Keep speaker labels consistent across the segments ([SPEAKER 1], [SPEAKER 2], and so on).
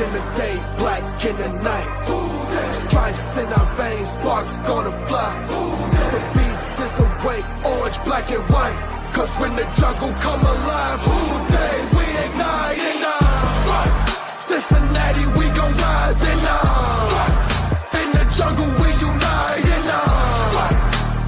[SPEAKER 1] in the day, black in the night. Stripes in our veins, sparks gonna fly. The beast is awake, orange, black and white. Cause when the jungle come alive, who day we ignite and Cincinnati, we gon' rise and in the jungle we unite and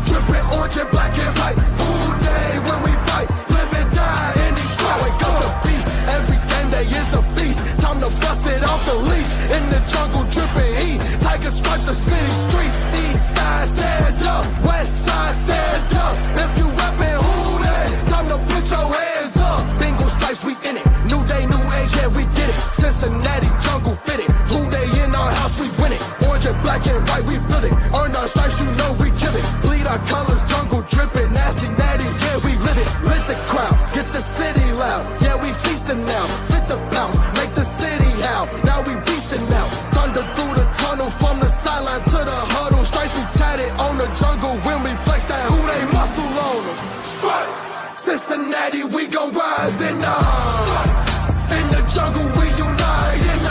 [SPEAKER 1] dripping orange and black and white. Who day when we fight, live and die in these stripes. Wake up the beast, every game day is a feast. Time to bust it off the leash. In the jungle dripping heat, tigers strike the city streets. East side stand up, west side stand up. If you rapping, who day? Time to put your hands up. Bingo stripes, we in it. New day, new age, yeah, we get it. Cincinnati jungle fitted. Who day in our house, we win it. Orange and black and white, we build it. Earn our stripes, you know we kill it. Bleed our colors, jungle dripping. Nasty, natty, yeah, we live it. Lit the crowd, get the city loud. Yeah, we feasting now. Fit the bounce, make the city howl. Now we beasting now. Thunder through the tunnel, from the sideline to the huddle. Stripes we tatted on the jungle when we flex that who they muscle on them. Stripes, Cincinnati, we gon' rise and in the jungle we unite and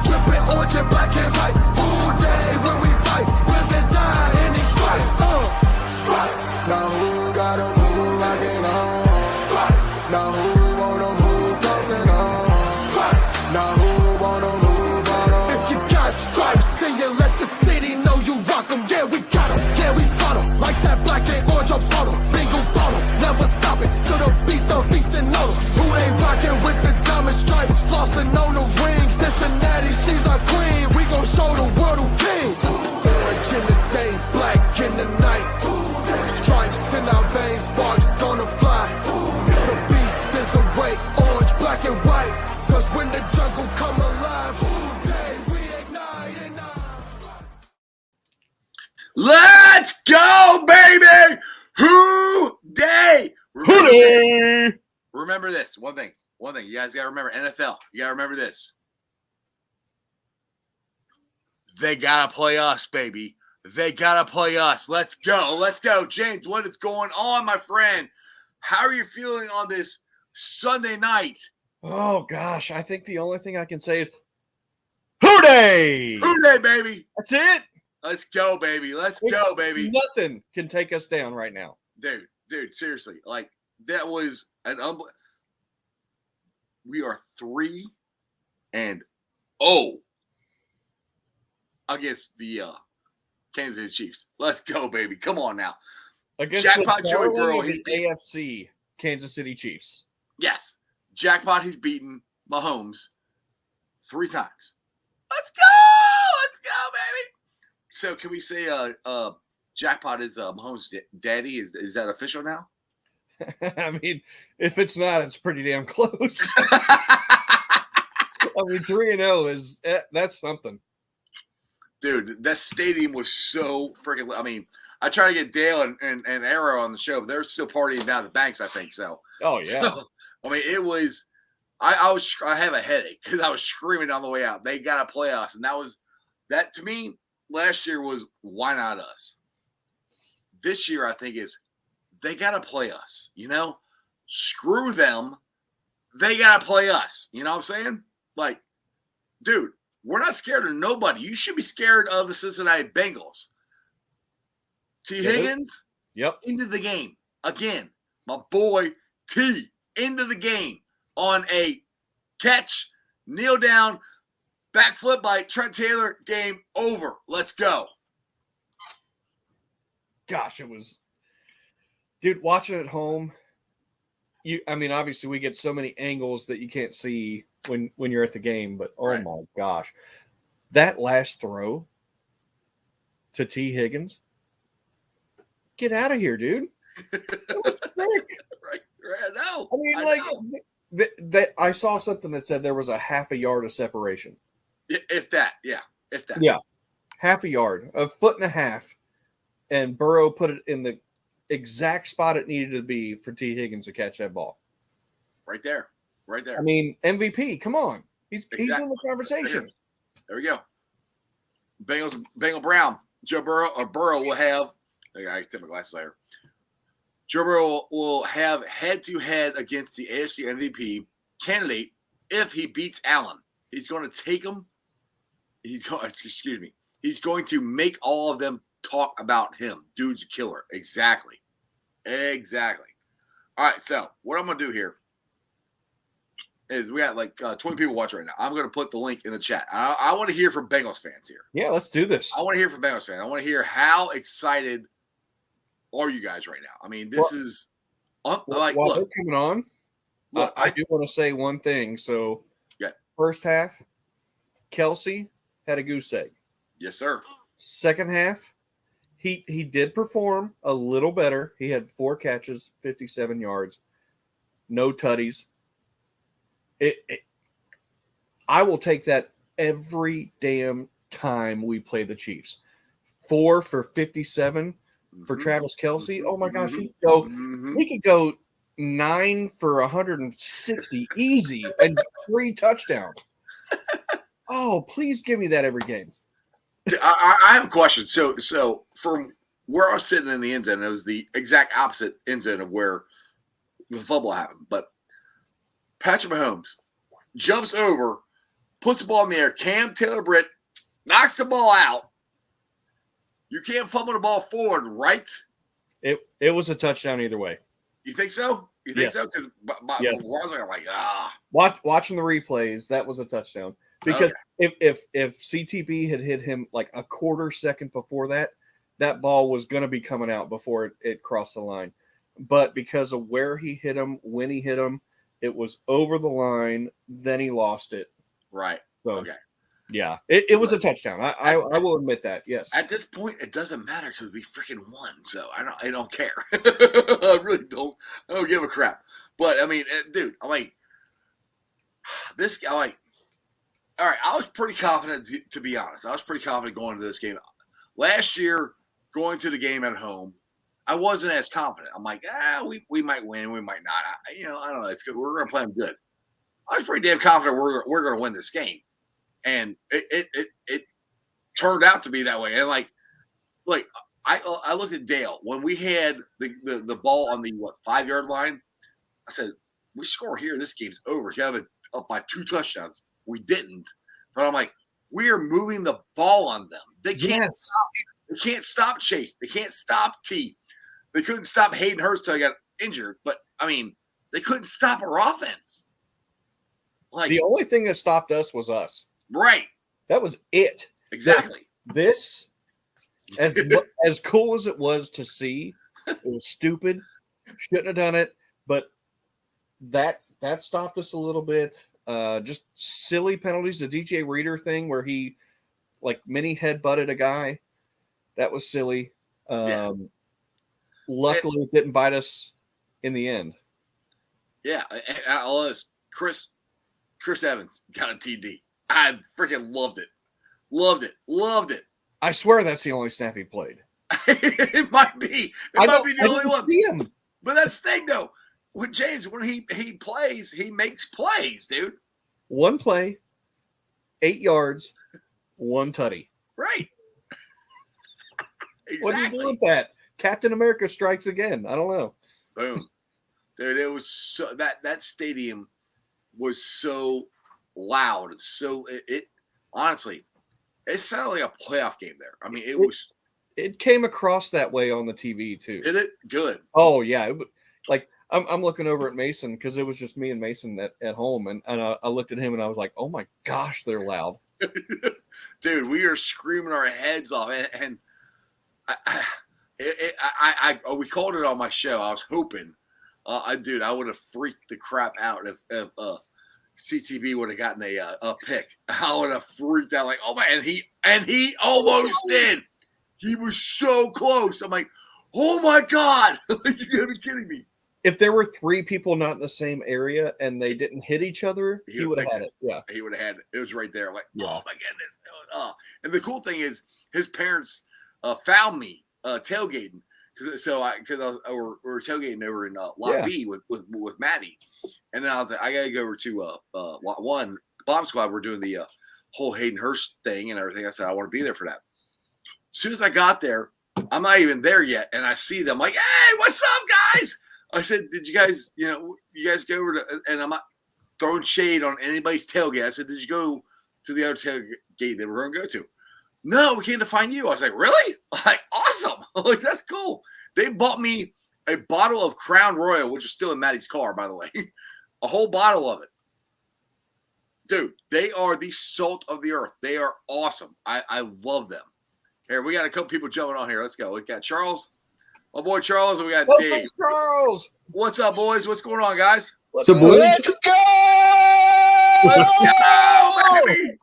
[SPEAKER 1] dripping orange and black and white. Who day when we fight, live and die in these stripes. Stripes. Now who gotta move like it on? Stripes. Now who wanna move crossing on? Stripes. Now who wanna move on? If you got stripes, then you let the city know you rock 'em. Yeah, we got 'em. Yeah, we fought 'em. Like that black and orange on bottle. Bingo bottle. Never stop it. To the beast of feast and know who they rockin' with the diamond stripes. Flossing on the ring. Cincinnati, she's our queen. We gon' show the world who king. Orange in the day, black in the night. Stripes in our veins, sparks gonna fly. The beast is awake, orange, black and white. Cause when the jungle come alive, who day we ignite and
[SPEAKER 2] Let's go, baby! Who day? Remember this. One thing. You guys gotta remember. NFL. You gotta remember this. They gotta play us, baby. They gotta play us. Let's go. Let's go. James, what is going on, my friend? How are you feeling on this Sunday night?
[SPEAKER 3] Oh, gosh. I think the only thing I can say is Hooday!
[SPEAKER 2] Hooday, baby.
[SPEAKER 3] That's it.
[SPEAKER 2] Let's go, baby. Let's go, baby.
[SPEAKER 3] Nothing can take us down right now.
[SPEAKER 2] Dude, seriously. Like, that was an we are 3-0 against the Kansas City Chiefs. Let's go, baby. Come on now.
[SPEAKER 3] Against
[SPEAKER 2] Jackpot
[SPEAKER 3] the
[SPEAKER 2] Joey Burrow.
[SPEAKER 3] He's AFC Kansas City Chiefs.
[SPEAKER 2] Yes. Jackpot, he's beaten Mahomes 3 times. Let's go! Let's go, baby! So can we say Jackpot is Mahomes' daddy? Is that official now?
[SPEAKER 3] I mean, if it's not, it's pretty damn close. I mean, 3-0 is that's something.
[SPEAKER 2] Dude, that stadium was so freaking. I mean, I tried to get Dale and Arrow on the show, but they're still partying down the banks, I think. So.
[SPEAKER 3] Oh yeah.
[SPEAKER 2] So, I mean, it was. I have a headache because I was screaming on the way out. They got to play us, and that to me last year was why not us. This year, I think is they got to play us. You know, screw them. They got to play us. You know what I'm saying? Like, dude, we're not scared of nobody. You should be scared of the Cincinnati Bengals. T. Higgins,
[SPEAKER 3] yep,
[SPEAKER 2] into the game again. My boy T into the game on a catch, kneel down, backflip by Trent Taylor. Game over. Let's go.
[SPEAKER 3] Gosh, it was, dude. Watching at home, I mean, obviously we get so many angles that you can't see when you're at the game, but oh my gosh, that last throw to T. Higgins, get out of here, dude. That was sick.
[SPEAKER 2] Right. No.
[SPEAKER 3] I mean, I saw something that said there was a half a yard of separation.
[SPEAKER 2] If that. Yeah.
[SPEAKER 3] Yeah. Half a yard, a foot and a half. And Burrow put it in the exact spot it needed to be for T. Higgins to catch that ball.
[SPEAKER 2] Right there.
[SPEAKER 3] I mean, MVP, come on. He's in the conversation.
[SPEAKER 2] There we go. Bengal Brown. Burrow will have – I got to take my glasses later. Joe Burrow will have head-to-head against the AFC MVP candidate if he beats Allen. He's going to take them. Excuse me. He's going to make all of them talk about him. Dude's a killer. Exactly. All right, so what I'm going to do here is we got like 20 people watching right now. I'm going to put the link in the chat. I want to hear from Bengals fans here.
[SPEAKER 3] Yeah, let's do this.
[SPEAKER 2] I want to hear from Bengals fans. I want to hear how excited are you guys right now? I mean, this is
[SPEAKER 3] while
[SPEAKER 2] look,
[SPEAKER 3] they're coming on.
[SPEAKER 2] Look,
[SPEAKER 3] I do want to say one thing. So,
[SPEAKER 2] yeah.
[SPEAKER 3] First half, Kelsey had a goose egg.
[SPEAKER 2] Yes, sir.
[SPEAKER 3] Second half, he did perform a little better. He had 4 catches, 57 yards, no tutties. I will take that every damn time we play the Chiefs. 4 for 57 for Travis Kelsey. Oh my gosh, he could go 9 for 160 easy and 3 touchdowns. Oh, please give me that every game.
[SPEAKER 2] I have a question. So from where I was sitting in the end zone, it was the exact opposite end zone of where the fumble happened. But Patrick Mahomes jumps over, puts the ball in the air. Cam Taylor-Britt knocks the ball out. You can't fumble the ball forward, right?
[SPEAKER 3] It was a touchdown either way.
[SPEAKER 2] You think so? You think so? Because
[SPEAKER 3] yes.
[SPEAKER 2] I'm like,
[SPEAKER 3] Watching the replays, that was a touchdown. Because if CTB had hit him like a quarter second before that, that ball was going to be coming out before it crossed the line. But because of where he hit him, when he hit him, it was over the line. Then he lost it.
[SPEAKER 2] Right.
[SPEAKER 3] So,
[SPEAKER 2] okay.
[SPEAKER 3] Yeah, it was a touchdown. I will admit that. Yes.
[SPEAKER 2] At this point, it doesn't matter because we freaking won. So I don't care. I really don't. I don't give a crap. But I mean, dude, I'm like this guy. Like, all right, I was pretty confident to be honest. I was pretty confident going into this game. Last year, going to the game at home, I wasn't as confident. I'm like, we might win, we might not. I don't know. It's good. We're going to play them good. I was pretty damn confident we're going to win this game. And it turned out to be that way. And like I looked at Dale when we had the ball on the 5-yard line. I said, we score here, this game's over. You have it up by 2 touchdowns. We didn't, but I'm like, we are moving the ball on them. They can't stop. They can't stop Chase. They can't stop T. They couldn't stop Hayden Hurst till he got injured. But I mean, they couldn't stop our offense. Like
[SPEAKER 3] the only thing that stopped us was us.
[SPEAKER 2] Right.
[SPEAKER 3] That was it.
[SPEAKER 2] Exactly.
[SPEAKER 3] This, as cool as it was to see, it was stupid. Shouldn't have done it. But that stopped us a little bit. Just silly penalties. The DJ Reader thing where he like mini head-butted a guy. That was silly. Luckily, it didn't bite us in the end.
[SPEAKER 2] Yeah. All this. Chris Evans got a TD. I freaking loved it. Loved it.
[SPEAKER 3] I swear that's the only snap he played.
[SPEAKER 2] It might be. It might be the only one.
[SPEAKER 3] See him.
[SPEAKER 2] But that's the thing, though. With James, when he plays, he makes plays, dude.
[SPEAKER 3] 1 play, 8 yards, 1 tutty.
[SPEAKER 2] Right. Exactly.
[SPEAKER 3] What do you do with that? Captain America strikes again. I don't know.
[SPEAKER 2] Boom. Dude, it was so that stadium was so loud. So it honestly, it sounded like a playoff game there. I mean, it
[SPEAKER 3] came across that way on the TV too.
[SPEAKER 2] Did it? Good.
[SPEAKER 3] Oh yeah. Like I'm looking over at Mason because it was just me and Mason at home, and I looked at him and I was like, oh my gosh, they're loud.
[SPEAKER 2] Dude, we are screaming our heads off, and we called it on my show. I was hoping, I would have freaked the crap out if CTB would have gotten a pick. I would have freaked out like, oh man, and he almost did. He was so close. I'm like, oh my god, you gotta be kidding me.
[SPEAKER 3] If there were 3 people not in the same area and they didn't hit each other, he would have had it. Yeah,
[SPEAKER 2] he would have had it. It was right there. I'm like, oh my goodness. Oh. And the cool thing is, his parents found me tailgating because we were tailgating over in Lot B with Maddie, and then I was like, I gotta go over to Lot 1, the Bomb Squad. We're doing the whole Hayden Hurst thing and everything. I said I want to be there for that. As soon as I got there, I'm not even there yet, and I see them like, hey, what's up, guys? I said, did you guys, you guys go over to, and I'm not, throwing shade on anybody's tailgate. I said, did you go to the other tailgate they were going to go to? No, we came to find you. I was like, really? I'm like, awesome. I'm like, that's cool. They bought me a bottle of Crown Royal, which is still in Maddie's car, by the way. A whole bottle of it. Dude, they are the salt of the earth. They are awesome. I love them. Here, we got a couple people jumping on here. Let's go. We got Charles, my boy Charles, and we got Dave.
[SPEAKER 3] Charles.
[SPEAKER 2] What's up, boys? What's going on, guys?
[SPEAKER 3] What's up,
[SPEAKER 4] boys?
[SPEAKER 3] boys?
[SPEAKER 4] Let's go!
[SPEAKER 2] Let's go, baby!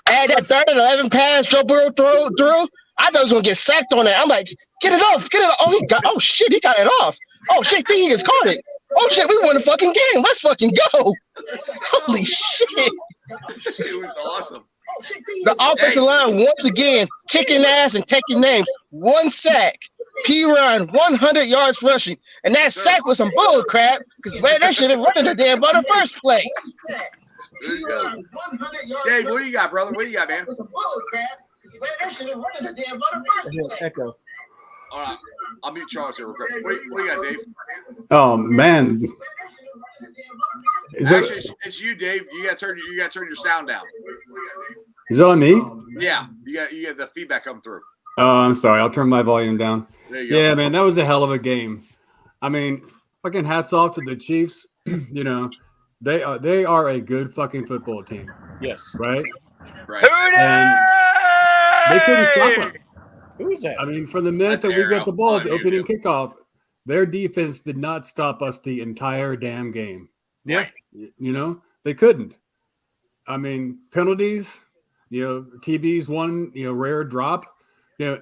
[SPEAKER 4] Hey, that 3rd and 11 pass Joe Burrow threw. I thought he was gonna get sacked on that. I'm like, get it off, get it off. Oh shit, he got it off. Oh shit, he just caught it. Oh shit, we won the fucking game. Let's fucking go. Holy shit.
[SPEAKER 2] It was awesome.
[SPEAKER 4] The offensive line once again kicking ass and taking names. 1 sack. P run 100 yards rushing, and that sack was some bull crap because they should have running the damn ball in the first place.
[SPEAKER 2] There you go. Dave, what do you got, brother? What do you got, man?
[SPEAKER 3] Echo.
[SPEAKER 2] All right, I'll mute Charles here real quick. What do you got, Dave?
[SPEAKER 5] Oh man,
[SPEAKER 2] Actually, it's you, Dave. You got to turn your sound down.
[SPEAKER 5] is it on me?
[SPEAKER 2] Yeah, you got the feedback coming through.
[SPEAKER 5] Oh, I'm sorry. I'll turn my volume down.
[SPEAKER 2] There you go.
[SPEAKER 5] Yeah, man, that was a hell of a game. I mean, fucking hats off to the Chiefs. You know, they are a good fucking football team,
[SPEAKER 3] Yes.
[SPEAKER 5] right?
[SPEAKER 2] Right.
[SPEAKER 5] And they couldn't stop them.
[SPEAKER 3] Who was that?
[SPEAKER 5] I mean, from the minute
[SPEAKER 2] That's
[SPEAKER 5] that we got the ball at the
[SPEAKER 2] Arrow.
[SPEAKER 5] opening kickoff, their defense did not stop us the entire damn game.
[SPEAKER 3] Yeah.
[SPEAKER 5] You know, they couldn't. I mean, penalties, TBs, one, rare drop.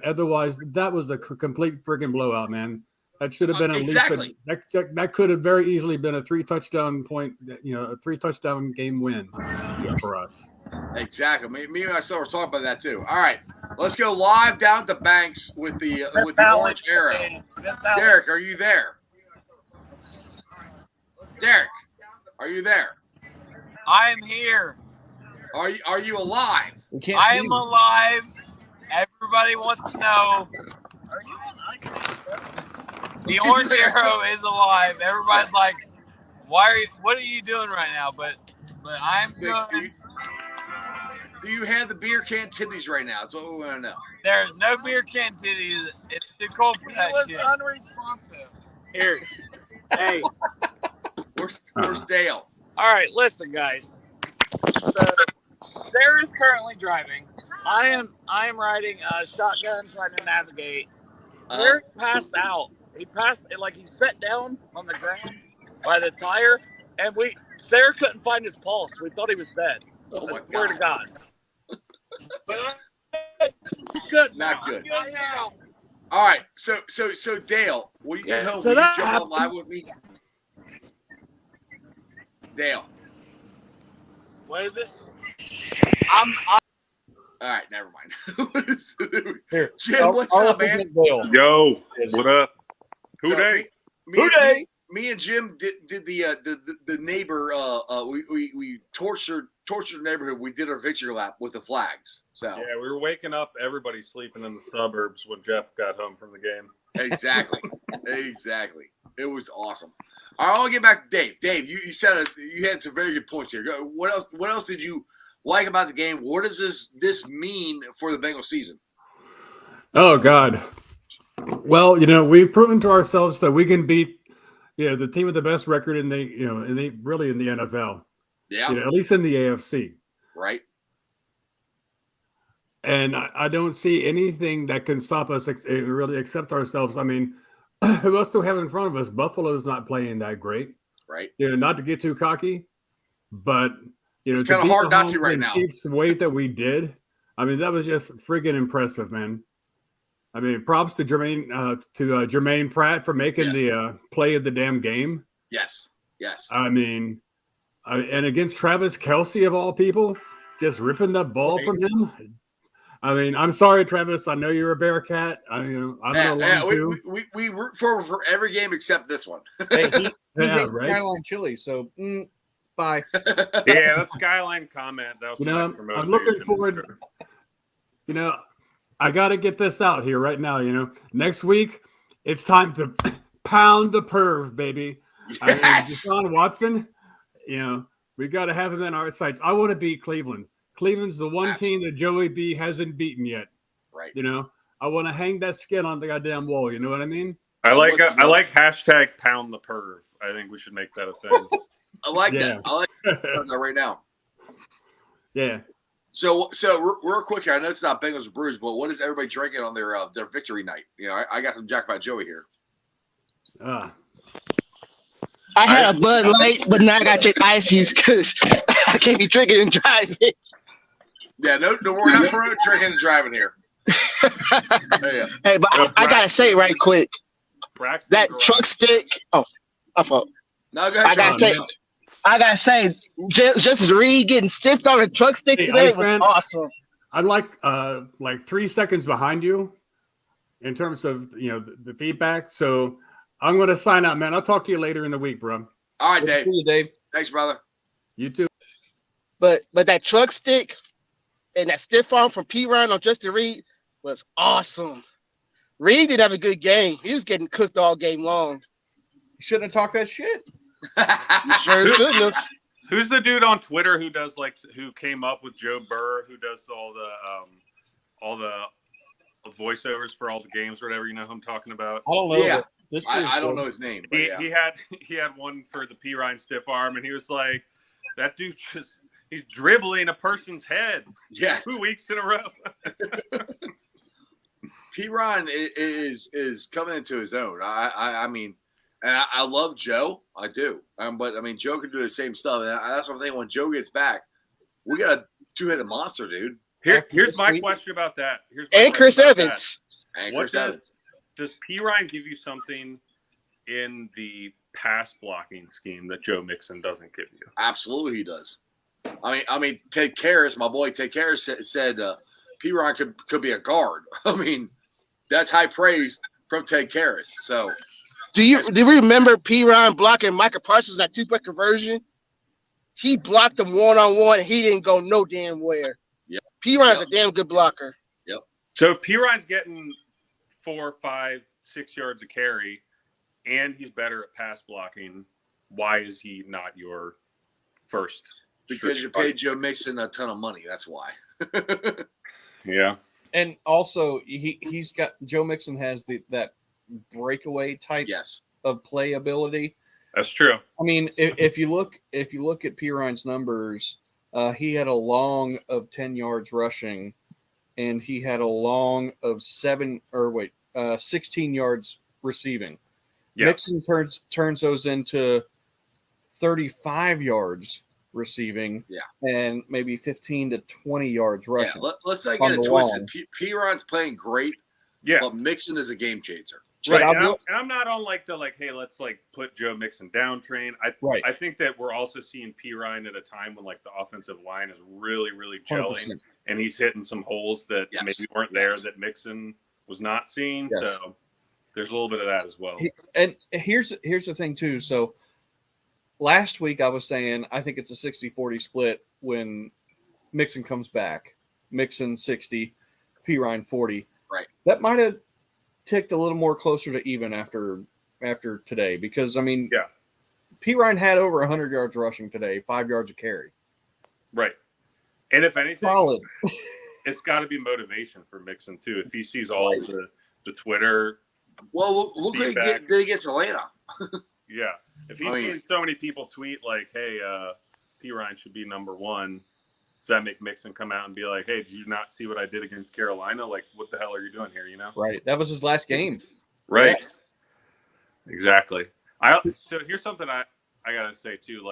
[SPEAKER 5] Otherwise, that was a complete freaking blowout, man. That should have been at
[SPEAKER 2] exactly.
[SPEAKER 5] least that could have very easily been a 3-touchdown point, a 3-touchdown game win for us.
[SPEAKER 2] Exactly. Me and myself were talking about that too. All right, let's go live down at the Banks with the orange arrow. Derek, are you there? Derek, are you there?
[SPEAKER 6] I am here.
[SPEAKER 2] Are you alive?
[SPEAKER 3] We can't
[SPEAKER 6] I
[SPEAKER 3] see
[SPEAKER 6] am
[SPEAKER 3] you.
[SPEAKER 6] alive. Everybody wants to know. Are you on ice? The orange arrow is alive. Everybody's like, what are you doing right now? But I'm good.
[SPEAKER 2] Do you have the beer can titties right now? That's what we want to know.
[SPEAKER 6] There's no beer can titties. It's too cold for that shit.
[SPEAKER 7] Unresponsive.
[SPEAKER 6] Here. Hey.
[SPEAKER 2] Where's Dale?
[SPEAKER 6] All right, listen, guys. So Sarah's currently driving. I am riding a shotgun trying to navigate. Eric passed out. He passed like he sat down on the ground by the tire, and Sarah couldn't find his pulse. We thought he was dead.
[SPEAKER 2] Oh
[SPEAKER 6] I
[SPEAKER 2] my
[SPEAKER 6] swear to
[SPEAKER 2] God.
[SPEAKER 6] God. He's good.
[SPEAKER 2] Not good.
[SPEAKER 6] Now.
[SPEAKER 2] All right, so Dale, will you get home?
[SPEAKER 6] So
[SPEAKER 2] Will you
[SPEAKER 6] that
[SPEAKER 2] jump on
[SPEAKER 6] happened.
[SPEAKER 2] live with me? Dale.
[SPEAKER 6] What is it?
[SPEAKER 2] All right, never mind.
[SPEAKER 3] Here.
[SPEAKER 2] Jim, what's up, man?
[SPEAKER 7] Yo, what up? Who
[SPEAKER 2] So,
[SPEAKER 7] they?
[SPEAKER 2] Me and Jim did the neighbor. We tortured the neighborhood. We did our victory lap with the flags. So
[SPEAKER 7] Yeah, we were waking up everybody sleeping in the suburbs when Jeff got home from the game.
[SPEAKER 2] exactly. It was awesome. All right, I'll get back to Dave. Dave, you said you had some very good points here. What else did you like about the game? What does this mean for the Bengals season?
[SPEAKER 5] Oh God. Well, we've proven to ourselves that we can beat, the team with the best record in really in the NFL.
[SPEAKER 2] Yeah,
[SPEAKER 5] At least in the AFC.
[SPEAKER 2] right.
[SPEAKER 5] And I don't see anything that can stop us really except ourselves. I mean, who else do we have in front of us? Buffalo's not playing that great.
[SPEAKER 2] Right.
[SPEAKER 5] Not to get too cocky, but
[SPEAKER 2] It's
[SPEAKER 5] to
[SPEAKER 2] kinda
[SPEAKER 5] beat
[SPEAKER 2] hard
[SPEAKER 5] the
[SPEAKER 2] not to
[SPEAKER 5] Mahomes
[SPEAKER 2] right
[SPEAKER 5] and
[SPEAKER 2] now.
[SPEAKER 5] Chiefs the way that we did. I mean, that was just friggin' impressive, man. I mean, props to Jermaine Pratt for making the play of the damn game.
[SPEAKER 2] Yes.
[SPEAKER 5] I mean, and against Travis Kelce of all people, just ripping the ball from him. I mean, I'm sorry, Travis. I know you're a Bearcat. I'm
[SPEAKER 2] We root for every game except this one.
[SPEAKER 3] Hey, he
[SPEAKER 5] Yeah,
[SPEAKER 3] hates
[SPEAKER 5] right.
[SPEAKER 3] Skyline Chili, so bye.
[SPEAKER 7] Yeah, that Skyline comment. That was some extra
[SPEAKER 5] I'm looking
[SPEAKER 7] motivation.
[SPEAKER 5] forward. I got to get this out here right now. Next week it's time to pound the perv, baby.
[SPEAKER 2] Yes.
[SPEAKER 5] Deshaun Watson. we got to have him in our sights. I want to beat Cleveland. Cleveland's the one team that Joey B hasn't beaten yet.
[SPEAKER 2] Right.
[SPEAKER 5] I want to hang that skin on the goddamn wall. You know what I mean?
[SPEAKER 7] I like hashtag pound the perv. I think we should make that a thing.
[SPEAKER 2] I like that. I like that right now.
[SPEAKER 5] Yeah.
[SPEAKER 2] So real quick here, I know it's not Bengals or Brews, but what is everybody drinking on their victory night? I got some Jack by Joey here.
[SPEAKER 4] I had a Bud Light, but now I got to drink ices because I can't be drinking and driving.
[SPEAKER 2] Yeah, no, we're not drinking and driving here. Yeah.
[SPEAKER 4] Hey, but I gotta say right quick, that truck stick. Oh, I thought.
[SPEAKER 2] No, go ahead,
[SPEAKER 4] I gotta say, just Reed getting stiffed on a truck stick today was awesome.
[SPEAKER 5] I'm like 3 seconds behind you in terms of the feedback. So I'm going to sign out, man. I'll talk to you later in the week, bro.
[SPEAKER 2] All right, Dave.
[SPEAKER 3] See you, Dave.
[SPEAKER 2] Thanks, brother.
[SPEAKER 5] You too.
[SPEAKER 4] But that truck stick and that stiff arm from P. Ryan on Justin Reed was awesome. Reed did have a good game. He was getting cooked all game long.
[SPEAKER 3] You shouldn't have talked that shit.
[SPEAKER 4] You sure shouldn't have.
[SPEAKER 7] Who's the dude on Twitter who came up with Joe Burr, who does all the voiceovers for all the games or whatever? You know who I'm talking about?
[SPEAKER 3] I don't know.
[SPEAKER 2] Yeah. I don't know his name. But
[SPEAKER 7] he had one for the P. Ryan stiff arm, and he was like, that dude he's dribbling a person's head.
[SPEAKER 2] Yes.
[SPEAKER 7] 2 weeks in a row.
[SPEAKER 2] P. Ryan is coming into his own. I mean, and I love Joe. I do. But, I mean, Joe can do the same stuff. And that's what I'm thinking. When Joe gets back, we got a two-headed monster, dude.
[SPEAKER 7] Here's my question about that.
[SPEAKER 4] And Chris Evans.
[SPEAKER 7] Does P. Ryan give you something in the pass blocking scheme that Joe Mixon doesn't give you?
[SPEAKER 2] Absolutely he does. I mean, Ted Karras, my boy Ted Karras said P. Ryan could be a guard. I mean, that's high praise from Ted Karras. So –
[SPEAKER 4] Do you remember P. Ryan blocking Micah Parsons in that two-point conversion? He blocked him one-on-one, and he didn't go no damn where.
[SPEAKER 2] Yep.
[SPEAKER 4] P. Ryan's a damn good blocker.
[SPEAKER 2] Yep.
[SPEAKER 7] So if P. Ryan's getting 4, 5, 6 yards a carry, and he's better at pass blocking, why is he not your first?
[SPEAKER 2] Because you paid Joe Mixon a ton of money. That's why.
[SPEAKER 7] Yeah.
[SPEAKER 3] And also, he's got Joe Mixon has that breakaway type of playability.
[SPEAKER 7] That's true.
[SPEAKER 3] I mean, if you look at P. Ryan's numbers, he had a long of 10 yards rushing, and he had a long of 16 yards receiving. Yeah. Mixon turns those into 35 yards receiving, and maybe 15 to 20 yards rushing.
[SPEAKER 2] Yeah, let's not get it twisted. P. Ryan's playing great, but Mixon is a game changer.
[SPEAKER 7] Right, and I'm not on hey, let's put Joe Mixon down train. I think that we're also seeing P. Ryan at a time when the offensive line is really, really gelling, 100%. And he's hitting some holes that maybe weren't there that Mixon was not seeing. Yes. So there's a little bit of that as well.
[SPEAKER 3] And here's the thing too. So last week I was saying I think it's a 60-40 split when Mixon comes back. Mixon 60, P. Ryan 40.
[SPEAKER 2] Right.
[SPEAKER 3] That might have ticked a little more closer to even after today, because I mean, P. Ryan had over 100 yards rushing today, 5 yards a carry.
[SPEAKER 7] Right. And if anything,
[SPEAKER 3] solid.
[SPEAKER 7] It's got to be motivation for Mixon too. If he sees all the Twitter,
[SPEAKER 2] look what he did against Atlanta.
[SPEAKER 7] Yeah. If he's seen so many people tweet hey, P. Ryan should be number one, does that make Mixon come out and be like, hey, did you not see what I did against Carolina? What the hell are you doing here,
[SPEAKER 3] Right. That was his last game.
[SPEAKER 7] Right. Yeah. Exactly. So here's something I got to say, too.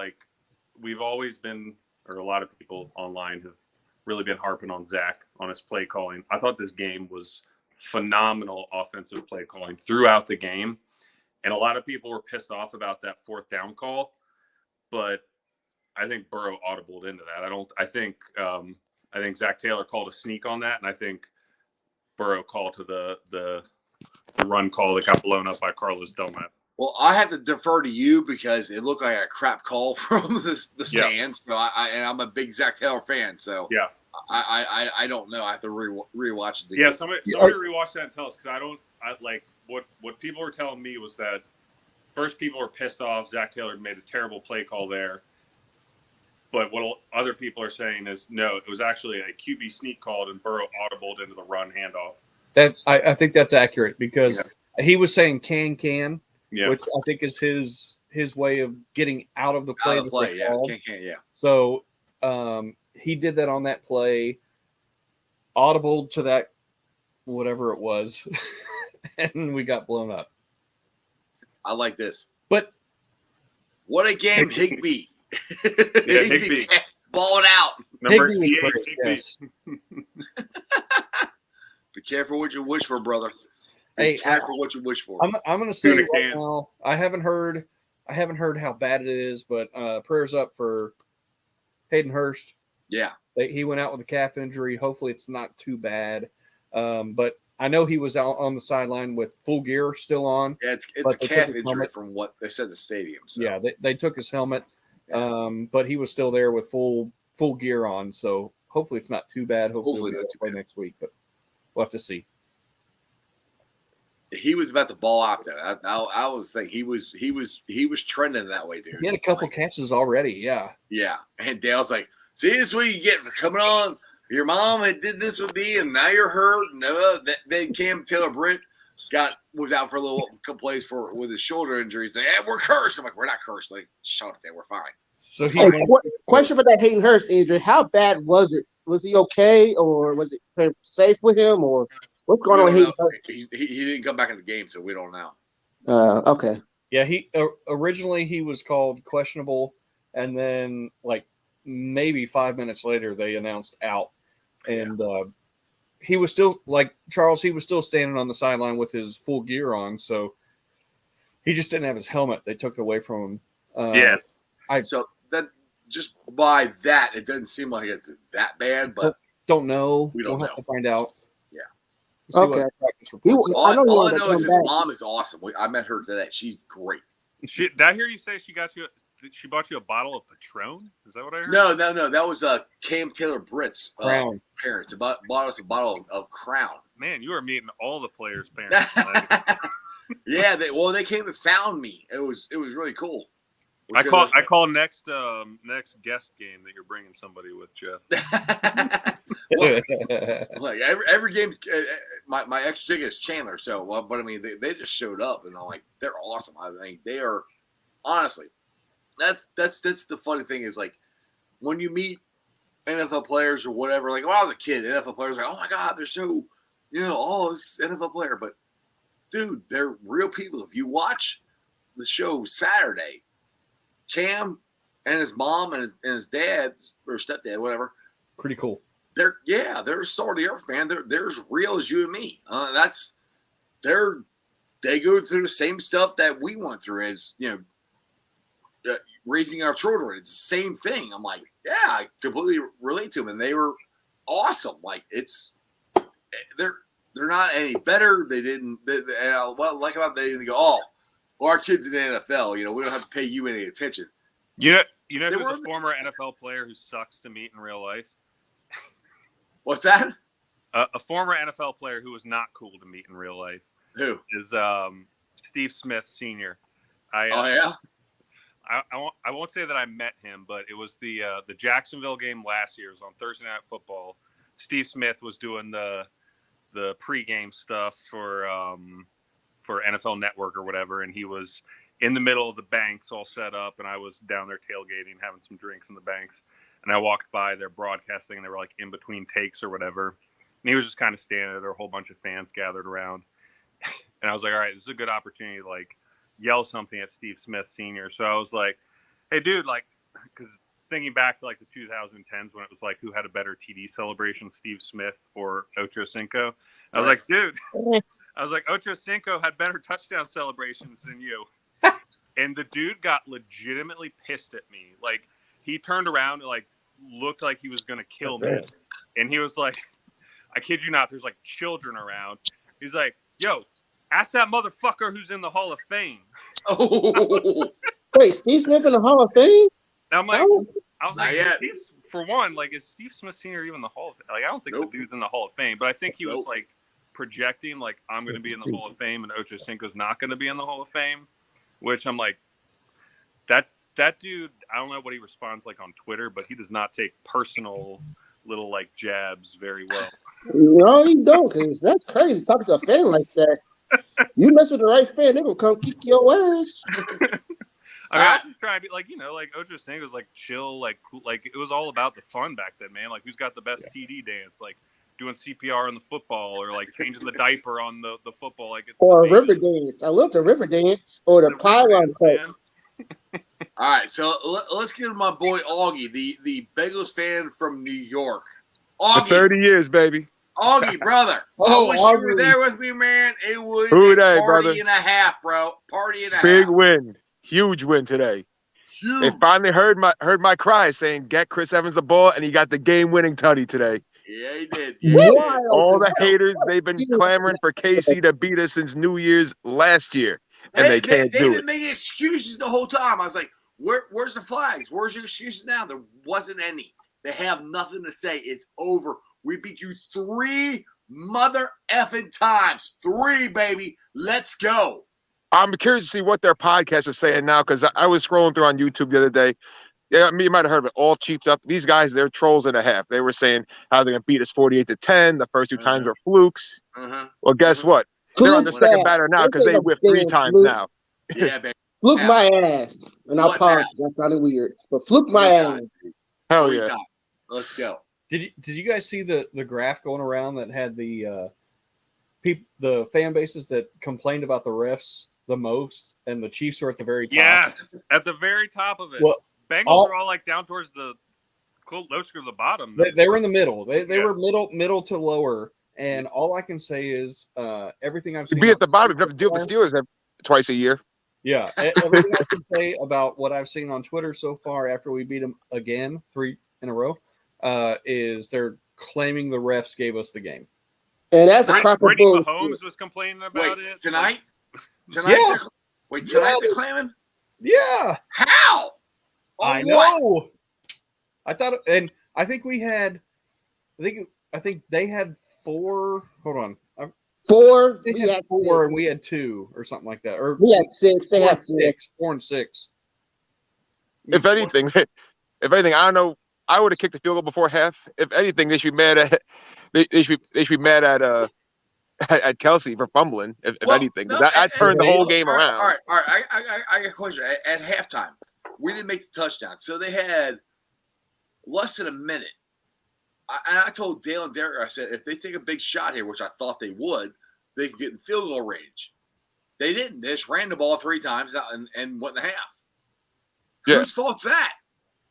[SPEAKER 7] We've always been, or a lot of people online have really been harping on Zach on his play calling. I thought this game was phenomenal offensive play calling throughout the game. And a lot of people were pissed off about that 4th down call, but I think Burrow audibled into that. I think Zach Taylor called a sneak on that, and I think Burrow called to the run call that got blown up by Carlos Dunlap.
[SPEAKER 2] Well, I have to defer to you because it looked like a crap call from the stands. So I'm a big Zach Taylor fan. So I don't know. I have to rewatch it.
[SPEAKER 7] Yeah, somebody rewatch that and tell us, because what people were telling me was that first people were pissed off. Zach Taylor made a terrible play call there. But what other people are saying is no, it was actually a QB sneak called and Burrow audibled into the run handoff.
[SPEAKER 3] That I think that's accurate because he was saying can,
[SPEAKER 7] Yeah.
[SPEAKER 3] which I think is his way of getting out of the play.
[SPEAKER 2] Out of the play, yeah. Can, yeah.
[SPEAKER 3] So he did that on that play, audible to that, whatever it was, and we got blown up.
[SPEAKER 2] I like this.
[SPEAKER 3] But
[SPEAKER 2] what a game, Higbee.
[SPEAKER 7] Yeah, Higbee.
[SPEAKER 2] Balling out.
[SPEAKER 7] Number
[SPEAKER 3] Higbee was
[SPEAKER 7] 88,
[SPEAKER 3] great,
[SPEAKER 7] Higbee.
[SPEAKER 3] yes.
[SPEAKER 2] Be careful what you wish for, brother. Be
[SPEAKER 3] Hey,
[SPEAKER 2] careful what you wish for.
[SPEAKER 3] I'm going to say
[SPEAKER 7] Tuna
[SPEAKER 3] right
[SPEAKER 7] can.
[SPEAKER 3] now, I haven't heard how bad it is, but prayers up for Hayden Hurst.
[SPEAKER 2] Yeah.
[SPEAKER 3] He went out with a calf injury. Hopefully, it's not too bad. But I know he was out on the sideline with full gear still on.
[SPEAKER 2] Yeah, it's
[SPEAKER 3] But
[SPEAKER 2] a
[SPEAKER 3] they
[SPEAKER 2] calf
[SPEAKER 3] took his
[SPEAKER 2] injury
[SPEAKER 3] helmet.
[SPEAKER 2] from what they said in the stadium. So.
[SPEAKER 3] Yeah, they took his helmet, but he was still there with full gear on. So hopefully, it's not too bad. Hopefully
[SPEAKER 2] not
[SPEAKER 3] he'll
[SPEAKER 2] too
[SPEAKER 3] play
[SPEAKER 2] bad.
[SPEAKER 3] next week, but we'll have to see.
[SPEAKER 2] He was about to ball out there. I was thinking he was trending that way, dude.
[SPEAKER 3] He had a couple
[SPEAKER 2] Like,
[SPEAKER 3] catches already. Yeah.
[SPEAKER 2] Yeah, and Dale's like, "See, this is what you get for coming on. Your mom had did this with me, and now you're hurt." No, then Cam Taylor-Britt was out for a couple plays with his shoulder injury. He's like, "Hey, we're cursed." I'm like, "We're not cursed. Like, shut up, there. We're fine."
[SPEAKER 3] So he
[SPEAKER 4] Hey,
[SPEAKER 3] went,
[SPEAKER 4] question for that Hayden Hurst injury. How bad was it? Was he okay, or was it safe with him, or what's going on with
[SPEAKER 2] We
[SPEAKER 4] Hayden
[SPEAKER 2] don't know.
[SPEAKER 4] Hurst?
[SPEAKER 2] He didn't come back in the game, so we don't know.
[SPEAKER 4] Okay.
[SPEAKER 3] yeah, he originally he was called questionable, and then like maybe 5 minutes later they announced out, and he was still like Charles. He was still standing on the sideline with his full gear on, so he just didn't have his helmet. They took it away from him.
[SPEAKER 7] Yeah.
[SPEAKER 2] So that just by that, it doesn't seem like it's that bad, but
[SPEAKER 3] Don't know.
[SPEAKER 2] We don't
[SPEAKER 3] We'll have
[SPEAKER 2] know.
[SPEAKER 3] to find out.
[SPEAKER 2] Yeah.
[SPEAKER 3] See what
[SPEAKER 4] Okay.
[SPEAKER 3] the practice
[SPEAKER 4] He
[SPEAKER 3] reports
[SPEAKER 4] was-
[SPEAKER 3] say.
[SPEAKER 4] I know he
[SPEAKER 2] all I
[SPEAKER 4] wanted to
[SPEAKER 2] know is
[SPEAKER 4] come
[SPEAKER 2] his
[SPEAKER 4] back.
[SPEAKER 2] mom is awesome. I met her today. She's great.
[SPEAKER 7] Did I hear you say she bought you a bottle of Patron? Is that what I heard?
[SPEAKER 2] No. That was Cam Taylor-Britt's
[SPEAKER 3] Crown.
[SPEAKER 2] parents. Bought us a bottle of Crown.
[SPEAKER 7] Man, you are meeting all the players' parents. tonight.
[SPEAKER 2] Yeah, they came and found me. It was really cool.
[SPEAKER 7] I call next guest game that you're bringing somebody with, Jeff.
[SPEAKER 2] Well, like every game, my ex chick is Chandler. So, but I mean, they just showed up, and I'm like, they're awesome. I think they are. Honestly, that's the funny thing is like when you meet NFL players or whatever. Like when I was a kid, NFL players were like, oh my god, they're so, this NFL player. But dude, they're real people. If you watch the show Saturday, Cam and his mom and his dad or stepdad, whatever.
[SPEAKER 3] Pretty cool.
[SPEAKER 2] They're salt of the earth, man. They're as real as you and me. They go through the same stuff that we went through as raising our children. It's the same thing. I'm like, yeah, I completely relate to them, and they were awesome. Like they're not any better. They didn't. Like about they go, oh, well, our kids in the NFL. We don't have to pay you any attention.
[SPEAKER 7] You know
[SPEAKER 2] They
[SPEAKER 7] who's
[SPEAKER 2] were-
[SPEAKER 7] a former NFL player who sucks to meet in real life?
[SPEAKER 2] What's that?
[SPEAKER 7] A former NFL player who was not cool to meet in real life
[SPEAKER 2] Who?
[SPEAKER 7] is Steve Smith Sr.
[SPEAKER 2] Oh yeah.
[SPEAKER 7] I won't say that I met him, but it was the Jacksonville game last year. It was on Thursday Night Football. Steve Smith was doing the pregame stuff for NFL Network or whatever, and he was in the middle of the banks all set up, and I was down there tailgating, having some drinks in the banks. And I walked by their broadcasting, and they were like in between takes or whatever. And he was just kind of standing there. There were a whole bunch of fans gathered around. And I was like, all right, this is a good opportunity to like yell something at Steve Smith Sr. So I was like, hey, dude, like, because thinking back to like the 2010s when it was like who had a better TD celebration, Steve Smith or Ocho Cinco. I was like, dude, Ocho Cinco had better touchdown celebrations than you. And the dude got legitimately pissed at me. Like, he turned around and like looked like he was gonna kill me, and he was like, "I kid you not, there's like children around." He's like, "Yo, ask that motherfucker who's in the Hall of Fame."
[SPEAKER 2] Oh,
[SPEAKER 4] Wait, Steve Smith in the Hall of Fame?
[SPEAKER 7] And I'm like,
[SPEAKER 4] Oh.
[SPEAKER 7] I was
[SPEAKER 2] Not
[SPEAKER 7] like,
[SPEAKER 2] yet.
[SPEAKER 7] for one, like, is Steve Smith Sr. even in the Hall of Fame? Like, I don't think
[SPEAKER 2] Nope.
[SPEAKER 7] the dude's in the Hall of Fame, but I think he was
[SPEAKER 2] Nope.
[SPEAKER 7] like projecting, like, I'm gonna be in the Hall of Fame, and Ocho Cinco's not gonna be in the Hall of Fame, which I'm like, that dude, I don't know what he responds like on Twitter, but he does not take personal little like jabs very well.
[SPEAKER 4] No, you don't, because that's crazy. Talking to a fan like that. You mess with the right fan, they're going to come kick your ass.
[SPEAKER 7] I mean, I was just trying to be like, like Ocho Cinco was like chill, like cool, like it was all about the fun back then, man. Like who's got the best TD dance, like doing CPR on the football or like changing the diaper on the football, like it's
[SPEAKER 4] or a river dance. I love the river dance or the pylon cut.
[SPEAKER 2] All right, so let's give my boy Augie, the Bengals fan from New York.
[SPEAKER 8] For
[SPEAKER 2] Augie,
[SPEAKER 8] 30 years, baby.
[SPEAKER 2] Augie, brother. I wish you were there with me, man. It was
[SPEAKER 8] Who
[SPEAKER 2] a
[SPEAKER 8] dey,
[SPEAKER 2] party
[SPEAKER 8] brother?
[SPEAKER 2] and a half, bro. Party and a
[SPEAKER 8] Big
[SPEAKER 2] half.
[SPEAKER 8] win. Huge win today.
[SPEAKER 2] Huge.
[SPEAKER 8] They finally heard my cry saying, get Chris Evans the ball, and he got the game-winning tutty today.
[SPEAKER 2] Yeah, he did. Yeah, he did.
[SPEAKER 8] All the haters, they've been clamoring for KC to beat us since New Year's last year, and they can't do
[SPEAKER 2] They've
[SPEAKER 8] it.
[SPEAKER 2] been making excuses the whole time. I was like, where's the flags? Where's your excuses now? There wasn't any. They have nothing to say. It's over. We beat you 3 mother effing times. 3, baby. Let's go.
[SPEAKER 8] I'm curious to see what their podcast is saying now, because I was scrolling through on YouTube the other day. Yeah, you might have heard of it. All cheaped up. These guys, they're trolls and a half. They were saying how they're going to beat us 48-10. The first 2 times are flukes. Well, guess what? They're on the second batter now because they whipped 3 times now.
[SPEAKER 2] Yeah, baby.
[SPEAKER 4] Fluke my ass. And I'll pause. That sounded weird. But fluke my ass.
[SPEAKER 8] Hell yeah.
[SPEAKER 2] Let's go.
[SPEAKER 3] Did you guys see the graph going around that had the fan bases that complained about the refs the most, and the Chiefs were at the very top?
[SPEAKER 7] Yes, at the very top of it.
[SPEAKER 3] Well,
[SPEAKER 7] Bengals were all like down towards the closer to the bottom.
[SPEAKER 3] They were in the middle. They were middle to lower. And all I can say is everything I've seen.
[SPEAKER 8] Be at the bottom. You have to deal with the Steelers twice a year.
[SPEAKER 3] Yeah, everything I can say about what I've seen on Twitter so far after we beat them again 3 in a row is they're claiming the refs gave us the game.
[SPEAKER 4] And that's a proper
[SPEAKER 7] Brittany
[SPEAKER 4] bullshit.
[SPEAKER 7] Mahomes was complaining about it
[SPEAKER 2] tonight.
[SPEAKER 3] Yeah.
[SPEAKER 2] Tonight they're claiming.
[SPEAKER 3] Yeah.
[SPEAKER 2] How?
[SPEAKER 3] I know. I thought, and I think we had. I think they had 4. Hold on.
[SPEAKER 4] 4.
[SPEAKER 3] They had 4, and we had 2, or something like that. Or
[SPEAKER 4] we had 6. They had
[SPEAKER 3] 6. 4 and 6.
[SPEAKER 8] If anything, I don't know. I would have kicked the field goal before half. If anything, they should be mad at. They should be mad at Kelsey for fumbling. If anything, that turned the whole game around.
[SPEAKER 2] All right. I got a question. At halftime, we didn't make the touchdown, so they had less than a minute. I told Dale and Derek, I said, if they take a big shot here, which I thought they would, they could get in field goal range. They didn't. They just ran the ball 3 times and went in the half.
[SPEAKER 8] Yeah.
[SPEAKER 2] Whose fault's that?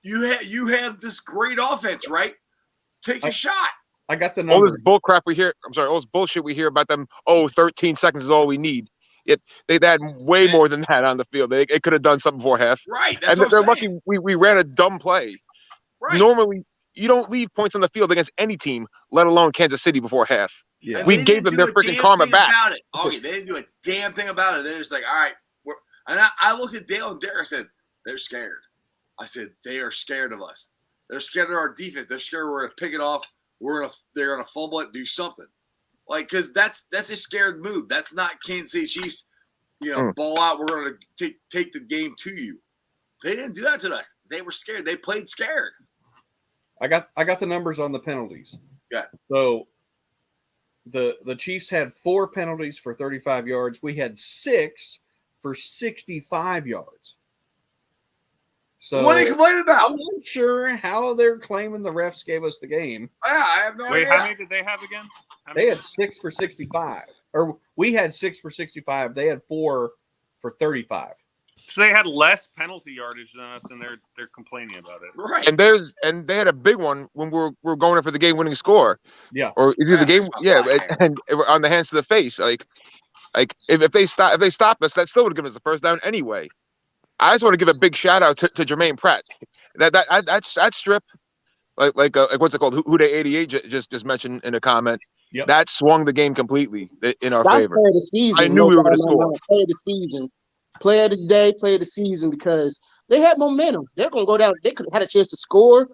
[SPEAKER 2] You have this great offense, right? Take a shot.
[SPEAKER 3] I got the
[SPEAKER 8] number.
[SPEAKER 3] number.
[SPEAKER 8] All this bull crap we hear. I'm sorry. All this bullshit we hear about them. 13 seconds is all we need. They had way more than that on the field. They could have done something before half.
[SPEAKER 2] Right.
[SPEAKER 8] And they're lucky we ran a dumb play.
[SPEAKER 2] Right.
[SPEAKER 8] Normally, you don't leave points on the field against any team, let alone Kansas City, before half.
[SPEAKER 3] Yeah.
[SPEAKER 8] We gave them their freaking karma back.
[SPEAKER 2] Okay, they didn't do a damn thing about it. They're just like, all right. And I looked at Dale and Derek. I said, they're scared. I said, they are scared of us. They're scared of our defense. They're scared we're going to pick it off. They're going to fumble it, do something. Like, because that's a scared move. That's not Kansas City Chiefs, ball out. We're going to take the game to you. They didn't do that to us. They were scared. They played scared.
[SPEAKER 3] I got the numbers on the penalties.
[SPEAKER 2] Yeah.
[SPEAKER 3] So the Chiefs had 4 penalties for 35 yards. We had 6 for 65 yards. So
[SPEAKER 2] what are they complaining about?
[SPEAKER 3] I'm not sure how they're claiming the refs gave us the game.
[SPEAKER 2] Yeah, I have no idea.
[SPEAKER 7] Wait, how many did they have again?
[SPEAKER 3] They had 6 for 65. Or we had 6 for 65. They had 4 for 35.
[SPEAKER 7] So they had less penalty yardage than us, and they're complaining about it.
[SPEAKER 2] Right.
[SPEAKER 8] And they had a big one when we're going in for the game-winning score.
[SPEAKER 3] Yeah.
[SPEAKER 8] Or either the game, and on the hands to the face. Like if they stop us, that still would give us the first down anyway. I just want to give a big shout out to Jermaine Pratt. That strip, like what's it called? Who Day 88 just mentioned in a comment.
[SPEAKER 3] Yep.
[SPEAKER 8] That swung the game completely in our favor.
[SPEAKER 4] Player of the season,
[SPEAKER 8] I knew we were going to score.
[SPEAKER 4] Player of the season, player of the day, player of the season, because they had momentum. They're going to go down. They could have had a chance to score.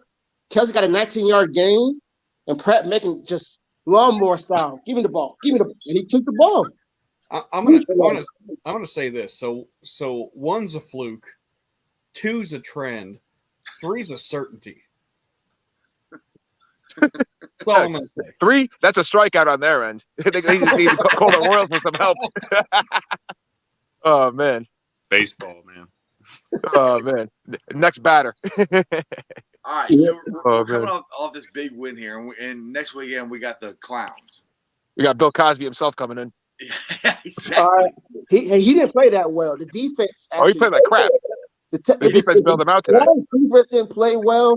[SPEAKER 4] Kelsey got a 19-yard gain, and Pratt making just lawnmower style. Give me the ball. And he took the ball.
[SPEAKER 3] I'm gonna say this. So one's a fluke, 2's a trend. 3's a certainty. That's all I'm going to say.
[SPEAKER 8] 3, that's a strikeout on their end. They need to call the Royals for some help. Oh, man.
[SPEAKER 7] Baseball, man.
[SPEAKER 8] Oh, man. Next batter.
[SPEAKER 2] All right, so we're coming
[SPEAKER 8] man.
[SPEAKER 2] off this big win here, and next weekend we got the Clowns.
[SPEAKER 8] We got Bill Cosby himself coming in.
[SPEAKER 2] Yeah, exactly.
[SPEAKER 4] He didn't play that well. The defense.
[SPEAKER 8] Oh, he played like crap. The defense bailed him out today.
[SPEAKER 4] If the defense didn't play well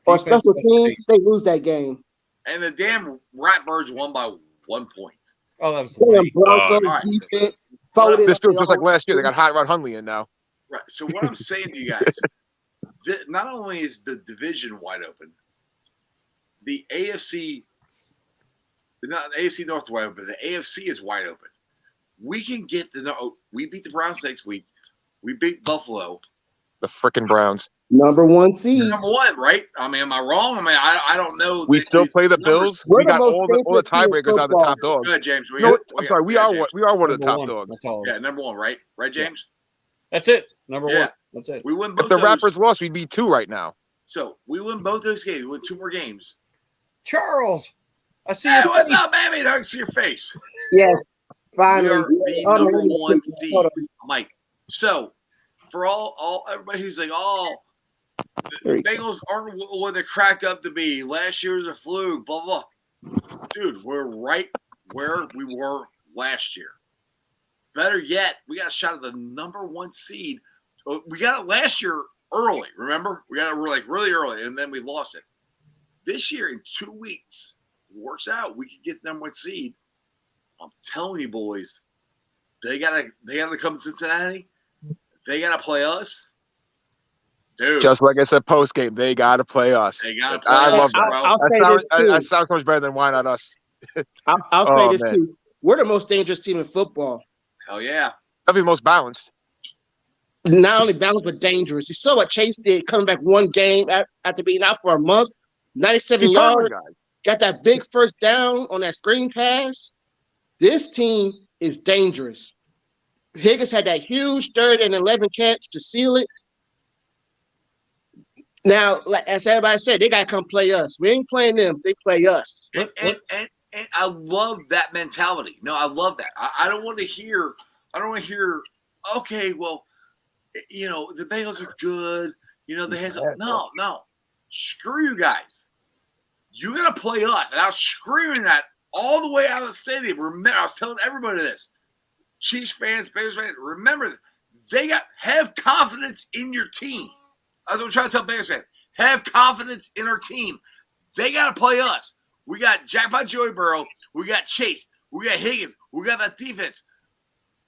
[SPEAKER 4] on special teams, they lose that game.
[SPEAKER 2] And the damn Ratbirds won by 1 point.
[SPEAKER 3] Oh, that was
[SPEAKER 4] Damn
[SPEAKER 3] the
[SPEAKER 4] Broncos
[SPEAKER 2] right.
[SPEAKER 4] defense.
[SPEAKER 8] This feels just like last year. They got Hot Rod Hundley in now.
[SPEAKER 2] Right. So what I'm saying to you guys, not only is the division wide open, the AFC, not the AFC North wide open, the AFC is wide open. We can get we beat the Browns next week. We beat Buffalo.
[SPEAKER 8] The freaking Browns.
[SPEAKER 4] Number 1 seed.
[SPEAKER 2] Number 1, right? I mean, am I wrong? I mean, I don't know.
[SPEAKER 8] We still play the Bills.
[SPEAKER 4] We're
[SPEAKER 8] We
[SPEAKER 4] the
[SPEAKER 8] got
[SPEAKER 4] most
[SPEAKER 8] all the
[SPEAKER 4] dangerous team in
[SPEAKER 8] tiebreakers on the
[SPEAKER 4] football.
[SPEAKER 8] top dogs.
[SPEAKER 2] Go ahead, James.
[SPEAKER 8] No, I'm sorry. We are one of the top
[SPEAKER 3] one.
[SPEAKER 8] dogs.
[SPEAKER 3] That's all.
[SPEAKER 2] Yeah, number 1, right? Right, James?
[SPEAKER 3] That's it. Number
[SPEAKER 2] Yeah.
[SPEAKER 3] 1. That's it.
[SPEAKER 2] We win
[SPEAKER 8] If
[SPEAKER 2] both
[SPEAKER 8] the
[SPEAKER 2] those.
[SPEAKER 8] Rappers lost, we'd be 2 right now.
[SPEAKER 2] So we win both those games. We win 2 more games.
[SPEAKER 3] Charles, I see
[SPEAKER 2] Hey,
[SPEAKER 3] your
[SPEAKER 2] what's
[SPEAKER 3] face.
[SPEAKER 2] up, baby? I can see your face.
[SPEAKER 4] Yeah.
[SPEAKER 2] We
[SPEAKER 4] Finally.
[SPEAKER 2] are the
[SPEAKER 4] Hold on,
[SPEAKER 2] number
[SPEAKER 4] let me
[SPEAKER 2] 1
[SPEAKER 4] get-
[SPEAKER 2] seed,
[SPEAKER 4] hold on.
[SPEAKER 2] Mike. So for all everybody who's like, oh,
[SPEAKER 4] There
[SPEAKER 2] the
[SPEAKER 4] you go.
[SPEAKER 2] Bengals aren't what they're cracked up to be. Last year was a fluke, blah, blah. Dude, we're right where we were last year. Better yet, we got a shot at the number 1 seed. We got it last year early, remember? We got it like really early, and then we lost it. This year, in 2 weeks, if it works out, we can get the number 1 seed. I'm telling you, boys, they gotta come to Cincinnati. They gotta play us. Dude,
[SPEAKER 8] Just like I said post game, they got to play us.
[SPEAKER 2] they gotta play
[SPEAKER 8] I
[SPEAKER 2] us,
[SPEAKER 8] love
[SPEAKER 2] bro.
[SPEAKER 8] that.
[SPEAKER 4] I'll say this too.
[SPEAKER 8] That sounds much better than why not us.
[SPEAKER 4] I'll say
[SPEAKER 8] Oh,
[SPEAKER 4] this
[SPEAKER 8] man.
[SPEAKER 4] too. We're the most dangerous team in football.
[SPEAKER 2] Hell yeah.
[SPEAKER 8] That'd be the most balanced.
[SPEAKER 4] Not only balanced but dangerous. You saw what Chase did coming back 1 game after being out for a month. 97
[SPEAKER 8] Keep going,
[SPEAKER 4] yards.
[SPEAKER 8] guys.
[SPEAKER 4] Got that big first down on that screen pass. This team is dangerous. Higgins had that huge 3rd and 11 catch to seal it. Now, like as everybody said, they got to come play us. We ain't playing them. They play us.
[SPEAKER 2] And I love that mentality. No, I love that. I don't want to hear, okay, well, the Bengals are good. They have some, no. Screw you guys. You got to play us. And I was screaming that all the way out of the stadium. Remember, I was telling everybody this. Chiefs fans, Bears fans, remember, have confidence in your team. That's what I'm trying to tell Bears fans. Have confidence in our team. They got to play us. We got Jackpot Joey Burrow. We got Chase. We got Higgins. We got that defense.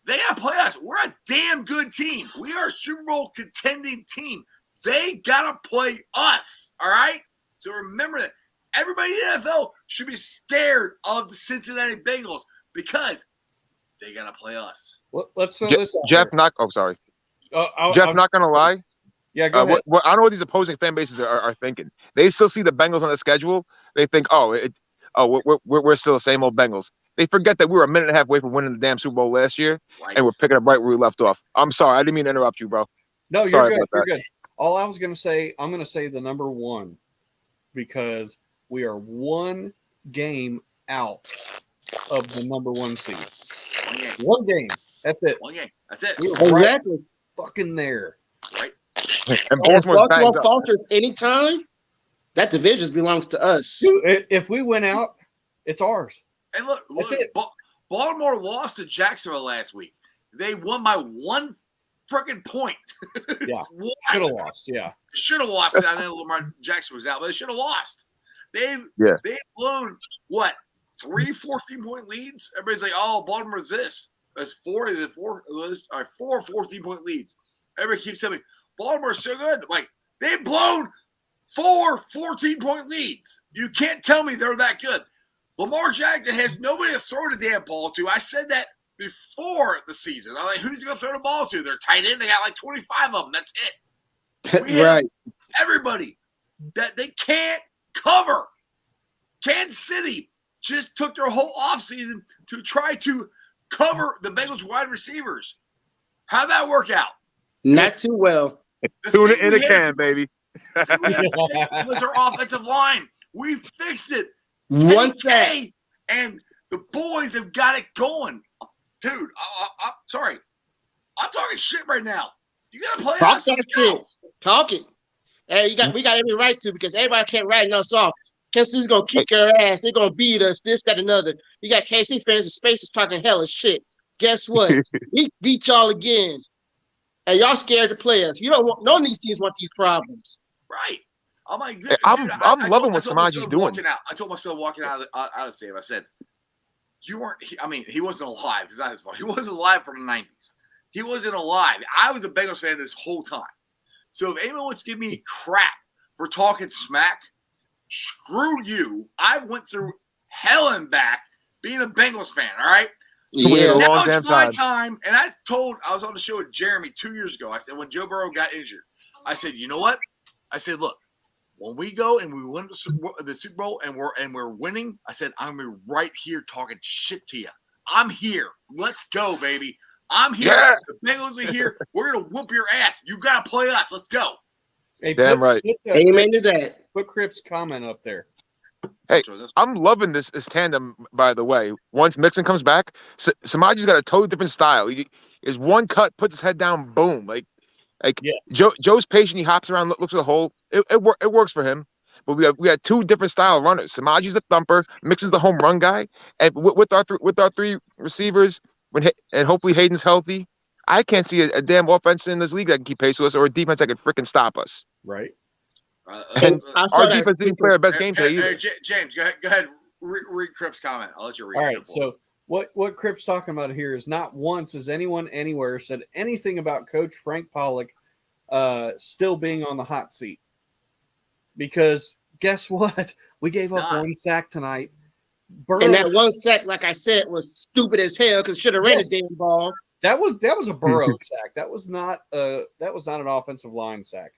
[SPEAKER 2] They got to play us. We're a damn good team. We are a Super Bowl contending team. They got to play us, all right? So remember that. Everybody in the NFL should be scared of the Cincinnati Bengals because they got to play us.
[SPEAKER 3] Well, let's throw this out
[SPEAKER 8] Jeff,
[SPEAKER 3] there.
[SPEAKER 8] sorry.
[SPEAKER 3] Jeff,
[SPEAKER 8] Not going to lie.
[SPEAKER 3] Yeah, go ahead.
[SPEAKER 8] I don't know what these opposing fan bases are thinking. They still see the Bengals on the schedule. They think, we're still the same old Bengals. They forget that we were a minute and a half away from winning the damn Super Bowl last year,
[SPEAKER 2] Right.
[SPEAKER 8] and we're picking up right where we left off. I'm sorry. I didn't mean to interrupt you, bro.
[SPEAKER 3] No, you're
[SPEAKER 8] Sorry
[SPEAKER 3] good.
[SPEAKER 8] about
[SPEAKER 3] You're
[SPEAKER 8] that.
[SPEAKER 3] good. All I was going to say, I'm going to say the number 1 because we are 1 game out of the number 1 seed.
[SPEAKER 2] 1 game.
[SPEAKER 3] 1 game. That's it.
[SPEAKER 2] 1 game. That's it.
[SPEAKER 3] We're right
[SPEAKER 4] Exactly.
[SPEAKER 3] fucking there.
[SPEAKER 2] Right.
[SPEAKER 8] And
[SPEAKER 4] If
[SPEAKER 8] Baltimore's banged
[SPEAKER 4] Baltimore
[SPEAKER 8] up.
[SPEAKER 4] falters anytime, that division belongs to us.
[SPEAKER 3] Dude, if we win out, it's ours.
[SPEAKER 2] And look,
[SPEAKER 3] That's it.
[SPEAKER 2] Baltimore lost to Jacksonville last week. They won by 1 freaking point.
[SPEAKER 3] Yeah. Should have lost. Yeah.
[SPEAKER 2] Should have lost. I know Lamar Jackson was out, but they should have lost. They've blown, 3 14-point leads? Everybody's like, oh, Baltimore's this. It's 4 14-point leads. Everybody keeps telling me, Baltimore's so good. Like, they've blown 4 14-point leads. You can't tell me they're that good. Lamar Jackson has nobody to throw the damn ball to. I said that before the season. I'm like, who's he going to throw the ball to? They're tight end. They got like 25 of them. That's it. We have
[SPEAKER 4] Right.
[SPEAKER 2] everybody that they can't cover. Kansas City just took their whole offseason to try to cover the Bengals wide receivers. How'd that work out?
[SPEAKER 4] Not too well.
[SPEAKER 8] Tuna in a can, baby.
[SPEAKER 2] was our offensive line. We fixed it.
[SPEAKER 4] One sack.
[SPEAKER 2] K and the boys have got it going. Dude, I'm sorry. I'm talking shit right now. You got to play
[SPEAKER 4] Talk
[SPEAKER 2] us.
[SPEAKER 4] that
[SPEAKER 2] Let's go.
[SPEAKER 4] shit. Talk it. Hey, we got every right to because everybody can't write no song. Kansas gonna kick our ass. They're gonna beat us. This, that, another. You got KC fans in spaces talking hella shit. Guess what? We beat y'all again. And y'all scared to play us. You don't want none of these teams want these problems.
[SPEAKER 2] Right. I'm like, dude,
[SPEAKER 8] I'm loving what
[SPEAKER 2] I told my
[SPEAKER 8] Samaji's
[SPEAKER 2] son
[SPEAKER 8] doing.
[SPEAKER 2] walking out. I told my son walking out of the stadium. I said, "You weren't." He wasn't alive. It's not his fault. He wasn't alive from the '90s. He wasn't alive. I was a Bengals fan this whole time. So if anyone wants to give me crap for talking smack, screw you. I went through hell and back being a Bengals fan. All right.
[SPEAKER 8] Yeah.
[SPEAKER 2] Now
[SPEAKER 8] long
[SPEAKER 2] it's
[SPEAKER 8] damn
[SPEAKER 2] my
[SPEAKER 8] time.
[SPEAKER 2] time. And I was on the show with Jeremy 2 years ago. I said, when Joe Burrow got injured, I said, you know what? I said, look, when we go and we win the Super Bowl and we're winning, I said, I'm gonna be right here talking shit to you. I'm here. Let's go, baby. I'm here.
[SPEAKER 8] Yeah.
[SPEAKER 2] The Bengals are here. We're gonna whoop your ass. You gotta play us. Let's go.
[SPEAKER 3] Hey,
[SPEAKER 8] Damn right.
[SPEAKER 4] Amen to that.
[SPEAKER 3] Put Crip's comment up there.
[SPEAKER 8] Hey, I'm loving this tandem, by the way. Once Mixon comes back, Samaji's got a totally different style. He is one cut, puts his head down, boom. Like
[SPEAKER 3] Yes.
[SPEAKER 8] Joe's patient. He hops around, looks at the hole. It works for him. But we got two different style runners. Samaji's a thumper, Mixon's the home run guy, and with our three receivers, and hopefully Hayden's healthy, I can't see a damn offense in this league that can keep pace with us, or a defense that can freaking stop us.
[SPEAKER 3] Right.
[SPEAKER 8] And
[SPEAKER 4] I saw
[SPEAKER 8] our
[SPEAKER 4] that
[SPEAKER 8] defense didn't play our best game today either.
[SPEAKER 2] James, go ahead. Read Crip's comment. I'll let you read.
[SPEAKER 3] All
[SPEAKER 2] it
[SPEAKER 3] right. So what Crip's talking about here is not once has anyone anywhere said anything about Coach Frank Pollock still being on the hot seat. Because guess what? We gave up one sack tonight.
[SPEAKER 4] And that one sack, like I said, was stupid as hell because should have ran a damn ball.
[SPEAKER 3] That was a Burrow sack. That was not an offensive line sack.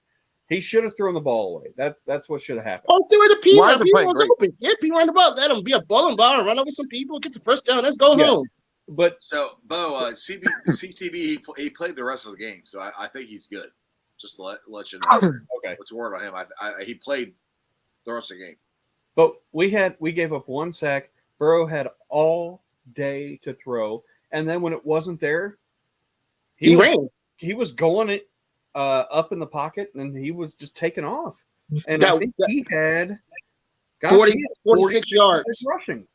[SPEAKER 3] He should have thrown the ball away. That's what should have happened.
[SPEAKER 4] Oh, do it to P run. P was
[SPEAKER 8] great.
[SPEAKER 4] open. Yeah, P run the ball. Let him be a bowling ball and run over some people, get the first down. Let's go home.
[SPEAKER 3] But
[SPEAKER 2] so Bo, CCB he played the rest of the game, so I think he's good. Just to let you know.
[SPEAKER 3] Okay.
[SPEAKER 2] What's the word on him? He played the rest of the game.
[SPEAKER 3] But we gave up one sack. Burrow had all day to throw, and then when it wasn't there,
[SPEAKER 4] he ran.
[SPEAKER 3] He was going it up in the pocket, and he was just taking off. And I think he had
[SPEAKER 4] 46 yards
[SPEAKER 3] rushing.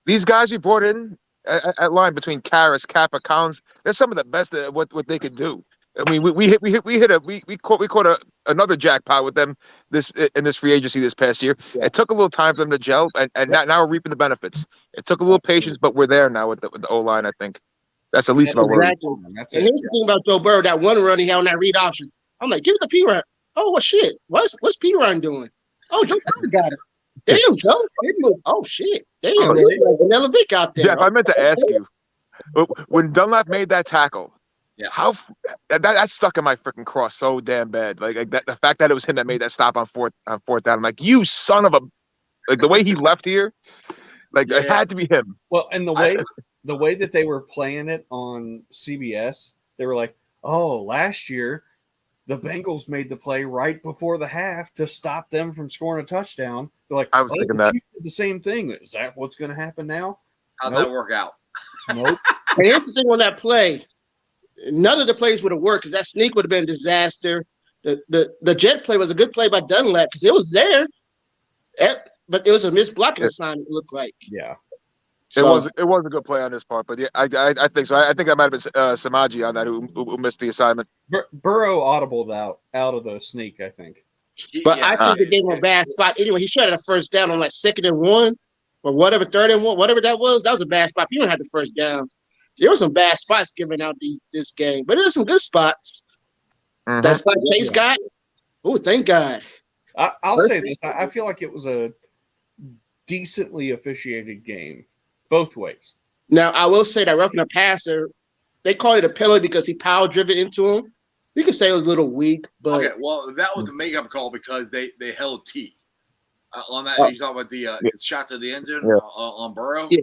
[SPEAKER 8] These guys you brought in at line between Karras, Kappa, Collins, they're some of the best at what they could do. I mean, we caught another jackpot with them in this free agency this past year. Yeah. It took a little time for them to gel, and now we're reaping the benefits. It took a little patience, but we're there now with the O line. I think that's the least of our worries.
[SPEAKER 4] And here's the thing about Joe Burrow: that one run he had on that read option. I'm like, give it the P run. Oh, well, shit. What's P run doing? Oh, Joe Burrow got it. Damn, Joe. Oh shit. Damn, Vanilla Vic out there.
[SPEAKER 8] Jeff, I meant to ask you when Dunlap made that tackle.
[SPEAKER 2] Yeah,
[SPEAKER 8] how that stuck in my freaking cross so damn bad. Like that, the fact that it was him that made that stop on fourth down. I'm like, you son of a, like the way he left here, like it had to be him.
[SPEAKER 3] Well, and the way that they were playing it on CBS, they were like, oh, last year the Bengals made the play right before the half to stop them from scoring a touchdown. They're like,
[SPEAKER 8] I was thinking that
[SPEAKER 3] the same thing. Is that what's going to happen now?
[SPEAKER 2] How'd that work out?
[SPEAKER 3] Nope.
[SPEAKER 4] And here's the thing on that play. None of the plays would have worked because that sneak would have been a disaster. The jet play was a good play by Dunlap because it was there, but it was a missed blocking assignment. It looked like.
[SPEAKER 3] Yeah,
[SPEAKER 8] it was a good play on his part, but yeah, I think so. I think that might have been Samaji on that who missed the assignment.
[SPEAKER 3] Burrow audibled out of the sneak, I think.
[SPEAKER 4] But I think they gave him a bad spot. Anyway, he should have had a first down on like 2nd and 1 or whatever, 3rd and 1, whatever that was. That was a bad spot. He didn't have the first down. There were some bad spots given out this game, but there's some good spots. Mm-hmm. That spot Chase got. Oh, thank God.
[SPEAKER 3] I'll say this. I feel like it was a decently officiated game, both ways.
[SPEAKER 4] Now, I will say that roughing the passer, they called it a penalty because he power driven into him. We could say it was a little weak, but
[SPEAKER 2] okay. Well, that was a makeup call because they held T on that. You talking about the shot to the end zone on Burrow?
[SPEAKER 4] Yeah.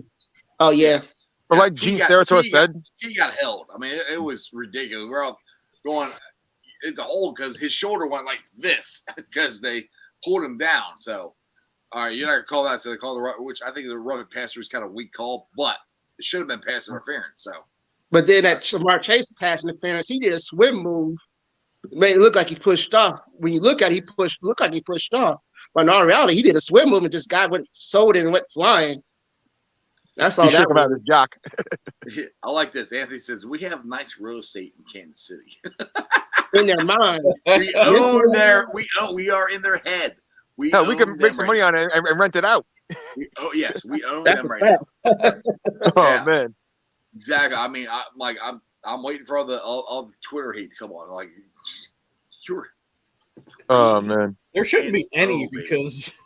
[SPEAKER 4] Oh yeah.
[SPEAKER 8] But like Gene Steratore said,
[SPEAKER 2] he got held. I mean, it was ridiculous. We're all going. it's a hold because his shoulder went like this because they pulled him down. So, all right, you're not gonna call that. So they call which I think the roughing passer is kind of weak call, but it should have been pass interference. So,
[SPEAKER 4] But then that Jamar Chase pass interference, he did a swim move. It made it look like he pushed off. When you look at it, looked like he pushed off. But in all reality, he did a swim move and just sold it and went flying. That's all
[SPEAKER 8] He
[SPEAKER 4] that
[SPEAKER 8] shook him out of
[SPEAKER 4] was.
[SPEAKER 8] his jock.
[SPEAKER 2] I like this. Anthony says we have nice real estate in Kansas City.
[SPEAKER 4] In their mind.
[SPEAKER 2] We are in their head.
[SPEAKER 8] Hell, we can make some money on it and rent it out.
[SPEAKER 2] We own
[SPEAKER 4] That's
[SPEAKER 2] them
[SPEAKER 4] a
[SPEAKER 2] right
[SPEAKER 4] fact.
[SPEAKER 2] now.
[SPEAKER 8] Oh
[SPEAKER 2] Yeah.
[SPEAKER 8] man.
[SPEAKER 2] Exactly. I mean, I'm waiting for all the Twitter hate to come on. Like, sure.
[SPEAKER 8] Oh man.
[SPEAKER 3] There shouldn't be any
[SPEAKER 2] baby.
[SPEAKER 3] because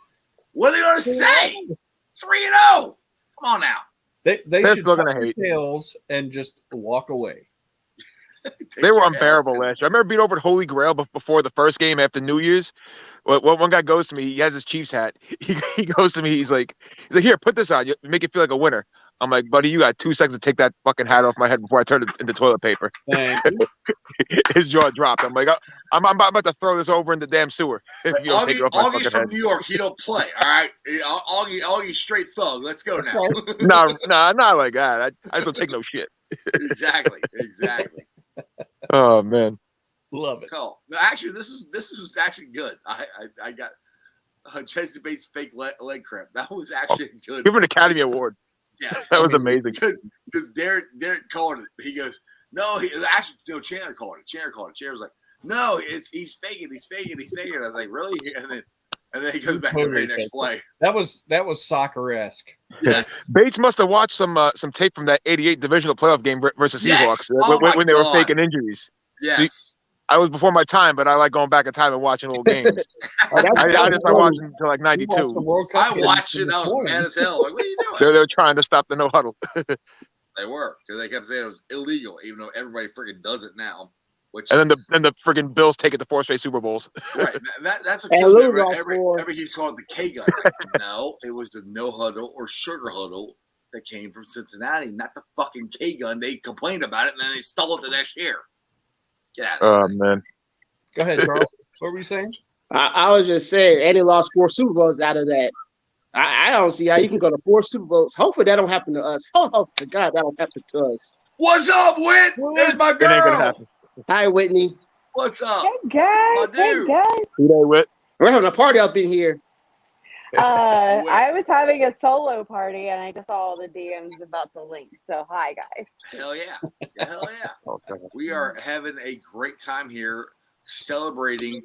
[SPEAKER 2] What are they going to say? 3-0. Come on now.
[SPEAKER 3] they
[SPEAKER 8] They're
[SPEAKER 3] should
[SPEAKER 8] still
[SPEAKER 3] tuck
[SPEAKER 8] gonna
[SPEAKER 3] their
[SPEAKER 8] hate.
[SPEAKER 3] tails and just walk away.
[SPEAKER 8] They were unbearable last year. I remember being over at Holy Grail before the first game after New Year's. One guy goes to me. He has his Chiefs hat. He goes to me. He's like, here, put this on. You make it feel like a winner. I'm like, buddy, you got 2 seconds to take that fucking hat off my head before I turn it into toilet paper.
[SPEAKER 3] Thank you.
[SPEAKER 8] His jaw dropped. I'm like, I'm about to throw this over in the damn sewer. If you don't take it off my
[SPEAKER 2] Augie's
[SPEAKER 8] fucking
[SPEAKER 2] from
[SPEAKER 8] head.
[SPEAKER 2] New York. He don't play. All right. Augie, straight thug. Let's go now.
[SPEAKER 8] No, not like that. I just don't take no shit.
[SPEAKER 2] Exactly.
[SPEAKER 8] Oh man.
[SPEAKER 3] Love it.
[SPEAKER 2] Oh, actually, this was actually good. I got Chase Bates fake leg cramp. That was actually good.
[SPEAKER 8] Give him an Academy Award.
[SPEAKER 2] Yeah,
[SPEAKER 8] That was amazing.
[SPEAKER 2] Because Derek called it. He goes, no, Chandler called it. Chandler was like, no, he's faking. I was like, really? And then he goes back to the very next play.
[SPEAKER 3] That was soccer-esque.
[SPEAKER 2] Yes.
[SPEAKER 8] Bates must have watched some tape from that '88 divisional playoff game versus
[SPEAKER 2] Yes.
[SPEAKER 8] Seahawks
[SPEAKER 2] Oh
[SPEAKER 8] when they were
[SPEAKER 2] God.
[SPEAKER 8] faking injuries.
[SPEAKER 2] Yes.
[SPEAKER 8] I was before my time, but I like going back in time and watching old games. I just started watching until like '92.
[SPEAKER 2] I watched it. I was mad as hell. Like, what are you doing?
[SPEAKER 8] They were trying to stop the no huddle.
[SPEAKER 2] They were, because they kept saying it was illegal, even though everybody freaking does it now. Which
[SPEAKER 8] And then the friggin' Bills take it to 4 straight Super Bowls.
[SPEAKER 2] right, that's what
[SPEAKER 4] And
[SPEAKER 2] kills
[SPEAKER 4] Lou got
[SPEAKER 2] everybody keeps calling it the K gun. No, it was the no huddle or sugar huddle that came from Cincinnati, not the fucking K gun. They complained about it and then they stole it the next year. Get out of here.
[SPEAKER 8] Man.
[SPEAKER 3] Go ahead, Charles. What were you saying?
[SPEAKER 4] I was just saying, Eddie lost 4 Super Bowls out of that. I don't see how you can go to 4 Super Bowls. Hopefully that don't happen to us. Oh, to God, that don't happen to us.
[SPEAKER 2] What's up, Whit? There's my
[SPEAKER 8] It ain't gonna
[SPEAKER 2] girl.
[SPEAKER 8] happen.
[SPEAKER 4] Hi, Whitney.
[SPEAKER 2] What's up?
[SPEAKER 9] Hey guys,
[SPEAKER 2] dude.
[SPEAKER 8] Who they with?
[SPEAKER 4] We're having a party up in here.
[SPEAKER 9] I was having a solo party and I just saw all the DMs about the link. So hi guys.
[SPEAKER 2] Hell yeah. Hell yeah.
[SPEAKER 8] Okay.
[SPEAKER 2] We are having a great time here celebrating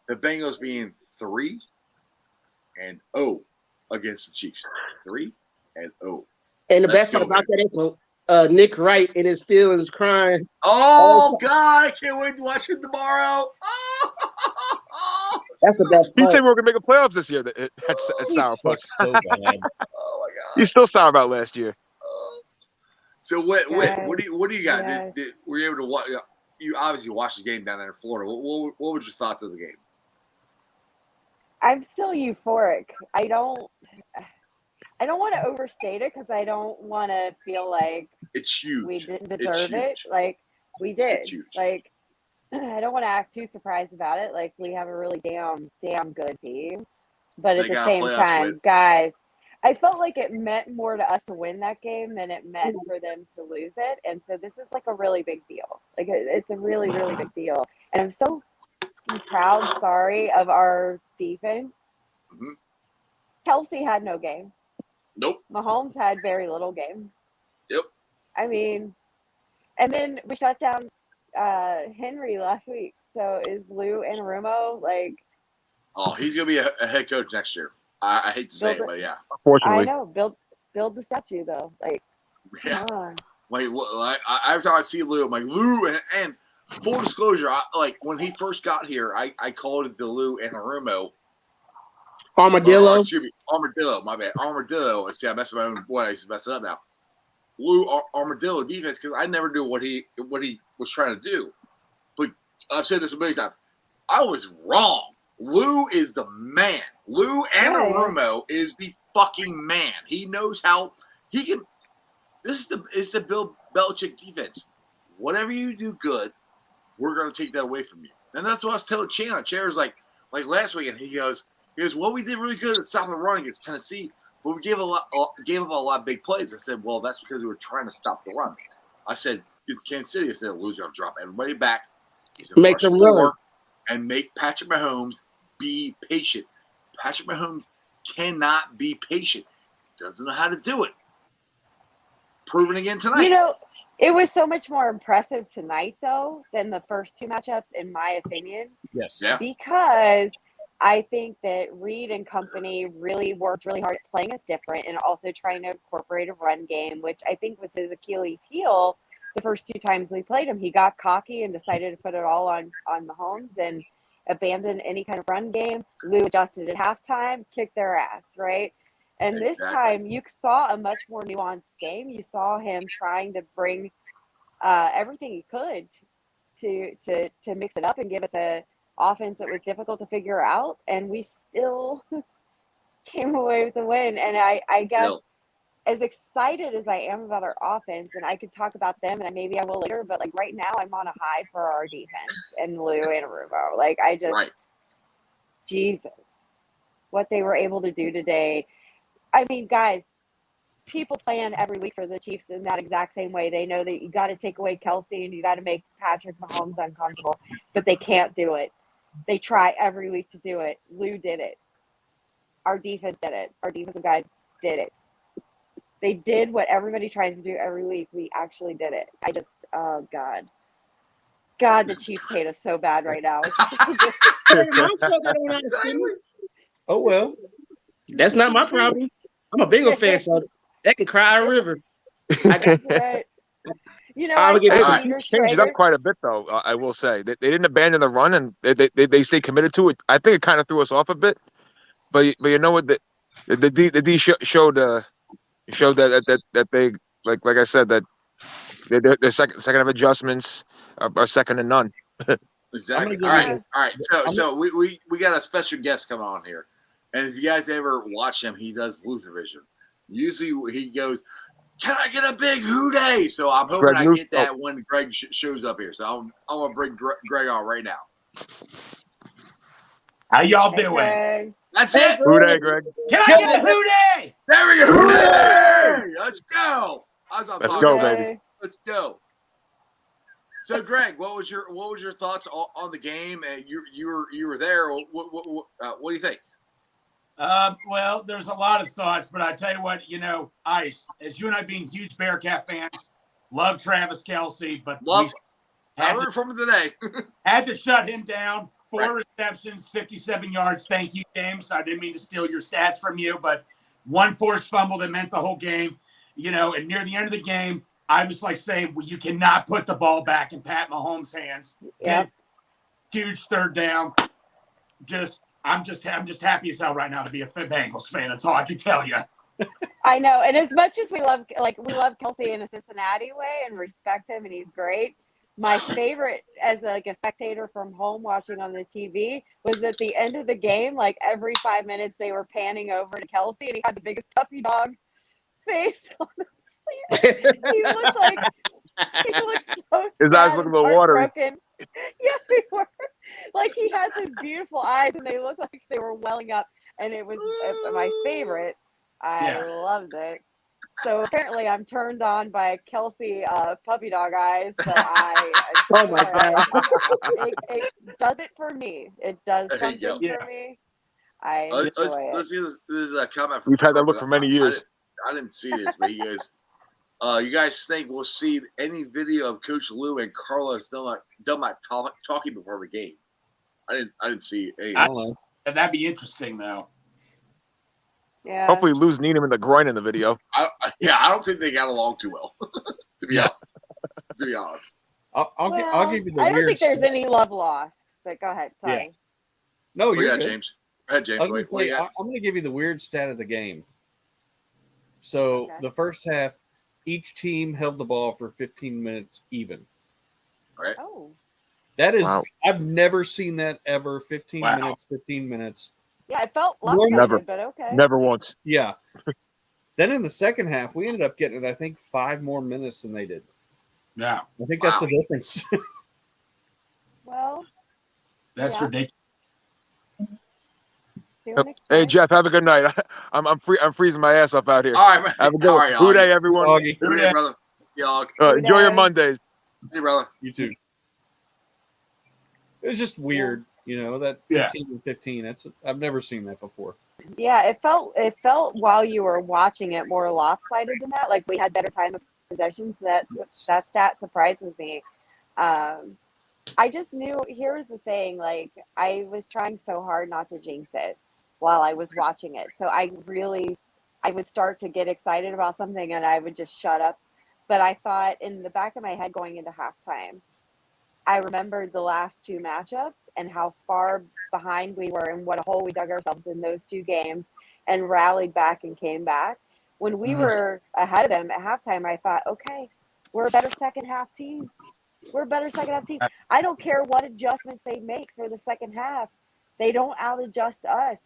[SPEAKER 2] the Bengals being 3-0 against the Chiefs. 3-0.
[SPEAKER 4] And the
[SPEAKER 2] Let's
[SPEAKER 4] best part
[SPEAKER 2] go,
[SPEAKER 4] about that is Nick Wright in his feelings crying.
[SPEAKER 2] Oh, God. I can't wait to watch it tomorrow. Oh,
[SPEAKER 4] That's the best
[SPEAKER 8] He
[SPEAKER 4] part.
[SPEAKER 8] said we were gonna make a playoffs this year. At
[SPEAKER 3] He
[SPEAKER 8] Sour Puss.
[SPEAKER 3] sucks so bad.
[SPEAKER 2] oh my God.
[SPEAKER 8] He's still sour about last year.
[SPEAKER 2] So, Whit,
[SPEAKER 9] Guys,
[SPEAKER 2] what do you got?
[SPEAKER 9] yes.
[SPEAKER 2] Were you able to watch? You obviously watched the game down there in Florida. What was your thoughts of the game?
[SPEAKER 9] I'm still euphoric. I don't want to overstate it because I don't want to feel like
[SPEAKER 2] It's huge.
[SPEAKER 9] we didn't
[SPEAKER 2] It's
[SPEAKER 9] deserve it.
[SPEAKER 2] huge.
[SPEAKER 9] Like we did.
[SPEAKER 2] It's huge.
[SPEAKER 9] Like I don't want to act too surprised about it. Like we have a really damn good team. But at
[SPEAKER 2] They
[SPEAKER 9] the
[SPEAKER 2] got
[SPEAKER 9] same
[SPEAKER 2] playoffs
[SPEAKER 9] time,
[SPEAKER 2] win.
[SPEAKER 9] guys, I felt like it meant more to us to win that game than it meant for them to lose it. And so this is like a really big deal. Like it's a really, really big deal. And I'm so sorry of our defense.
[SPEAKER 2] Mhm.
[SPEAKER 9] Kelsey had no game.
[SPEAKER 2] Nope.
[SPEAKER 9] Mahomes had very little game.
[SPEAKER 2] Yep.
[SPEAKER 9] I mean, and then we shut down Henry last week. So is Lou Anarumo like?
[SPEAKER 2] Oh, he's gonna be a head coach next year. I hate to say it,
[SPEAKER 9] Build
[SPEAKER 2] but yeah.
[SPEAKER 9] I
[SPEAKER 8] Unfortunately.
[SPEAKER 9] know. Build the statue though. Like,
[SPEAKER 2] Yeah.
[SPEAKER 9] come on.
[SPEAKER 2] Like, every time I see Lou, I'm like, Lou, and full disclosure, like when he first got here, I called it the Lou Anarumo.
[SPEAKER 4] Armadillo.
[SPEAKER 2] Armadillo, my bad. Armadillo. See, I messed my own boy. I used to mess it up now. Lou Armadillo defense, because I never knew what he was trying to do. But I've said this a million times. I was wrong. Lou is the man. Lou Anarumo is the fucking man. He knows how he can. It's the Bill Belichick defense. Whatever you do good, we're going to take that away from you. And that's what I was telling Chandler. Chandler's like last weekend, he goes, well, we did really good at stopping the run against Tennessee, but we gave up a lot of big plays. I said, well, that's because we were trying to stop the run. I said, it's Kansas City. I said, lose, going to drop everybody back. He's going to
[SPEAKER 4] Make
[SPEAKER 2] rush
[SPEAKER 4] them
[SPEAKER 2] forward
[SPEAKER 4] run.
[SPEAKER 2] and make Patrick Mahomes be patient. Patrick Mahomes cannot be patient. Doesn't know how to do it. Proven again tonight.
[SPEAKER 9] You know, it was so much more impressive tonight, though, than the first two matchups, in my opinion.
[SPEAKER 3] Yes.
[SPEAKER 2] Yeah.
[SPEAKER 9] Because I think that Reed and company really worked really hard at playing us different and also trying to incorporate a run game, which I think was his Achilles heel the first two times we played him. He got cocky and decided to put it all on Mahomes and abandon any kind of run game. Lou adjusted at halftime, kicked their ass, right? And this time you saw a much more nuanced game. You saw him trying to bring everything he could to mix it up and give us a offense that was difficult to figure out, and we still came away with a win. And I guess as excited as I am about our offense, and I could talk about them, and maybe I will later, but like right now I'm on a high for our defense and Lou and Arubo. Like I just, Jesus, what they were able to do today. I mean, guys, people plan every week for the Chiefs in that exact same way. They know that you got to take away Kelsey and you got to make Patrick Mahomes uncomfortable, but they can't do it. They try every week to do it. Lou did it. Our defense did it. Our defensive guys did it. They did what everybody tries to do every week. We actually did it. I just, oh, God. God, the Chiefs hate us so bad right now.
[SPEAKER 3] Oh, well.
[SPEAKER 4] That's not my problem. I'm a Bengal fan, so that can cry a river.
[SPEAKER 9] You know, I
[SPEAKER 8] changed it up quite a bit, though. I will say they didn't abandon the run, and they stayed committed to it. I think it kind of threw us off a bit, but you know what? The D showed that they like I said that their second of adjustments are second to none.
[SPEAKER 2] Exactly. All right. So we got a special guest coming on here, and if you guys ever watch him, he does Luther Vision. Usually he goes, "Can I get a big hooday?" So I'm hoping I get that when Greg shows up here. So I'm gonna bring Greg on right now.
[SPEAKER 10] How y'all doing?
[SPEAKER 2] That's it.
[SPEAKER 8] Hooday, Greg.
[SPEAKER 10] Can I get a hooday?
[SPEAKER 2] There we go. Hooday! Let's go.
[SPEAKER 8] Let's go, baby.
[SPEAKER 2] Let's go. So, Greg, what was your thoughts on the game? And you were there. What do you think?
[SPEAKER 10] Well, there's a lot of thoughts, but I tell you what, Ice, as you and I being huge Bearcat fans, love Travis Kelce, but
[SPEAKER 2] I heard from him today.
[SPEAKER 10] Had to shut him down. 4 receptions, 57 yards. Thank you, James. I didn't mean to steal your stats from you, but 1 forced fumble that meant the whole game. And near the end of the game, I was like saying, well, you cannot put the ball back in Pat Mahomes' hands.
[SPEAKER 9] Yep.
[SPEAKER 10] Huge third down. I'm just happy as hell right now to be a Bengals fan. That's all I can tell you.
[SPEAKER 9] I know, and as much as we love Kelsey in a Cincinnati way and respect him, and he's great. My favorite as a spectator from home watching on the TV was at the end of the game, like every 5 minutes they were panning over to Kelsey, and he had the biggest puppy dog face on the field. He looked so
[SPEAKER 8] his eyes look a little watery.
[SPEAKER 9] Yes, they were. Like he has his beautiful eyes, and they looked like they were welling up, and it was my favorite. I loved it. So apparently I'm turned on by Kelsey puppy dog eyes. So
[SPEAKER 4] oh my God.
[SPEAKER 9] It does it for me. It does something for me. I enjoy it.
[SPEAKER 2] Let's see this is a comment from
[SPEAKER 8] We've had that look for many years.
[SPEAKER 2] I didn't see this, but he goes, you guys think we'll see any video of Coach Lou and Carlos Dunlap talking before the game? I didn't see any.
[SPEAKER 10] That'd be interesting, though.
[SPEAKER 9] Yeah.
[SPEAKER 8] Hopefully, Lou's kneeing him in the groin in the video.
[SPEAKER 2] I don't think they got along too well. to be honest.
[SPEAKER 3] I'll give you the weird.
[SPEAKER 9] I don't think there's any love lost. But go ahead. Sorry.
[SPEAKER 3] Yeah. No, you're good.
[SPEAKER 2] James. Go ahead, James.
[SPEAKER 3] I'm going to give you the weird stat of the game. So the first half, each team held the ball for 15 minutes even.
[SPEAKER 2] All right.
[SPEAKER 9] Oh.
[SPEAKER 3] That is, I've never seen that ever. 15 minutes.
[SPEAKER 9] Yeah, it felt lopsided, but okay.
[SPEAKER 8] Never once.
[SPEAKER 3] Yeah. Then in the second half, we ended up getting it, I think, 5 more minutes than they did.
[SPEAKER 10] Yeah.
[SPEAKER 3] I think that's the difference.
[SPEAKER 9] Well,
[SPEAKER 10] That's ridiculous.
[SPEAKER 8] Hey Jeff, have a good night. I'm free. I'm freezing my ass off out here.
[SPEAKER 2] All right, man.
[SPEAKER 8] Have a good
[SPEAKER 2] All
[SPEAKER 8] one.
[SPEAKER 2] right,
[SPEAKER 8] Good
[SPEAKER 2] Augie.
[SPEAKER 8] day, everyone.
[SPEAKER 3] Augie.
[SPEAKER 2] Good day, brother. Y'all.
[SPEAKER 8] Enjoy your Mondays.
[SPEAKER 2] See you, brother.
[SPEAKER 3] You too. It was just weird, you know, that
[SPEAKER 10] Yeah.
[SPEAKER 3] 15 and 15. I've never seen that before.
[SPEAKER 9] Yeah, it felt while you were watching it more lopsided than that. Like we had better time of possessions. That stat surprises me. I just knew. Here's the thing: like I was trying so hard not to jinx it while I was watching it. So I would start to get excited about something and I would just shut up. But I thought in the back of my head going into halftime, I remembered the last two matchups and how far behind we were and what a hole we dug ourselves in those two games and rallied back and came back. When we were ahead of them at halftime, I thought, okay, we're a better second half team. We're a better second half team. I don't care what adjustments they make for the second half. They don't out adjust us.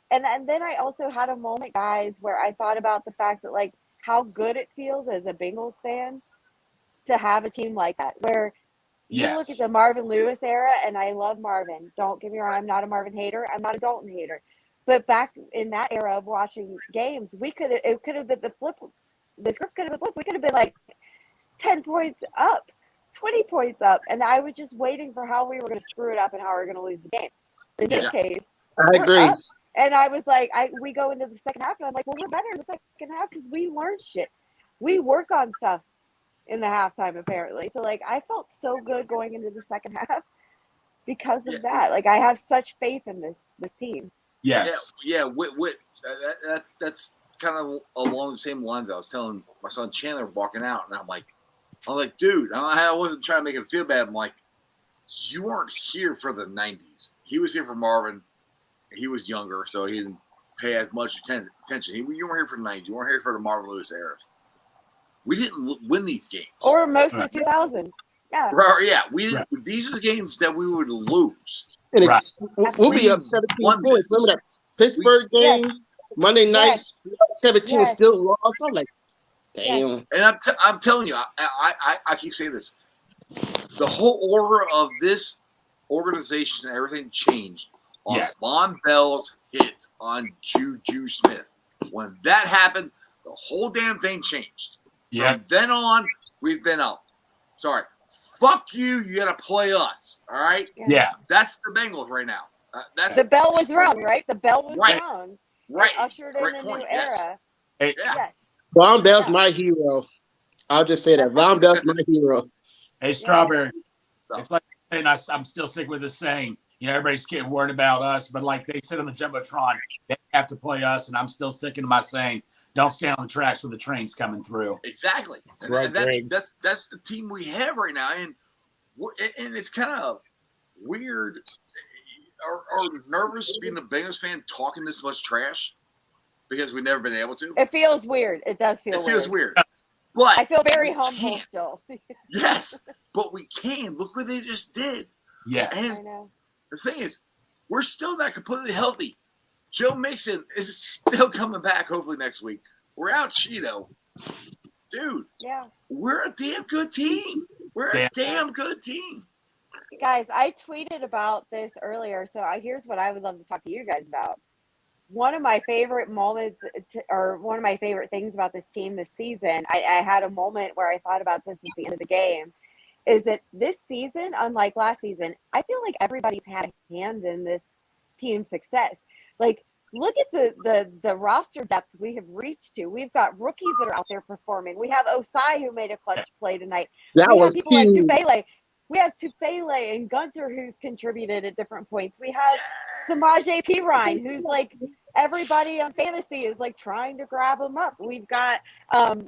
[SPEAKER 9] And then I also had a moment, guys, where I thought about the fact that like how good it feels as a Bengals fan to have a team like that, where you look at the Marvin Lewis era, and I love Marvin. Don't get me wrong, I'm not a Marvin hater. I'm not a Dalton hater. But back in that era of watching games, it could have been the flip. The script could have been flipped. We could have been like 10 points up, 20 points up, and I was just waiting for how we were going to screw it up and how we were going to lose the game. In this case,
[SPEAKER 4] I agree.
[SPEAKER 9] Up, and I was like, we go into the second half, and I'm like, well, we're better in the second half because we learned shit. We work on stuff in the halftime, apparently. So, like, I felt so good going into the second half because of that. Like, I have such faith in this team.
[SPEAKER 10] Yes.
[SPEAKER 2] Yeah. That's kind of along the same lines. I was telling my son Chandler walking out, and I'm like, dude, I wasn't trying to make him feel bad. I'm like, you weren't here for the 90s. He was here for Marvin. He was younger, so he didn't pay as much attention. You weren't here for the 90s. You weren't here for the Marvin Lewis era. We didn't win these games.
[SPEAKER 9] Or most of the 2000s. Yeah.
[SPEAKER 2] Right, yeah. We didn't. Right. These are the games that we would lose.
[SPEAKER 4] And we'll be up 17 points. Remember that Pittsburgh game, Monday night, 17 was still lost. I'm like, damn.
[SPEAKER 2] And I'm telling you, I keep saying this. The whole order of this organization and everything changed on Von Bell's hit on Juju Smith. When that happened, the whole damn thing changed.
[SPEAKER 10] Yeah.
[SPEAKER 2] From then on, we've been out. Sorry. Fuck you. You got to play us. All right?
[SPEAKER 10] Yeah.
[SPEAKER 2] That's the Bengals right now.
[SPEAKER 9] The bell was rung, right? The bell was rung.
[SPEAKER 2] Right.
[SPEAKER 9] It ushered in a new era.
[SPEAKER 10] Hey,
[SPEAKER 9] yes.
[SPEAKER 4] Von Bell's my hero. I'll just say that. Von Bell's my hero.
[SPEAKER 10] Hey, Strawberry. It's like saying I'm still sticking with the saying. You know, everybody's getting worried about us, but like they said on the Jumbotron, they have to play us, and I'm still sticking to my saying, don't stand on the tracks when the train's coming through.
[SPEAKER 2] Exactly. And that's the team we have right now. And it's kind of weird or nervous being a Bengals fan talking this much trash because we've never been able to.
[SPEAKER 9] It feels weird. It does feel weird.
[SPEAKER 2] It feels weird. But
[SPEAKER 9] I feel very humble still.
[SPEAKER 2] Yes, but we can. Look what they just did.
[SPEAKER 10] Yes.
[SPEAKER 2] And the thing is, we're still not completely healthy. Joe Mixon is still coming back hopefully next week. We're out Cheeto. Dude, we're a damn good team. We're a damn good team.
[SPEAKER 9] Guys, I tweeted about this earlier, so here's what I would love to talk to you guys about. One of my favorite moments, or one of my favorite things about this team this season, I had a moment where I thought about this at the end of the game, is that this season, unlike last season, I feel like everybody's had a hand in this team's success. Like, look at the roster depth we have reached to. We've got rookies that are out there performing. We have Osai who made a clutch play tonight.
[SPEAKER 4] That
[SPEAKER 9] we
[SPEAKER 4] was
[SPEAKER 9] have people
[SPEAKER 4] huge.
[SPEAKER 9] like Tufele. We have Tufele and Gunter who's contributed at different points. We have Samaje Perine who's like everybody on fantasy is like trying to grab him up. We've got Cam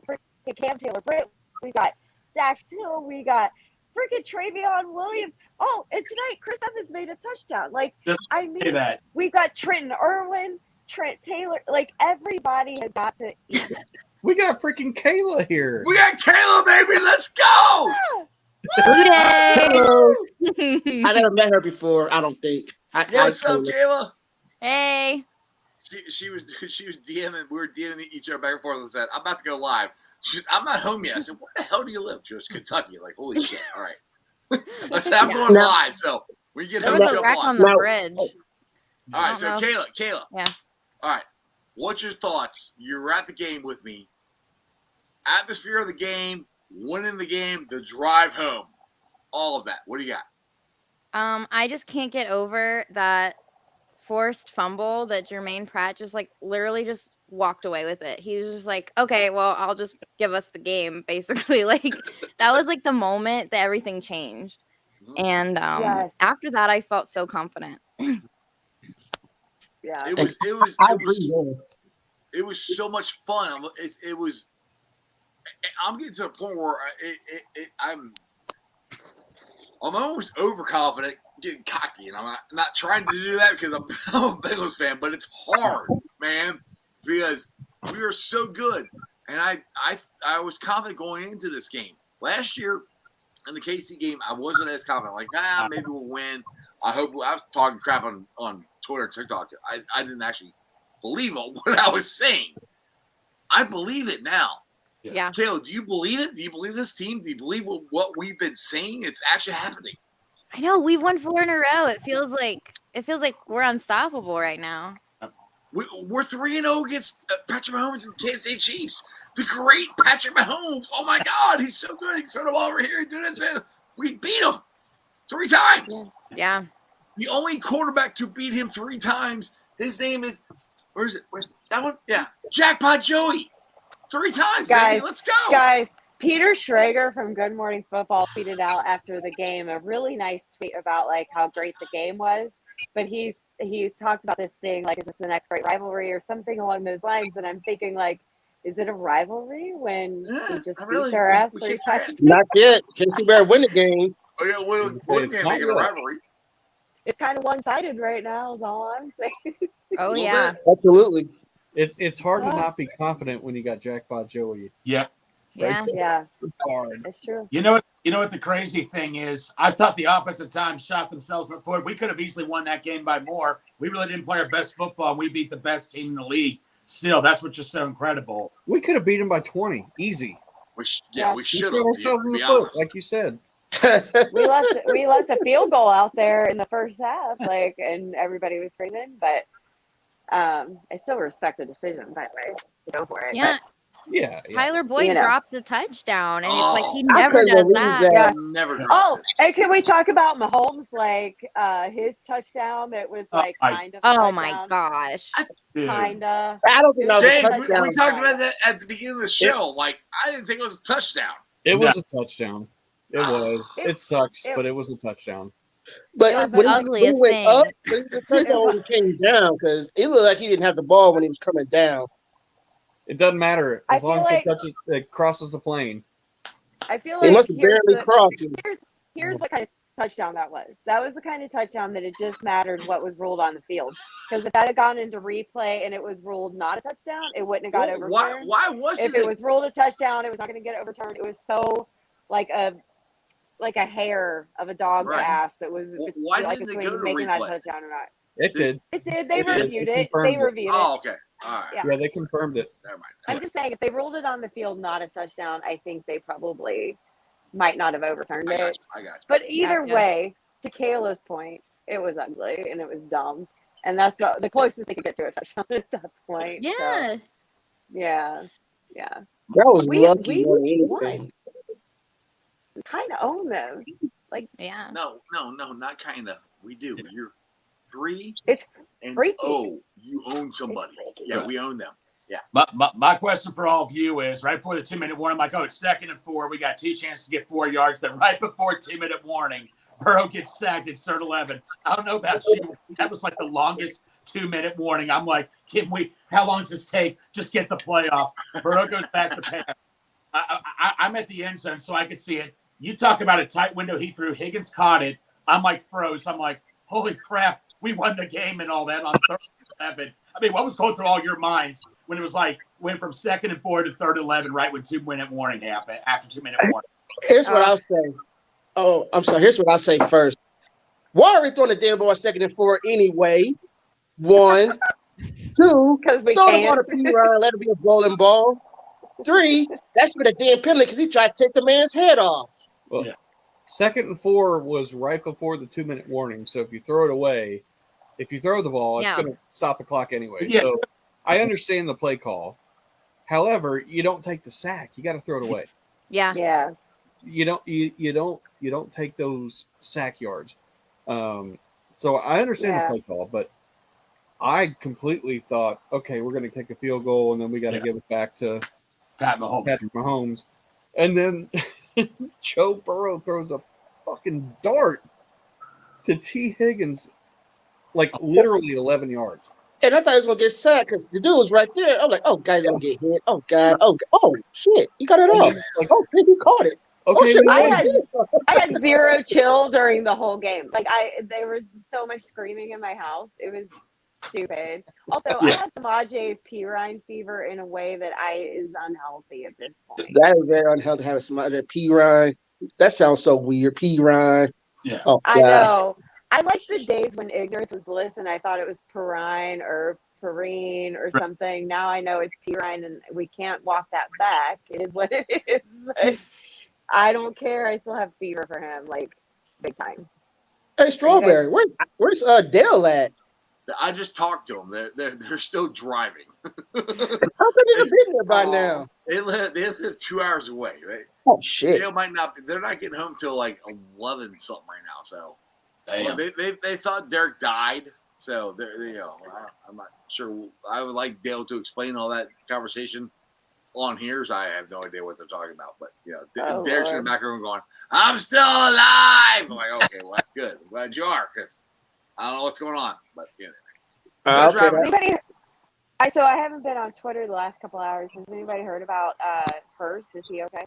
[SPEAKER 9] Taylor-Britt. We've got Dax Hill. We got freaking Travion Williams. Oh, and tonight Chris Evans made a touchdown. Like, I mean, we've got Trenton Irwin, Trent Taylor. Like, everybody has got to eat.
[SPEAKER 3] We got freaking Kayla here.
[SPEAKER 2] We got Kayla, baby. Let's go.
[SPEAKER 4] Hello. I never met her before. I don't think.
[SPEAKER 2] What's up, Kayla?
[SPEAKER 11] Hey.
[SPEAKER 2] She was DMing. We were DMing each other back and forth and said, "I'm about to go live." I'm not home yet. I said, "Where the hell do you live?" She was Kentucky. Like, holy shit! All right. I said, "I'm going live." So When you get
[SPEAKER 11] There
[SPEAKER 2] home,
[SPEAKER 11] was a
[SPEAKER 2] jump
[SPEAKER 11] wreck
[SPEAKER 2] on.
[SPEAKER 11] on the
[SPEAKER 4] No.
[SPEAKER 11] bridge.
[SPEAKER 2] All
[SPEAKER 11] I
[SPEAKER 2] right, so
[SPEAKER 11] don't know.
[SPEAKER 2] Kayla.
[SPEAKER 11] Yeah.
[SPEAKER 2] All right, what's your thoughts? You were at the game with me. Atmosphere of the game, winning the game, the drive home, all of that. What do you got?
[SPEAKER 11] I just can't get over that forced fumble that Jermaine Pratt just like literally just walked away with it. He was just like, okay, well, I'll just give us the game, basically. Like that was like the moment that everything changed. And
[SPEAKER 9] Yes.
[SPEAKER 11] after that, I felt so confident.
[SPEAKER 9] Yeah.
[SPEAKER 2] It was
[SPEAKER 4] I agree.
[SPEAKER 2] it was so much fun. I'm getting to a point where I'm almost overconfident, getting cocky, and I'm not trying to do that because I'm a Bengals fan, but it's hard, man, because we are so good. And I was confident going into this game. Last year in the KC game, I wasn't as confident. Like, maybe we'll win. I hope. I was talking crap on Twitter and TikTok. I didn't actually believe what I was saying. I believe it now.
[SPEAKER 11] Yeah.
[SPEAKER 2] Kayla, do you believe it? Do you believe this team? Do you believe what we've been saying? It's actually happening.
[SPEAKER 11] I know we've won 4 in a row. It feels like we're unstoppable right now.
[SPEAKER 2] We're 3-0 against Patrick Mahomes and Kansas City Chiefs. The great Patrick Mahomes. Oh my God, he's so good. He can throw the ball over here and do this. And we beat him 3 times.
[SPEAKER 11] Yeah.
[SPEAKER 2] The only quarterback to beat him 3 times. His name is where is it? Where's that one? Yeah, Jackpot Joey. 3 times, baby. Let's go.
[SPEAKER 9] Guys, Peter Schrager from Good Morning Football tweeted out after the game a really nice tweet about like how great the game was. But he talked about this thing like, is this the next great rivalry or something along those lines? And I'm thinking like, is it a rivalry when we just beat their ass 3 times?
[SPEAKER 4] Not yet. KC better win the game.
[SPEAKER 2] Oh yeah, what game making a rivalry?
[SPEAKER 9] It's kind of one-sided right now. Is all I'm saying.
[SPEAKER 11] Oh yeah.
[SPEAKER 4] Absolutely.
[SPEAKER 3] It's hard to not be confident when you got Jackpot Joey.
[SPEAKER 10] Yep.
[SPEAKER 11] Yeah.
[SPEAKER 9] Yeah.
[SPEAKER 3] It's hard.
[SPEAKER 9] It's true.
[SPEAKER 10] You know what the crazy thing is? I thought the offensive time shot themselves in the foot. We could have easily won that game by more. We really didn't play our best football. We beat the best team in the league. Still, that's what's just so incredible.
[SPEAKER 3] We could have beat him by 20, easy.
[SPEAKER 2] We should
[SPEAKER 3] We
[SPEAKER 2] have.
[SPEAKER 3] threw ourselves in the foot, like you said.
[SPEAKER 9] we left a field goal out there in the first half, like, and everybody was screaming. But I still respect the decision. By the way, go for it.
[SPEAKER 11] Yeah.
[SPEAKER 3] Yeah.
[SPEAKER 11] Tyler Boyd
[SPEAKER 9] You know.
[SPEAKER 11] dropped the touchdown, and it's like he
[SPEAKER 4] I
[SPEAKER 11] never
[SPEAKER 4] couldn't
[SPEAKER 11] does
[SPEAKER 4] believe
[SPEAKER 11] that.
[SPEAKER 4] that.
[SPEAKER 2] Never dropped
[SPEAKER 9] Oh,
[SPEAKER 2] it.
[SPEAKER 9] and can we talk about Mahomes? Like his touchdown that was like kind of.
[SPEAKER 11] Oh my gosh.
[SPEAKER 9] Kinda.
[SPEAKER 4] I don't think that was a
[SPEAKER 2] James,
[SPEAKER 4] touchdown.
[SPEAKER 2] we talked about that at the beginning of the show. Like, I didn't think it was a touchdown.
[SPEAKER 3] It was a touchdown. It was. It sucks, but it was a touchdown.
[SPEAKER 4] But
[SPEAKER 11] It was the
[SPEAKER 4] when he
[SPEAKER 11] ugliest
[SPEAKER 4] went
[SPEAKER 11] thing.
[SPEAKER 4] up, it depends on when he came down because it looked like he didn't have the ball when he was coming down.
[SPEAKER 3] It doesn't matter
[SPEAKER 9] I
[SPEAKER 3] as long
[SPEAKER 9] feel
[SPEAKER 3] as it crosses the plane.
[SPEAKER 9] I feel
[SPEAKER 4] He
[SPEAKER 9] like
[SPEAKER 4] must have barely crossed him.
[SPEAKER 9] here's what kind of touchdown that was. That was the kind of touchdown that it just mattered what was ruled on the field. Because if that had gone into replay and it was ruled not a touchdown, it wouldn't have got overturned.
[SPEAKER 2] Why wasn't
[SPEAKER 9] If it was ruled a touchdown, it was not going to get overturned. It was so like a hair of a dog's ass that was
[SPEAKER 2] why
[SPEAKER 9] like
[SPEAKER 2] didn't it
[SPEAKER 9] between
[SPEAKER 2] go to
[SPEAKER 9] making that
[SPEAKER 2] replay?
[SPEAKER 9] touchdown or not.
[SPEAKER 3] It did.
[SPEAKER 9] It did. They
[SPEAKER 3] It did.
[SPEAKER 9] reviewed
[SPEAKER 3] They
[SPEAKER 9] it.
[SPEAKER 3] confirmed
[SPEAKER 9] They
[SPEAKER 3] it.
[SPEAKER 9] reviewed it.
[SPEAKER 2] Oh, okay. All right.
[SPEAKER 3] Yeah, they confirmed it.
[SPEAKER 2] Never mind.
[SPEAKER 9] I'm just saying, if they ruled it on the field not a touchdown, I think they probably might not have overturned it.
[SPEAKER 2] I got you.
[SPEAKER 9] But either way, to Kayla's point, it was ugly and it was dumb. And that's the closest they could get to a touchdown at that point.
[SPEAKER 11] Yeah.
[SPEAKER 9] So, yeah.
[SPEAKER 4] That was lucky more than
[SPEAKER 9] won.
[SPEAKER 4] anything.
[SPEAKER 9] We kind of own them. Like,
[SPEAKER 11] yeah.
[SPEAKER 2] No, not kind of. We do. You're 3
[SPEAKER 9] it's
[SPEAKER 2] and
[SPEAKER 9] freaky.
[SPEAKER 2] you own somebody. Yeah, we own them. Yeah.
[SPEAKER 10] My question for all of you is right before the 2-minute warning, I'm like, oh, it's 2nd and 4. We got 2 chances to get 4 yards. Then right before 2-minute warning, Burrow gets sacked at 3rd 11. I don't know about you. That was like the longest 2-minute warning. I'm like, how long does this take? Just get the playoff. Burrow goes back to pass. I'm at the end zone so I could see it. You talk about a tight window he threw. Higgins caught it. I'm like froze. I'm like, holy crap, we won the game and all that on 3rd 11. I mean, what was going through all your minds when it was like went from 2nd and 4 to 3rd 11 right when 2-minute warning happened after 2-minute warning?
[SPEAKER 4] Here's what I'll say. Oh, I'm sorry. Here's what I'll say first. Why are we throwing the damn ball 2nd and 4 anyway? 1, 2,
[SPEAKER 9] because we
[SPEAKER 4] throw the
[SPEAKER 9] can't.
[SPEAKER 4] ball to P-Ryan, let it be a bowling ball. 3, that should be a damn penalty because he tried to take the man's head off.
[SPEAKER 3] Well, 2nd and 4 was right before the 2-minute warning. So if you throw it away, if you throw the ball, it's
[SPEAKER 11] Yeah.
[SPEAKER 3] going to stop the clock anyway.
[SPEAKER 10] Yeah.
[SPEAKER 3] So I understand the play call. However, you don't take the sack. You got to throw it away.
[SPEAKER 11] Yeah.
[SPEAKER 9] Yeah.
[SPEAKER 3] You don't take those sack yards. So I understand the
[SPEAKER 9] Yeah.
[SPEAKER 3] play call, but I completely thought, okay, we're going to kick a field goal and then we got to
[SPEAKER 10] Yeah.
[SPEAKER 3] give it back to
[SPEAKER 10] Pat Mahomes.
[SPEAKER 3] Patrick Mahomes. And then Joe Burrow throws a fucking dart to T. Higgins, like literally 11 yards.
[SPEAKER 4] And I thought he was gonna get sacked because the dude was right there. I'm like, oh, guy's gonna get hit. Oh God. Oh shit. He got it
[SPEAKER 3] And
[SPEAKER 4] off.
[SPEAKER 3] then, like,
[SPEAKER 4] Oh shit, he caught it.
[SPEAKER 3] okay,
[SPEAKER 4] Oh shit,
[SPEAKER 3] we
[SPEAKER 4] we
[SPEAKER 9] I
[SPEAKER 3] won.
[SPEAKER 4] got
[SPEAKER 9] had
[SPEAKER 4] hit.
[SPEAKER 9] I had zero chill during the whole game. Like there was so much screaming in my house. It was stupid. Also, I
[SPEAKER 10] Yeah.
[SPEAKER 9] have Samaje Perine fever in a way that is unhealthy at this point.
[SPEAKER 4] That is very unhealthy having somebody that P Ryan. That sounds so weird. P Ryan.
[SPEAKER 10] Yeah.
[SPEAKER 4] Oh
[SPEAKER 9] I
[SPEAKER 4] God.
[SPEAKER 9] know. I like the days when ignorance was bliss, and I thought it was Perine or Perrine or something. Now I know it's Perine, and we can't walk that back. It is what it is. But I don't care. I still have fever for him, like big time.
[SPEAKER 4] Hey, Strawberry, where's Dale at?
[SPEAKER 2] I just talked to them. They're still driving.
[SPEAKER 4] How could they have been there by now?
[SPEAKER 2] They live 2 hours away, right?
[SPEAKER 4] Oh shit.
[SPEAKER 2] They might not. They're not getting home till like 11 something right now. So well,
[SPEAKER 10] Damn.
[SPEAKER 2] they thought Derek died. So they're I'm not sure. I would like Dale to explain all that conversation on here. So I have no idea what they're talking about. But
[SPEAKER 9] Oh,
[SPEAKER 2] Derek's in
[SPEAKER 9] Lord.
[SPEAKER 2] the back room going, "I'm still alive." I'm like, okay, well that's good. I'm glad you are because I don't know what's going on. But they're
[SPEAKER 4] Okay.
[SPEAKER 2] driving.
[SPEAKER 9] Anybody? I haven't been on Twitter the last couple hours. Has anybody heard about Hurst? Is he okay?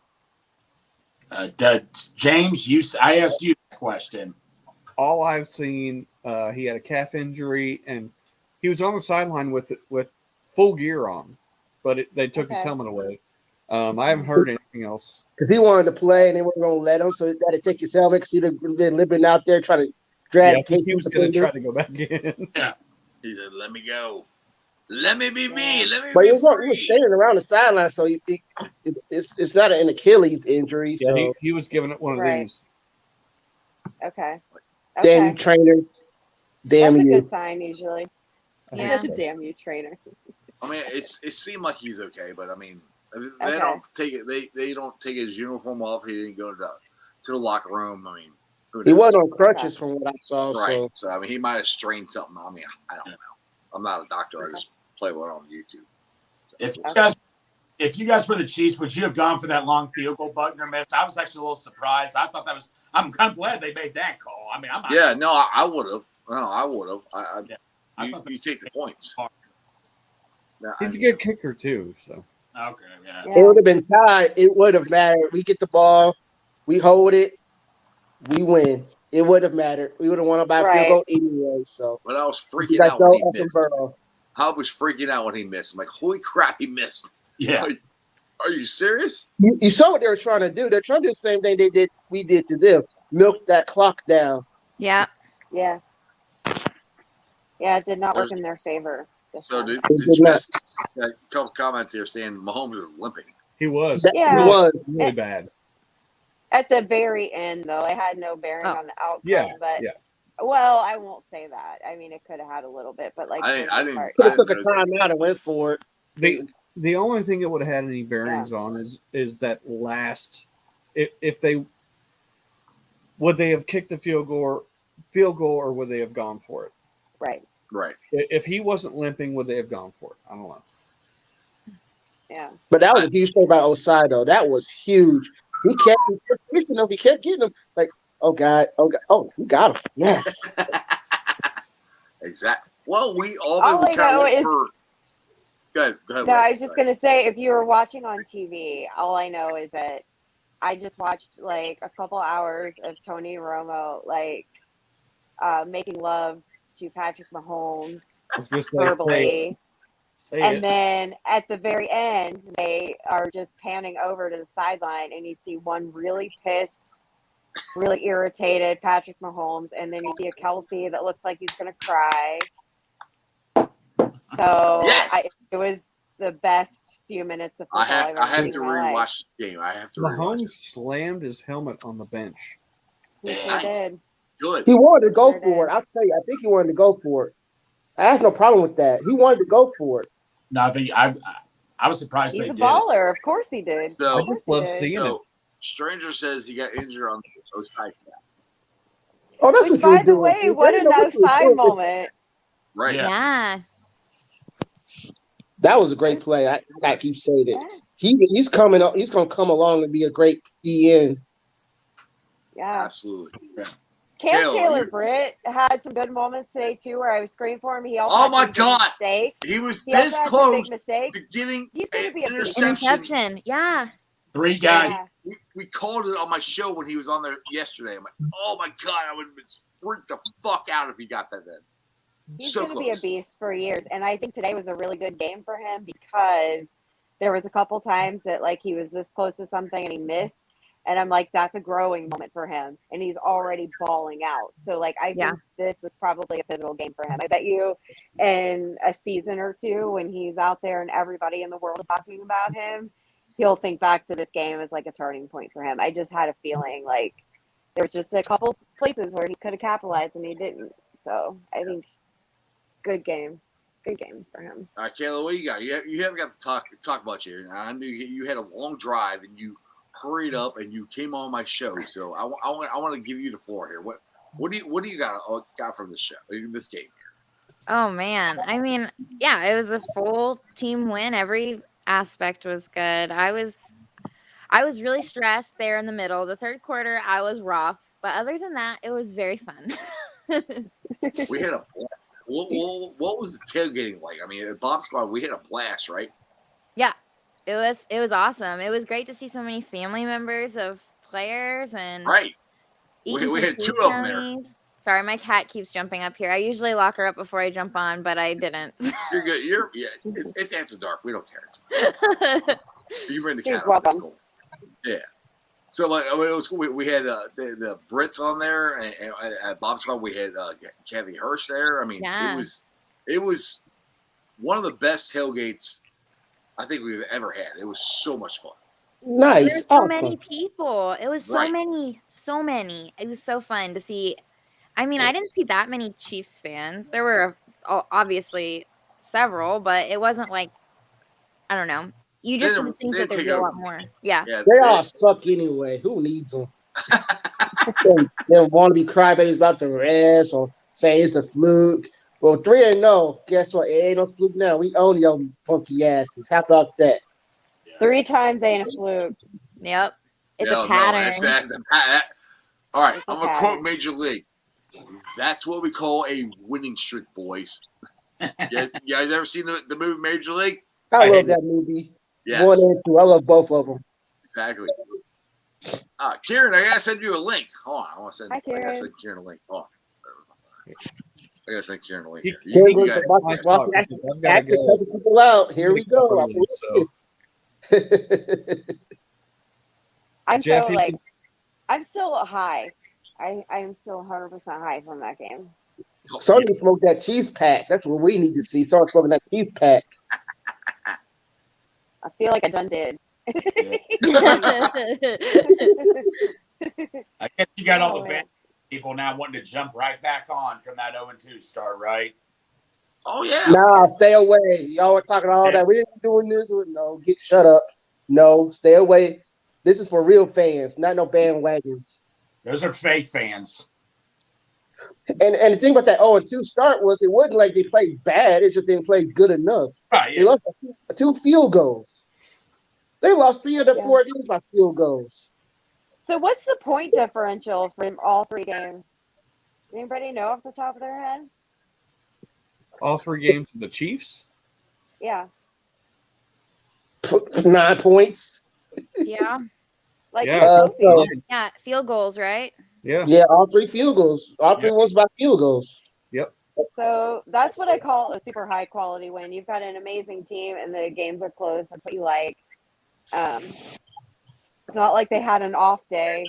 [SPEAKER 10] James, I asked you that question.
[SPEAKER 3] All I've seen, he had a calf injury, and he was on the sideline with full gear on, but they took his
[SPEAKER 9] Okay.
[SPEAKER 3] helmet away. I haven't heard anything else.
[SPEAKER 4] Because he wanted to play and they weren't going to let him, so he got to take his helmet because he'd have been living out there trying to drag.
[SPEAKER 3] Yeah, I think he was going to try to go back in.
[SPEAKER 2] He said, "Let me go. Let me be me. Let me
[SPEAKER 4] But
[SPEAKER 2] be
[SPEAKER 4] he was
[SPEAKER 2] free."
[SPEAKER 4] standing around the sideline, so it's not an Achilles injury.
[SPEAKER 3] Yeah,
[SPEAKER 4] So
[SPEAKER 3] he was giving it one of
[SPEAKER 9] Right.
[SPEAKER 3] these.
[SPEAKER 9] Okay.
[SPEAKER 4] damn you,
[SPEAKER 9] Okay.
[SPEAKER 4] trainer. Damn
[SPEAKER 9] That's a
[SPEAKER 4] you.
[SPEAKER 9] good sign usually.
[SPEAKER 11] Yeah.
[SPEAKER 9] Damn you, trainer.
[SPEAKER 2] I mean, it seemed like he's okay, but I mean, they
[SPEAKER 9] Okay.
[SPEAKER 2] don't take it. They don't take his uniform off. He didn't go to the locker room. I mean, who
[SPEAKER 4] He
[SPEAKER 2] knows?
[SPEAKER 4] wasn't on crutches from what I saw.
[SPEAKER 2] Right.
[SPEAKER 4] So
[SPEAKER 2] So I mean, he might have strained something. I mean, I don't know. I'm not a doctor. I just play one on YouTube. So,
[SPEAKER 10] If you guys were the Chiefs, would you have gone for that long field goal Buckner missed? I was actually a little surprised. I thought that was. I'm glad they made that call. I mean, I'm not.
[SPEAKER 2] yeah, no, I would have. No, I would have.
[SPEAKER 10] I thought
[SPEAKER 2] You take the points. No,
[SPEAKER 3] He's a good kicker too. So
[SPEAKER 10] Okay, yeah.
[SPEAKER 4] it would have been tied. It would have mattered. We get the ball, we hold it, we win. It would have mattered. We would have won by a field goal anyway. So,
[SPEAKER 2] but I was
[SPEAKER 4] you
[SPEAKER 2] freaking
[SPEAKER 4] guys
[SPEAKER 2] out when
[SPEAKER 4] go
[SPEAKER 2] he
[SPEAKER 4] up and
[SPEAKER 2] missed.
[SPEAKER 4] Burrow.
[SPEAKER 2] I was freaking out when he missed. I'm like, holy crap, he missed.
[SPEAKER 10] Yeah.
[SPEAKER 2] Like, are you serious?
[SPEAKER 4] You saw what they were trying to do. They're trying to do the same thing we did to them. Milk that clock down.
[SPEAKER 11] Yeah.
[SPEAKER 9] Yeah. Yeah, it did not work in their favor.
[SPEAKER 2] So did
[SPEAKER 4] It
[SPEAKER 2] you
[SPEAKER 4] did not.
[SPEAKER 2] miss a couple comments here saying Mahomes was limping?
[SPEAKER 3] he was.
[SPEAKER 9] Yeah.
[SPEAKER 4] He was.
[SPEAKER 3] really bad.
[SPEAKER 9] At the very end, though, it had no bearing
[SPEAKER 11] Oh.
[SPEAKER 9] on the outcome.
[SPEAKER 3] Yeah,
[SPEAKER 9] But
[SPEAKER 3] yeah.
[SPEAKER 9] well, I won't say that. I mean, it could have had a little bit, but like
[SPEAKER 2] I
[SPEAKER 9] for the
[SPEAKER 2] didn't-
[SPEAKER 9] part-
[SPEAKER 4] Could have took a
[SPEAKER 2] notice that.
[SPEAKER 4] timeout and went for it.
[SPEAKER 3] The only thing it would have had any bearings on is that last if they would they have kicked the field goal or would they have gone for it?
[SPEAKER 9] right.
[SPEAKER 2] Right.
[SPEAKER 3] If he wasn't limping, would they have gone for it? I don't know.
[SPEAKER 9] Yeah.
[SPEAKER 4] But that was a huge play by Osai, though. That was huge. He kept missing him. He kept getting him. Like, oh God, he got him. Yes.
[SPEAKER 2] Exactly. Well, we all
[SPEAKER 9] All I
[SPEAKER 2] kind of
[SPEAKER 9] know
[SPEAKER 2] went
[SPEAKER 9] is-
[SPEAKER 2] for. Go ahead.
[SPEAKER 9] No,
[SPEAKER 2] Wade.
[SPEAKER 9] I was just gonna say, if you were watching on TV, all I know is that I just watched like a couple hours of Tony Romo making love to Patrick Mahomes
[SPEAKER 3] I was just
[SPEAKER 9] verbally.
[SPEAKER 3] say
[SPEAKER 9] And
[SPEAKER 3] it.
[SPEAKER 9] then at the very end, they are just panning over to the sideline, and you see one really pissed, really irritated Patrick Mahomes, and then you see a Kelsey that looks like he's going to cry. So
[SPEAKER 2] Yes!
[SPEAKER 9] it was the best few minutes of football
[SPEAKER 2] I
[SPEAKER 9] I've ever
[SPEAKER 2] have
[SPEAKER 9] seen
[SPEAKER 2] to
[SPEAKER 9] in my life.
[SPEAKER 2] rewatch this game. I have to rewatch
[SPEAKER 3] Mahomes
[SPEAKER 2] it.
[SPEAKER 3] slammed his helmet on the bench.
[SPEAKER 9] He sure
[SPEAKER 2] Nice.
[SPEAKER 9] did.
[SPEAKER 2] Good.
[SPEAKER 4] He wanted to go
[SPEAKER 9] Sure
[SPEAKER 4] for it.
[SPEAKER 9] did.
[SPEAKER 4] I'll tell you. I think he wanted to go for it. I have no problem with that. He wanted to go for it.
[SPEAKER 10] No, I was surprised
[SPEAKER 9] He's
[SPEAKER 10] they
[SPEAKER 9] a
[SPEAKER 10] did.
[SPEAKER 9] baller. Of course he did.
[SPEAKER 2] So-
[SPEAKER 3] I just love seeing it.
[SPEAKER 2] So, Stranger says he got injured on the Osai snap.
[SPEAKER 4] Oh, that's
[SPEAKER 9] Which,
[SPEAKER 4] what you're
[SPEAKER 9] by the
[SPEAKER 4] doing.
[SPEAKER 9] way, what a no sign moment.
[SPEAKER 2] Right.
[SPEAKER 10] Yeah.
[SPEAKER 11] Yeah.
[SPEAKER 4] That was a great play. I keep saying it.
[SPEAKER 9] Yeah.
[SPEAKER 4] He's coming up. He's going to come along and be a great PN.
[SPEAKER 9] Yeah.
[SPEAKER 2] Absolutely.
[SPEAKER 9] Cam
[SPEAKER 2] Taylor,
[SPEAKER 9] Taylor
[SPEAKER 2] you're-
[SPEAKER 9] Britt had some good moments today too, where I was screaming for him. He also
[SPEAKER 2] Oh
[SPEAKER 9] had
[SPEAKER 2] my
[SPEAKER 9] some big
[SPEAKER 2] God.
[SPEAKER 9] mistakes.
[SPEAKER 2] He was
[SPEAKER 9] He also
[SPEAKER 2] this
[SPEAKER 9] had some
[SPEAKER 2] close
[SPEAKER 9] big mistakes.
[SPEAKER 2] to getting
[SPEAKER 9] He's gonna
[SPEAKER 2] an
[SPEAKER 9] be a beast.
[SPEAKER 2] interception.
[SPEAKER 11] Interception. Yeah.
[SPEAKER 10] 3 guys.
[SPEAKER 9] Yeah.
[SPEAKER 2] We called it on my show when he was on there yesterday. I'm like, oh my God, I would have been freaked the fuck out if he got that then.
[SPEAKER 9] He's
[SPEAKER 2] So
[SPEAKER 9] going to be a
[SPEAKER 2] close.
[SPEAKER 9] beast for years. And I think today was a really good game for him because there was a couple times that like he was this close to something and he missed. And I'm like, that's a growing moment for him. And he's already balling out. So like I
[SPEAKER 11] Yeah.
[SPEAKER 9] think this was probably a pivotal game for him. I bet you in a season or two when he's out there and everybody in the world is talking about him, he'll think back to this game as like a turning point for him. I just had a feeling like there was just a couple places where he could have capitalized and he didn't. So I think good game for him.
[SPEAKER 2] All right, Kayla, what you got? You haven't got to talk about you. I knew you had a long drive and you hurried up and you came on my show. So I want to give you the floor here. What do you got from this show, this game?
[SPEAKER 11] Oh man. I mean, yeah, it was a full team win. Every aspect was good. I was really stressed there in the middle. The third quarter, I was rough, but other than that, it was very fun.
[SPEAKER 2] We had a blast. What was the tailgating like? I mean, at Bob Squad, we had a blast, right?
[SPEAKER 11] Yeah, it was awesome. It was great to see so many family members of players and
[SPEAKER 2] Right.
[SPEAKER 11] eating
[SPEAKER 2] We
[SPEAKER 11] some
[SPEAKER 2] had 2
[SPEAKER 11] cheese
[SPEAKER 2] of them there.
[SPEAKER 11] gummies. Sorry, my cat keeps jumping up here. I usually lock her up before I jump on, but I didn't.
[SPEAKER 2] You're good. It's after dark. We don't care. It's fine. You bring the
[SPEAKER 9] She's
[SPEAKER 2] cat up. It's
[SPEAKER 9] welcome.
[SPEAKER 2] cool. Yeah. So like, I mean, it was cool. We had the Brits on there, and at Bob Squad we had Kathy Hirsch there. I mean,
[SPEAKER 11] Yeah.
[SPEAKER 2] it was one of the best tailgates I think we've ever had. It was so much fun.
[SPEAKER 11] There
[SPEAKER 4] Nice.
[SPEAKER 11] were so
[SPEAKER 4] Awesome.
[SPEAKER 11] many people. It was so
[SPEAKER 2] Right.
[SPEAKER 11] many. It was so fun to see. I mean, I didn't see that many Chiefs fans. There were obviously several, but it wasn't like, I don't know. You just
[SPEAKER 2] They
[SPEAKER 11] would think
[SPEAKER 2] didn't
[SPEAKER 11] that there'd
[SPEAKER 2] take
[SPEAKER 11] be a
[SPEAKER 2] over.
[SPEAKER 11] lot more. Yeah.
[SPEAKER 2] Yeah,
[SPEAKER 4] They all suck anyway. Who needs them? They want to be crybabies about the refs or say it's a fluke. Well, 3-0. Guess what? It ain't no fluke now. We own your funky asses. How about that?
[SPEAKER 9] 3 times ain't a fluke.
[SPEAKER 11] Yep. It's
[SPEAKER 2] No,
[SPEAKER 11] a pattern.
[SPEAKER 2] All right,
[SPEAKER 9] It's a
[SPEAKER 2] I'm gonna
[SPEAKER 9] pattern.
[SPEAKER 2] quote Major League. That's what we call a winning streak, boys. You guys ever seen the movie Major League?
[SPEAKER 4] I
[SPEAKER 10] I
[SPEAKER 4] love
[SPEAKER 10] hate
[SPEAKER 4] that movie.
[SPEAKER 2] Yes,
[SPEAKER 4] 1 and 2. I love both of them.
[SPEAKER 2] exactly. Kieran, I gotta send you a link. Hold on, I gotta send Kieran a link. Hold on. I gotta send Kieran a link.
[SPEAKER 3] He-
[SPEAKER 2] Here.
[SPEAKER 4] Here
[SPEAKER 2] You
[SPEAKER 4] goes
[SPEAKER 2] guys-
[SPEAKER 4] the bucket.
[SPEAKER 3] Nice
[SPEAKER 4] Well,
[SPEAKER 3] talk.
[SPEAKER 4] actually,
[SPEAKER 3] I've gotta go.
[SPEAKER 4] cussing people out. Here we go.
[SPEAKER 3] So,
[SPEAKER 9] I'm
[SPEAKER 3] Jeff,
[SPEAKER 9] so
[SPEAKER 3] you
[SPEAKER 9] like
[SPEAKER 3] can-
[SPEAKER 9] I'm still high. I'm still 100% high from that game.
[SPEAKER 4] Somebody smoke that cheese pack. That's what we need to see. Someone smoking that cheese pack.
[SPEAKER 9] I feel like I done did.
[SPEAKER 10] I guess you got all
[SPEAKER 9] Oh,
[SPEAKER 10] the
[SPEAKER 9] man.
[SPEAKER 10] band people now wanting to jump right back on from that 0-2 start, right?
[SPEAKER 2] Oh yeah.
[SPEAKER 4] Nah, stay away. Y'all were talking all that. We ain't doing this. No, shut up. No, stay away. This is for real fans, not no bandwagons.
[SPEAKER 10] Those are fake fans.
[SPEAKER 4] And the thing about that 0-2 start was it wasn't like they played bad. It just didn't play good enough.
[SPEAKER 10] Right.
[SPEAKER 4] They lost 2 field goals. They lost 3 of the 4 games by field goals.
[SPEAKER 9] So what's the point differential from all 3 games? Anybody know off the top of their head?
[SPEAKER 3] all 3 games of the Chiefs.
[SPEAKER 9] Yeah.
[SPEAKER 4] 9 points.
[SPEAKER 11] Yeah.
[SPEAKER 9] Like
[SPEAKER 3] Yeah.
[SPEAKER 4] So,
[SPEAKER 11] Yeah. Field goals, right?
[SPEAKER 3] Yeah.
[SPEAKER 4] yeah, all 3 field goals. All 3 ones by field goals.
[SPEAKER 9] So that's what I call a super high quality win. You've got an amazing team and the games are close. That's what you like. It's not like they had an off day.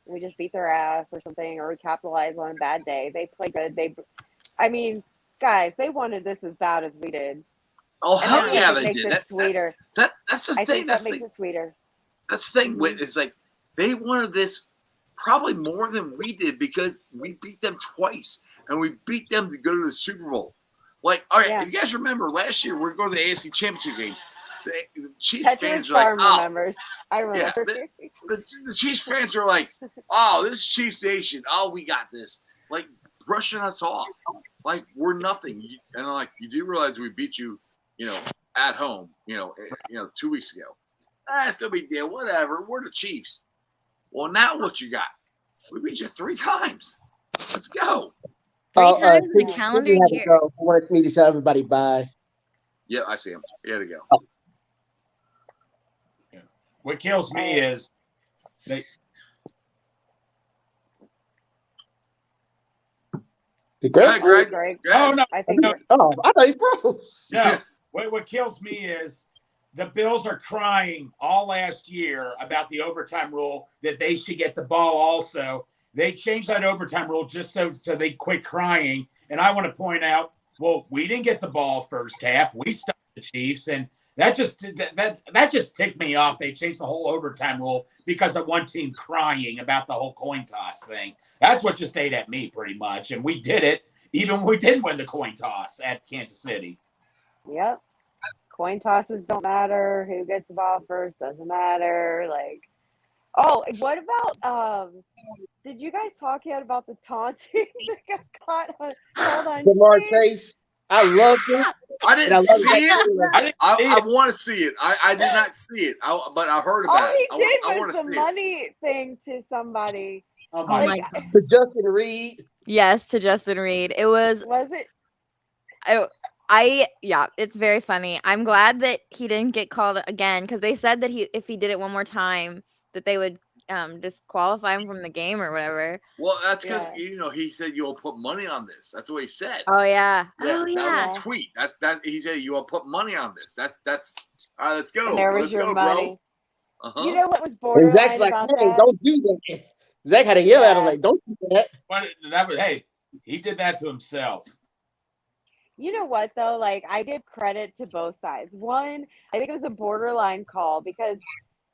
[SPEAKER 9] We just beat their ass or something, or we capitalized on a bad day. They played good. I mean, guys, they wanted this as bad as we did.
[SPEAKER 2] Oh
[SPEAKER 9] And I
[SPEAKER 2] hell
[SPEAKER 9] think
[SPEAKER 2] yeah,
[SPEAKER 9] it
[SPEAKER 2] they
[SPEAKER 9] makes
[SPEAKER 2] did.
[SPEAKER 9] it sweeter.
[SPEAKER 2] That's the
[SPEAKER 9] I
[SPEAKER 2] thing.
[SPEAKER 9] think that makes it sweeter.
[SPEAKER 2] That's the thing.
[SPEAKER 9] Mhm.
[SPEAKER 2] It's like they wanted this probably more than we did because we beat them twice and we beat them to go to the Super Bowl. Like, all right,
[SPEAKER 9] Yeah.
[SPEAKER 2] if you guys remember last year, we're going to the AFC Championship game. The Chiefs
[SPEAKER 9] Petulant
[SPEAKER 2] fans are like,
[SPEAKER 9] Farm
[SPEAKER 2] oh,
[SPEAKER 9] remembers. I
[SPEAKER 2] yeah.
[SPEAKER 9] remember.
[SPEAKER 2] The Chiefs fans are like, oh, this is Chiefs Nation. Oh, we got this. Like, brushing us off. Like, we're nothing. And like, you do realize we beat you, at home, 2 weeks ago. It's no big deal. Whatever. We're the Chiefs. Well, now what you got? We beat you 3 times. Let's go.
[SPEAKER 11] 3 times in a
[SPEAKER 4] Sydney
[SPEAKER 11] calendar
[SPEAKER 4] had to
[SPEAKER 11] year.
[SPEAKER 4] go. He wanted me to tell everybody bye.
[SPEAKER 2] Yeah, I see him. He had to go.
[SPEAKER 10] What kills me is they.
[SPEAKER 4] The
[SPEAKER 2] Go ahead,
[SPEAKER 4] Greg?
[SPEAKER 2] Greg. Go
[SPEAKER 10] Oh
[SPEAKER 2] ahead.
[SPEAKER 10] no!
[SPEAKER 9] I think
[SPEAKER 10] No,
[SPEAKER 4] Oh, I thought he froze.
[SPEAKER 10] no. What kills me is the Bills are crying all last year about the overtime rule that they should get the ball also. They changed that overtime rule just so they quit crying. And I want to point out, well, we didn't get the ball first half. We stopped the Chiefs, and that just ticked me off. They changed the whole overtime rule because of one team crying about the whole coin toss thing. That's what just ate at me pretty much. And we did it, even when we didn't win the coin toss at Kansas City.
[SPEAKER 9] Yep. Coin tosses don't matter. Who gets the ball first doesn't matter. Like, oh, what about did you guys talk yet about the taunting that got called on
[SPEAKER 4] Jamar
[SPEAKER 9] Chase?
[SPEAKER 4] Chase. I loved it.
[SPEAKER 2] I
[SPEAKER 4] And I
[SPEAKER 2] didn't
[SPEAKER 4] love
[SPEAKER 2] see
[SPEAKER 4] that.
[SPEAKER 2] it.
[SPEAKER 10] I didn't see
[SPEAKER 2] I
[SPEAKER 10] it.
[SPEAKER 2] want to see it. I did not see it, but I heard
[SPEAKER 9] All
[SPEAKER 2] about
[SPEAKER 9] he
[SPEAKER 2] it.
[SPEAKER 9] did
[SPEAKER 2] I want
[SPEAKER 9] was
[SPEAKER 2] to
[SPEAKER 9] the
[SPEAKER 2] see it.
[SPEAKER 9] money thing to somebody.
[SPEAKER 10] Oh
[SPEAKER 11] Oh
[SPEAKER 10] my
[SPEAKER 11] my
[SPEAKER 10] God.
[SPEAKER 11] god.
[SPEAKER 4] To Justin Reed.
[SPEAKER 11] Yes, to Justin Reed. It was
[SPEAKER 9] Was it?
[SPEAKER 11] yeah, it's very funny. I'm glad that he didn't get called again because they said that if he did it one more time that they would disqualify him from the game or whatever.
[SPEAKER 2] Well, that's because
[SPEAKER 9] Yeah.
[SPEAKER 2] he said you'll put money on this. That's what he said.
[SPEAKER 11] Oh yeah.
[SPEAKER 2] Yeah,
[SPEAKER 11] Oh
[SPEAKER 2] that was
[SPEAKER 11] yeah.
[SPEAKER 2] a tweet. That's he said you will put money on this. That's all right. Let's go.
[SPEAKER 9] And there was
[SPEAKER 2] Let's
[SPEAKER 9] your
[SPEAKER 2] go,
[SPEAKER 9] money.
[SPEAKER 2] bro.
[SPEAKER 9] You know what was
[SPEAKER 4] And Zach's
[SPEAKER 9] borderline
[SPEAKER 4] like,
[SPEAKER 9] about
[SPEAKER 4] hey,
[SPEAKER 9] that?
[SPEAKER 4] don't do that. Zach had to yell at him,
[SPEAKER 9] Yeah.
[SPEAKER 4] like, don't do that.
[SPEAKER 10] But hey, he did that to himself.
[SPEAKER 9] You know what though? Like, I give credit to both sides. One, I think it was a borderline call because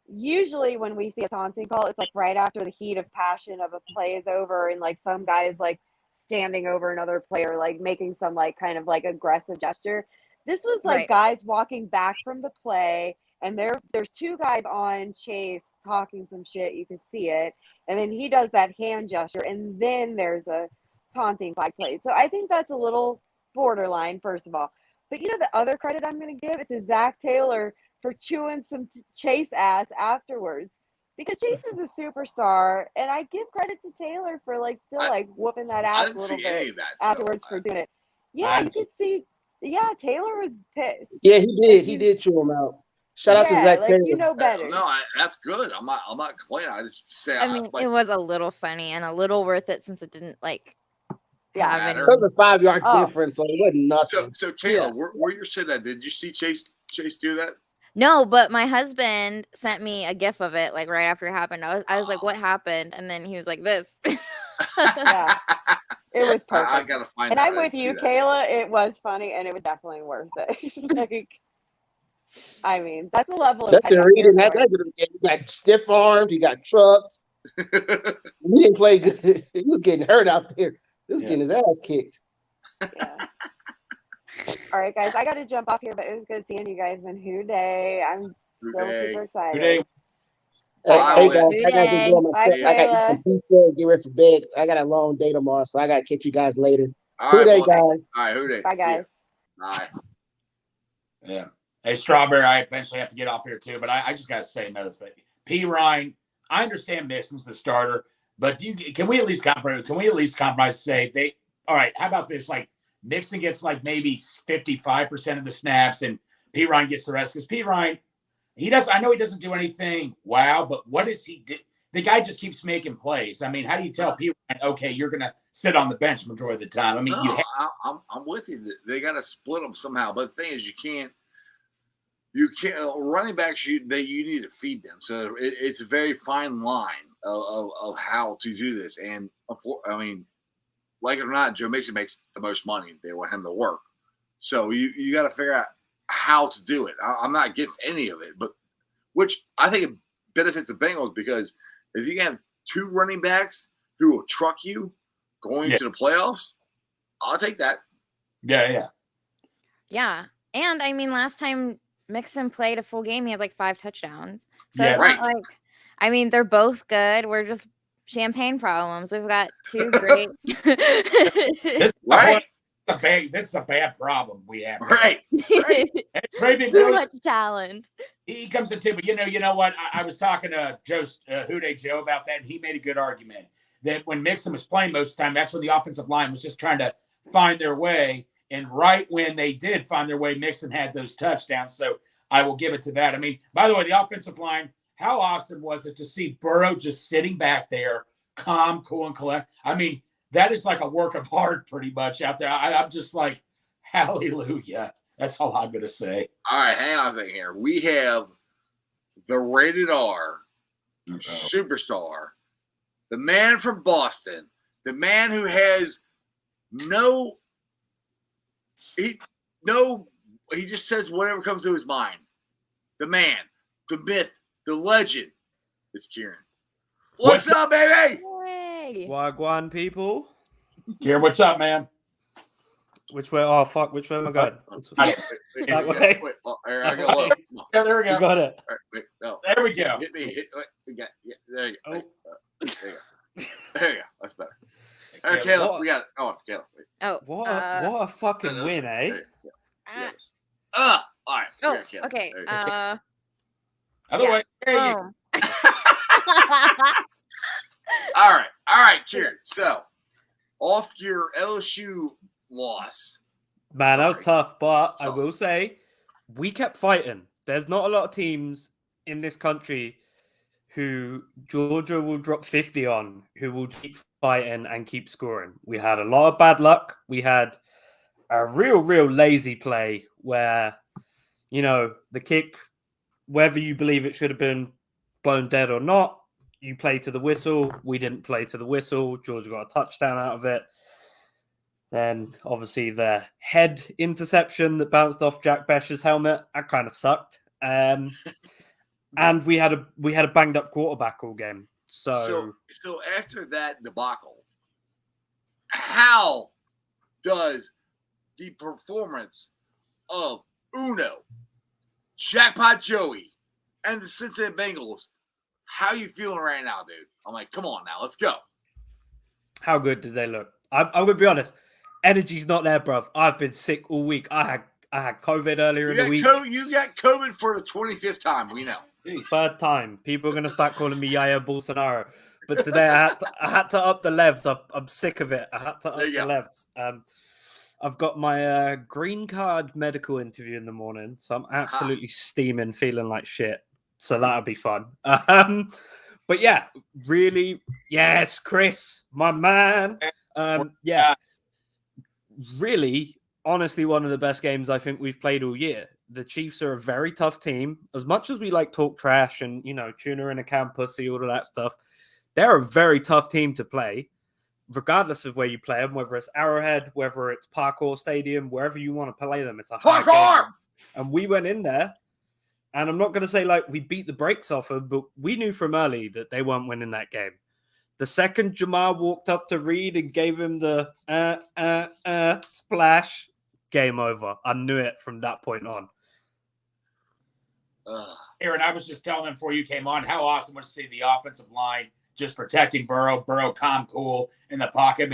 [SPEAKER 9] usually when we see a taunting call, it's like right after the heat of passion of a play is over and like some guy is like standing over another player, like making some like kind of like aggressive gesture. This was like
[SPEAKER 11] Right.
[SPEAKER 9] guys walking back from the play and there's 2 guys on Chase talking some shit. You can see it. And then he does that hand gesture and then there's a taunting flag played. So I think that's a little borderline, first of all. But you know, the other credit I'm going to give is to Zach Taylor for chewing some Chase ass afterwards, because Chase is a superstar, and I give credit to Taylor for like still like whooping that
[SPEAKER 2] I
[SPEAKER 9] ass a
[SPEAKER 2] didn't
[SPEAKER 9] little
[SPEAKER 2] see any
[SPEAKER 9] bit
[SPEAKER 2] of that
[SPEAKER 9] afterwards
[SPEAKER 2] so
[SPEAKER 9] for doing it. Yeah,
[SPEAKER 10] I
[SPEAKER 9] you
[SPEAKER 10] didn't
[SPEAKER 9] could see. Yeah, Taylor was pissed.
[SPEAKER 4] Yeah, he did.
[SPEAKER 9] Like,
[SPEAKER 4] He
[SPEAKER 9] you-
[SPEAKER 4] did chew him out. Shout out to
[SPEAKER 9] Yeah,
[SPEAKER 4] Zach
[SPEAKER 9] like
[SPEAKER 4] Taylor.
[SPEAKER 9] you know better.
[SPEAKER 2] No, that's good. I'm not complaining. I just say
[SPEAKER 11] I mean, it was a little funny and a little worth it since it didn't like
[SPEAKER 9] Yeah.
[SPEAKER 11] have any.
[SPEAKER 2] Matter.
[SPEAKER 4] There was a 5-yard
[SPEAKER 9] Oh.
[SPEAKER 4] difference, so it wasn't nothing.
[SPEAKER 2] So Kayla, where you're sitting at, did you see Chase do that?
[SPEAKER 11] No, but my husband sent me a gif of it like right after it happened. I was like, "What happened?" And then he was like, "This."
[SPEAKER 9] Yeah, it was perfect.
[SPEAKER 2] I gotta find
[SPEAKER 9] and
[SPEAKER 2] out.
[SPEAKER 9] I'm with you, Kayla. It was funny, and it was definitely worth it. Like, I mean, that's a level of
[SPEAKER 4] Justin
[SPEAKER 9] I'm
[SPEAKER 4] Reed
[SPEAKER 9] here
[SPEAKER 4] in that
[SPEAKER 9] for.
[SPEAKER 4] game, he got stiff armed, he got trucked. He didn't play good. He was getting hurt out there. He was getting his ass kicked.
[SPEAKER 9] Yeah. All right, guys, I got to jump off here, but it was good seeing you guys in Who Day. I'm still super excited.
[SPEAKER 4] Hey,
[SPEAKER 2] Bye,
[SPEAKER 4] guys, I gotta
[SPEAKER 11] Day.
[SPEAKER 4] go my
[SPEAKER 9] Bye,
[SPEAKER 4] I gotta eat
[SPEAKER 9] Kayla.
[SPEAKER 4] some pizza and get ready for bed. I got a long day tomorrow, so I gotta catch you guys later.
[SPEAKER 2] All
[SPEAKER 4] Good
[SPEAKER 2] right,
[SPEAKER 4] day,
[SPEAKER 2] well,
[SPEAKER 4] guys.
[SPEAKER 2] all right, who day?
[SPEAKER 9] Bye,
[SPEAKER 2] See ya.
[SPEAKER 9] guys.
[SPEAKER 2] Bye.
[SPEAKER 10] Yeah. Hey, Strawberry, I eventually have to get off here too, but I just got to say another thing. P. Ryan, I understand Mixon's the starter, but can we at least compromise? Can we at least compromise? Say all right. How about this? Like Mixon gets like maybe 55% of the snaps, and P. Ryan gets the rest because P. Ryan, I know he doesn't do anything wow, but what does he do? The guy just keeps making plays. I mean, how do you tell P. Ryan, okay, you're gonna sit on the bench majority of the time? I mean,
[SPEAKER 2] No, I'm with you. They got to split them somehow. But the thing is, you can't. Running backs. You need to feed them. So it's a very fine line of how to do this. And I mean, like it or not, Joe Mixon makes the most money. They want him to work. So you got to figure out how to do it. I'm not against any of it, but which I think it benefits the Bengals because if you have 2 running backs who will truck you going to the playoffs, I'll take that.
[SPEAKER 10] Yeah.
[SPEAKER 11] And I mean, last time Mixon played a full game, he had like 5 touchdowns. So
[SPEAKER 10] Yeah.
[SPEAKER 11] it's not like, I mean, they're both good. We're just champagne problems. We've got 2 great.
[SPEAKER 10] This is a bad problem we have.
[SPEAKER 2] Right.
[SPEAKER 11] Too much talent.
[SPEAKER 10] He comes to 2, but you know what? I was talking to Houday Joe about that, and he made a good argument that when Mixon was playing most of the time, that's when the offensive line was just trying to find their way. And right when they did find their way, Mixon had those touchdowns. So I will give it to that. I mean, by the way, the offensive line, how awesome was it to see Burrow just sitting back there, calm, cool, and collect? I mean, that is like a work of art pretty much out there. I'm just like, hallelujah. That's all I'm going to say.
[SPEAKER 2] All right, hang on a second here. We have the rated R superstar, the man from Boston, the man who has he just says whatever comes to his mind. The man, the myth, the legend. It's Kieran. What's up, baby?
[SPEAKER 11] Hey.
[SPEAKER 12] Wagwan people.
[SPEAKER 10] Kieran, what's up, man?
[SPEAKER 12] Which way? Oh, fuck. Which way am I going?
[SPEAKER 2] That way. Wait, I got low.
[SPEAKER 10] Yeah, there we go.
[SPEAKER 12] You got it.
[SPEAKER 2] All right, wait, no.
[SPEAKER 10] There we go.
[SPEAKER 2] Hit me. There you go.
[SPEAKER 12] Oh.
[SPEAKER 2] There you go. That's better. All right, Caleb, we got it. Oh, Caleb. Wait.
[SPEAKER 11] Oh.
[SPEAKER 12] What a fucking win, eh?
[SPEAKER 2] All right.
[SPEAKER 11] Oh,
[SPEAKER 2] Caleb.
[SPEAKER 11] okay.
[SPEAKER 10] Other way. There you go.
[SPEAKER 11] Boom.
[SPEAKER 2] All right, Kieran. So, off your LSU loss.
[SPEAKER 12] Man, that was
[SPEAKER 2] Sorry.
[SPEAKER 12] tough, but
[SPEAKER 2] Sorry.
[SPEAKER 12] I will say we kept fighting. There's not a lot of teams in this country who Georgia will drop 50 on, who will keep fighting and keep scoring. We had a lot of bad luck. We had a real lazy play where, the kick, whether you believe it should have been blown dead or not, you play to the whistle. We didn't play to the whistle. Georgia got a touchdown out of it. Then, obviously, the head interception that bounced off Jack Besh's helmet, that kind of sucked. And we had a banged up quarterback all game. So
[SPEAKER 2] after that debacle, how does the performance of Uno, Jackpot Joey, and the Cincinnati Bengals, how are you feeling right now, dude? I'm like, come on now, let's go.
[SPEAKER 12] How good did they look? I'm going to be honest. Energy's not there, bruv. I've been sick all week. I had COVID earlier in the week.
[SPEAKER 2] You got COVID for the 25th time. We know.
[SPEAKER 12] 3rd time. People are going to start calling me Yaya Bolsonaro. But today I had to up the levels. I'm sick of it. I had to up the levels. I've got my green card medical interview in the morning, so I'm absolutely steaming, feeling like shit. So that'll be fun. But yeah, really, yes, Chris, my man. Really, honestly, one of the best games I think we've played all year. The Chiefs are a very tough team. As much as we talk trash and, tuna in a can pussy, all of that stuff, they're a very tough team to play, regardless of where you play them, whether it's Arrowhead, whether it's Parkour Stadium, wherever you want to play them. It's a hard game. And we went in there, and I'm not going to say we beat the brakes off them, but we knew from early that they weren't winning that game. The second Jamar walked up to Reed and gave him the splash, game over. I knew it from that point on.
[SPEAKER 10] Aaron, I was just telling them before you came on how awesome was to see the offensive line just protecting Burrow, calm, cool in the pocket.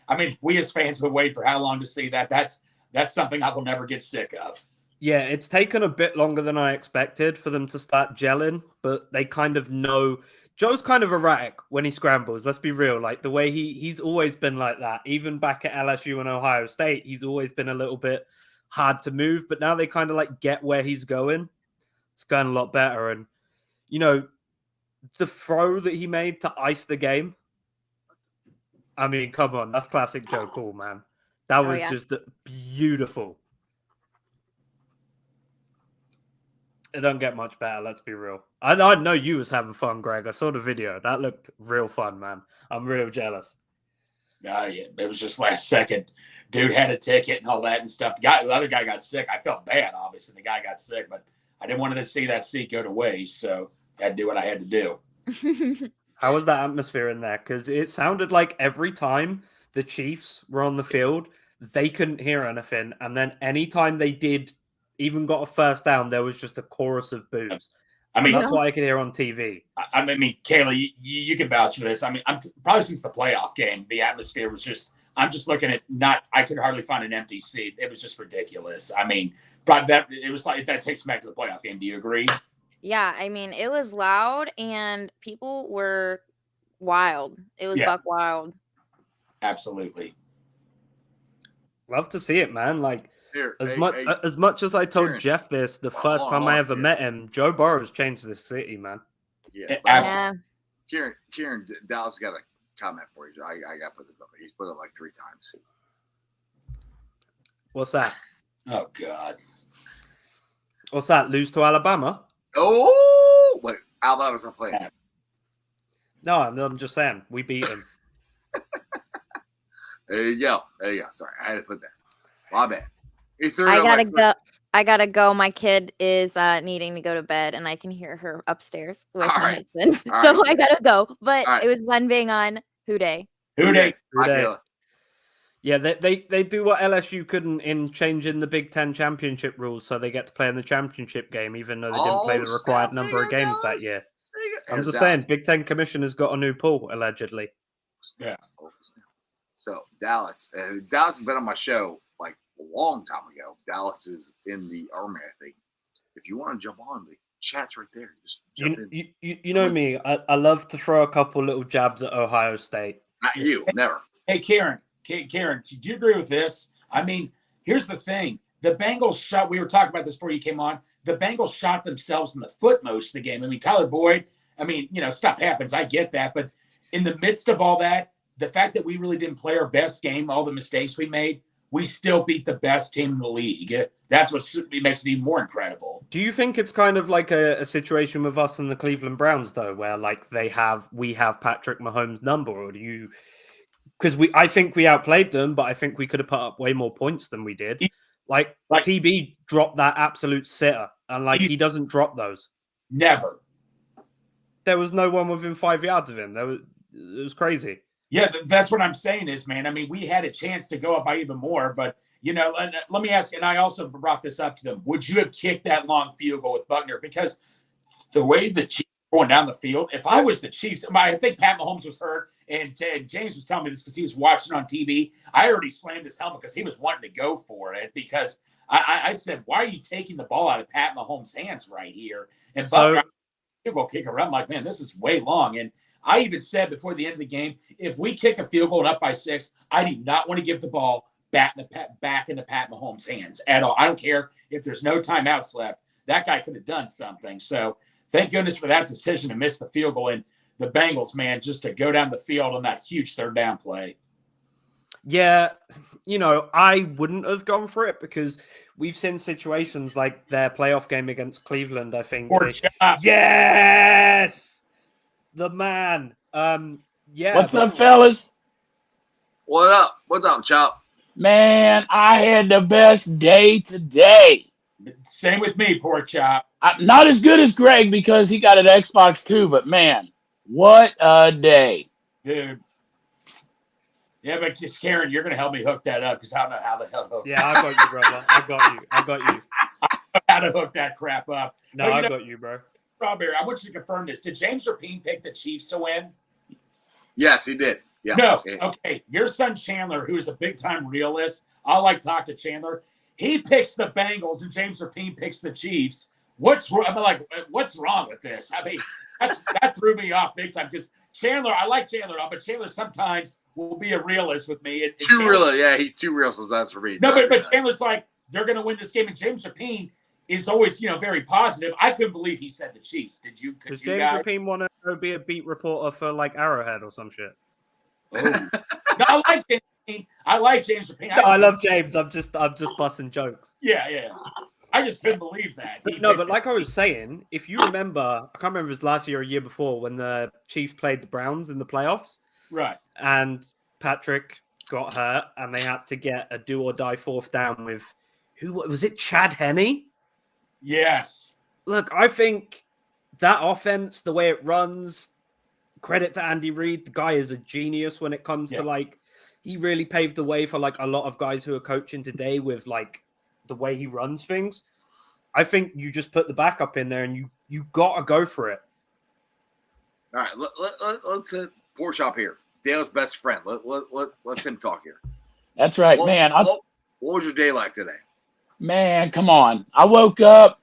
[SPEAKER 10] I mean, we as fans have been waiting for how long to see that. That's something I will never get sick of.
[SPEAKER 12] Yeah, it's taken a bit longer than I expected for them to start gelling, but they kind of know. Joe's kind of erratic when he scrambles. Let's be real. The way he's always been like that. Even back at LSU and Ohio State, he's always been a little bit hard to move. But now they kind of get where he's going. It's going a lot better. And, the throw that he made to ice the game. I mean, come on. That's classic Joe Cool, man. That was just beautiful. It don't get much better, let's be real. I know you was having fun, Greg. I saw the video. That looked real fun, man. I'm real jealous.
[SPEAKER 10] Yeah, it was just last second. Dude had a ticket and all that and stuff. The other guy got sick. I felt bad, obviously. The guy got sick, but I didn't want to see that seat go to waste, so I had to do what I had to do.
[SPEAKER 12] How was that atmosphere in there? Because it sounded like every time the Chiefs were on the field, they couldn't hear anything. And then anytime they did even got a first down, there was just a chorus of boos.
[SPEAKER 10] I mean,
[SPEAKER 12] and that's what I could hear on TV.
[SPEAKER 10] I mean, Kayla, you can vouch for this. I mean, probably since the playoff game, the atmosphere was just. I'm just looking at I could hardly find an empty seat. It was just ridiculous. I mean, but it was like that takes me back to the playoff game. Do you agree?
[SPEAKER 11] Yeah, I mean, it was loud and people were wild. It was buck wild.
[SPEAKER 10] Absolutely.
[SPEAKER 12] Love to see it, man. Like
[SPEAKER 2] Here,
[SPEAKER 12] as much as I told
[SPEAKER 2] Kieran.
[SPEAKER 12] Jeff this the first time I ever met him, Joe Burrow's changed this city, man.
[SPEAKER 2] Yeah,
[SPEAKER 10] absolutely.
[SPEAKER 2] Kieran, Dallas got a comment for you. I got to put this up. He's put it like 3 times.
[SPEAKER 12] What's that?
[SPEAKER 10] Oh God.
[SPEAKER 12] What's that? Lose to Alabama?
[SPEAKER 2] Oh, wait, Alabama's not playing.
[SPEAKER 12] No, I'm just saying we beat them.
[SPEAKER 2] There you go. Sorry, I had to put that. My bad.
[SPEAKER 11] I gotta go. My kid is needing to go to bed, and I can hear her upstairs with my husband. So I gotta go. But it was fun being on Who Day.
[SPEAKER 10] Who Day?
[SPEAKER 12] Yeah, they do what LSU couldn't in changing the Big Ten championship rules, so they get to play in the championship game, even though they didn't play the required number of games that year. I'm just saying, Big Ten Commissioner's got a new pool, allegedly.
[SPEAKER 10] Yeah.
[SPEAKER 2] So Dallas has been on my show like a long time ago. Dallas is in the Army, I think. If you want to jump on, the chat's right there. Just jump in.
[SPEAKER 12] You know me. I love to throw a couple little jabs at Ohio State.
[SPEAKER 2] Not you, never.
[SPEAKER 10] Hey, Karen, do you agree with this? I mean, here's the thing. The Bengals shot, we were talking about this before you came on. The Bengals shot themselves in the foot most of the game. I mean, Tyler Boyd, stuff happens. I get that. But in the midst of all that, the fact that we really didn't play our best game, all the mistakes we made, we still beat the best team in the league. That's what makes it even more incredible.
[SPEAKER 12] Do you think it's kind of like a situation with us and the Cleveland Browns, though, where like we have Patrick Mahomes' number, or do you? Because I think we outplayed them, but I think we could have put up way more points than we did. Like TB dropped that absolute sitter, and he doesn't drop those.
[SPEAKER 10] Never.
[SPEAKER 12] There was no one within 5 yards of him. It was crazy.
[SPEAKER 10] Yeah, that's what I'm saying is, man. I mean, we had a chance to go up by even more, but let me ask, and I also brought this up to them. Would you have kicked that long field goal with Buckner? Because the way the Chiefs were going down the field, if I was the Chiefs, I think Pat Mahomes was hurt, and James was telling me this because he was watching on TV. I already slammed his helmet because he was wanting to go for it because I said, why are you taking the ball out of Pat Mahomes' hands right here? And Buckner, field goal kicker, I'm like, man, this is way long. And I even said before the end of the game, if we kick a field goal and up by 6, I do not want to give the ball back into Pat Mahomes' hands at all. I don't care if there's no timeouts left. That guy could have done something. So thank goodness for that decision to miss the field goal. And the Bengals, man, just to go down the field on that huge third down play.
[SPEAKER 12] Yeah, I wouldn't have gone for it because we've seen situations like their playoff game against Cleveland, I think. Yes! The man.
[SPEAKER 13] What's up, fellas?
[SPEAKER 2] What up? What's up, Chop?
[SPEAKER 13] Man, I had the best day today.
[SPEAKER 10] Same with me, poor Chop.
[SPEAKER 13] Not as good as Greg because he got an Xbox too, but man, what a day.
[SPEAKER 10] Dude. Yeah, but just Karen, you're going to help me hook that up because I don't know how the hell hook.
[SPEAKER 12] Yeah, I got you, brother. I got you.
[SPEAKER 10] I don't know how to hook that crap up.
[SPEAKER 12] No, I got you, bro.
[SPEAKER 10] Strawberry, I want you to confirm this. Did James Rapine pick the Chiefs to win?
[SPEAKER 2] Yes, he did. Yeah.
[SPEAKER 10] No. Okay. Your son Chandler, who is a big-time realist, I like to talk to Chandler. He picks the Bengals and James Rapine picks the Chiefs. What's wrong with this? I mean, that threw me off big time because Chandler, I like Chandler, but Chandler sometimes will be a realist with me.
[SPEAKER 2] Too real. Yeah, he's too real sometimes for me.
[SPEAKER 10] No, but Chandler's like, they're going to win this game. And James Rapine is always, very positive. I couldn't believe he said the Chiefs. Did you?
[SPEAKER 12] Does James Rapine want to go be a beat reporter for like Arrowhead or some shit?
[SPEAKER 10] Oh. No, I like James Rapine.
[SPEAKER 12] No, I love James. I'm just busting jokes.
[SPEAKER 10] Yeah. I just couldn't believe that.
[SPEAKER 12] But like I was saying, if you remember, I can't remember if it was last year or a year before when the Chiefs played the Browns in the playoffs.
[SPEAKER 10] Right.
[SPEAKER 12] And Patrick got hurt and they had to get a do or die fourth down with who was it? Chad Henne?
[SPEAKER 10] Yes.
[SPEAKER 12] Look, I think that offense, the way it runs, credit to Andy Reid. The guy is a genius when it comes to like, he really paved the way for like a lot of guys who are coaching today with like the way he runs things. I think you just put the backup in there and you got to go for it.
[SPEAKER 2] All right, let's Poor Shop here. Dale's best friend. Let's him talk here.
[SPEAKER 13] That's right, man.
[SPEAKER 2] What was your day like today?
[SPEAKER 13] Man, come on. I woke up,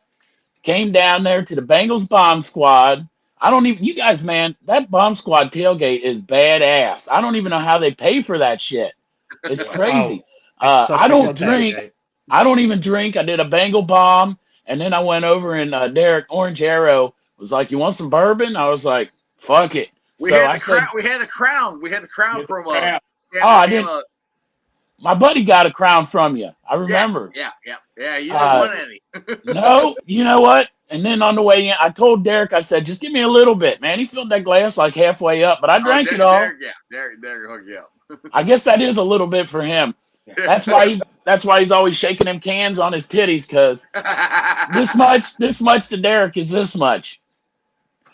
[SPEAKER 13] came down there to the Bengals bomb squad. You guys, man, that bomb squad tailgate is badass. I don't even know how they pay for that shit. It's crazy. I don't drink. Tailgate. I don't even drink. I did a Bengal bomb, and then I went over and Derek Orange Arrow was like, "You want some bourbon?" I was like, "Fuck it."
[SPEAKER 2] We had the crown. We had the crown from.
[SPEAKER 13] I didn't. My buddy got a crown from you. I remember.
[SPEAKER 2] Yes, yeah. You didn't want any.
[SPEAKER 13] No, you know what? And then on the way in, I told Derek, I said, "Just give me a little bit, man." He filled that glass like halfway up, but I drank it all.
[SPEAKER 2] Derek hooked you up.
[SPEAKER 13] I guess that is a little bit for him. That's why he's always shaking them cans on his titties, because this much to Derek is this much.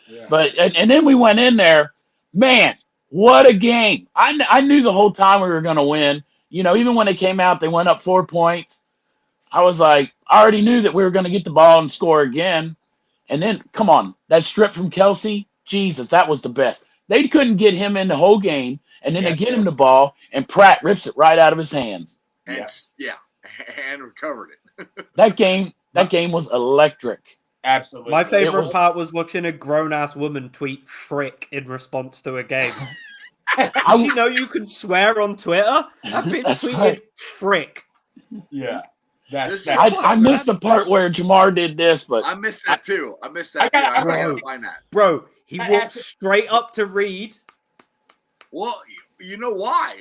[SPEAKER 13] Yeah. But and then we went in there, man. What a game! I knew the whole time we were going to win. You know, even when they came out, they went up 4 points. I was like, I already knew that we were going to get the ball and score again. And then, come on, that strip from Kelsey, Jesus, that was the best. They couldn't get him in the whole game, and then they get him the ball, and Pratt rips it right out of his hands.
[SPEAKER 2] And recovered it.
[SPEAKER 13] That game was electric.
[SPEAKER 10] Absolutely.
[SPEAKER 12] My favorite part was watching a grown-ass woman tweet "frick" in response to a game. Did you know you can swear on Twitter? That bitch tweeted "frick."
[SPEAKER 10] Yeah.
[SPEAKER 13] I missed the part where Jamar did this, but
[SPEAKER 2] I missed that too. I gotta find that.
[SPEAKER 12] Bro, he walked straight up to Reed.
[SPEAKER 2] Well, you know why?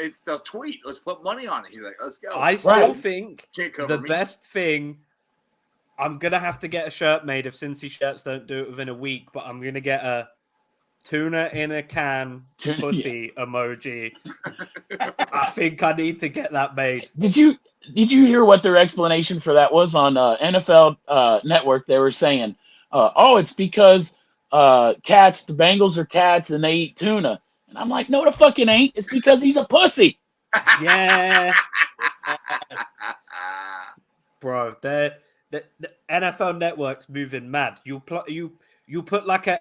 [SPEAKER 2] It's the tweet. Let's put money on it. He's like, let's go.
[SPEAKER 12] I still think the best thing. I'm gonna have to get a shirt made if Cincy shirts don't do it within a week, but I'm gonna get a tuna in a can pussy emoji. I think I need to get that made.
[SPEAKER 13] Did you hear what their explanation for that was on NFL Network? They were saying, it's because cats, the Bengals are cats and they eat tuna. And I'm like, no, the fucking ain't. It's because he's a pussy.
[SPEAKER 12] Yeah. Bro, the NFL Network's moving mad. You'll put like an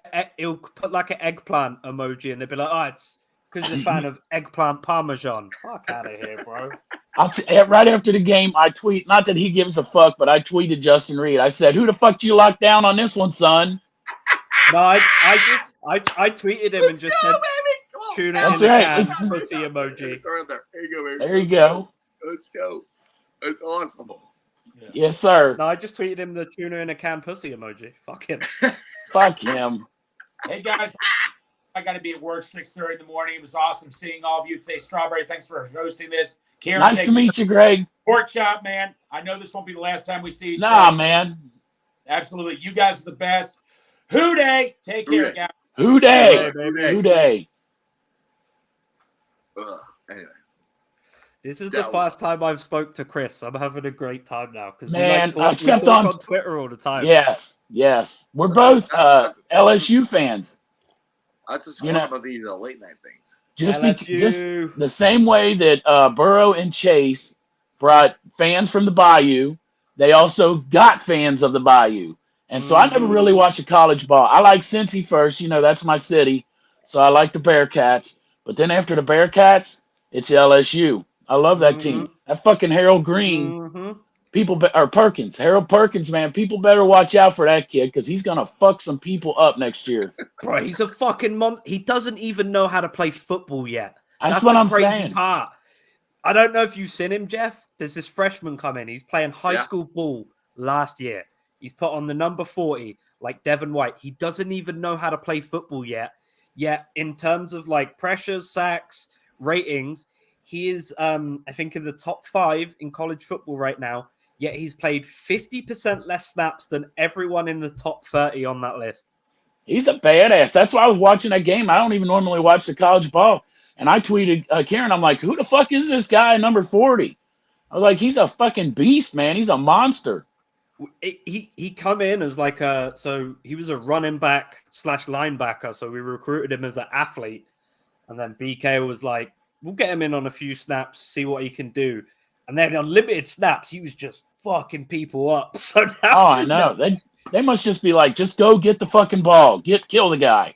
[SPEAKER 12] eggplant emoji, and they'll be like, it's because you're a fan of eggplant parmesan. Fuck out of here, bro.
[SPEAKER 13] Right after the game, I tweet. Not that he gives a fuck, but I tweeted Justin Reed. I said, "Who the fuck do you lock down on this one, son?"
[SPEAKER 12] No, I tweeted him and just said, "Tuna in a can pussy emoji."
[SPEAKER 2] Throw it there. There you go, baby.
[SPEAKER 13] There you go.
[SPEAKER 2] Let's go. That's awesome.
[SPEAKER 13] Yes, sir.
[SPEAKER 12] No, I just tweeted him the tuna in a can pussy emoji. Fuck him.
[SPEAKER 13] Fuck him.
[SPEAKER 10] Hey, guys. I got to be at work 6:30 in the morning. It was awesome seeing all of you today. Strawberry, thanks for hosting this. Karen,
[SPEAKER 13] nice to meet you, Greg.
[SPEAKER 10] Pork chop, man. I know this won't be the last time we see each
[SPEAKER 13] other.
[SPEAKER 10] other.
[SPEAKER 13] Man.
[SPEAKER 10] Absolutely. You guys are the best. Who day? Take care, guys.
[SPEAKER 13] Who day? Who day?
[SPEAKER 2] Anyway.
[SPEAKER 12] This is the first time I've spoke to Chris. I'm having a great time now because
[SPEAKER 13] we
[SPEAKER 12] talk on Twitter all the time.
[SPEAKER 13] Yes. We're both LSU fans.
[SPEAKER 2] That's what's fun about these late night things.
[SPEAKER 13] Just the same way that Burrow and Chase brought fans from the Bayou, they also got fans of the Bayou. And so I never really watched a college ball. I like Cincy first, that's my city. So I like the Bearcats. But then after the Bearcats, it's LSU. I love that team. That fucking Harold Green, Perkins. Harold Perkins, man, people better watch out for that kid because he's going to fuck some people up next year.
[SPEAKER 12] Bro, he's a fucking monster. He doesn't even know how to play football yet.
[SPEAKER 13] That's what I'm
[SPEAKER 12] crazy
[SPEAKER 13] saying.
[SPEAKER 12] Part. I don't know if you've seen him, Jeff. There's this freshman coming. He's playing high school ball last year. He's put on the number 40, like Devin White. He doesn't even know how to play football yet. Yet, in terms of like pressures, sacks, ratings, he is, I think, in the top 5 in college football right now. Yet he's played 50% less snaps than everyone in the top 30 on that list.
[SPEAKER 13] He's a badass. That's why I was watching that game. I don't even normally watch the college ball. And I tweeted Karen, I'm like, who the fuck is this guy, number 40? I was like, he's a fucking beast, man. He's a monster.
[SPEAKER 12] he come in as like so he was a running back / linebacker. So we recruited him as an athlete, and then BK was like, "We'll get him in on a few snaps, see what he can do." And then on limited snaps, he was just fucking people up. So now,
[SPEAKER 13] Oh, I know. They must just be like, just go get the fucking ball, kill the guy.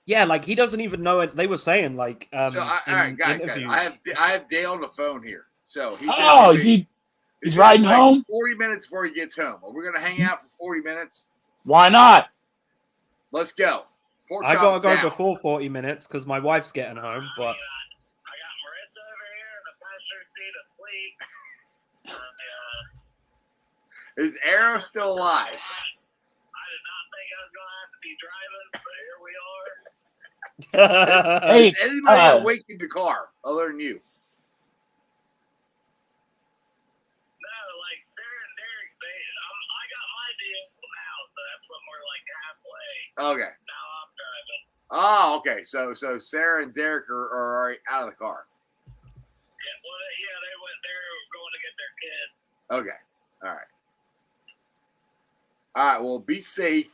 [SPEAKER 12] Yeah, like he doesn't even know it. They were saying like,
[SPEAKER 2] all right, guys, I have Dale on the phone here. So he says
[SPEAKER 13] he's riding home?
[SPEAKER 2] 40 minutes before he gets home. Are we going to hang out for 40 minutes?
[SPEAKER 13] Why not?
[SPEAKER 2] Let's go.
[SPEAKER 12] I got to go before 40 minutes because my wife's getting home. But
[SPEAKER 2] is Arrow still alive?
[SPEAKER 14] I did not think I was going to have to be driving, but here we are.
[SPEAKER 13] Hey,
[SPEAKER 2] is anybody awake in the car other than you?
[SPEAKER 14] No, like Sarah and Derek, I got my vehicle now, so that's when we're like halfway.
[SPEAKER 2] Okay.
[SPEAKER 14] Now I'm driving.
[SPEAKER 2] Oh, okay. So Sarah and Derek are already out of the car.
[SPEAKER 14] Yeah, well, yeah, they were going to get their kids.
[SPEAKER 2] Okay. All right. All right. Well, be safe,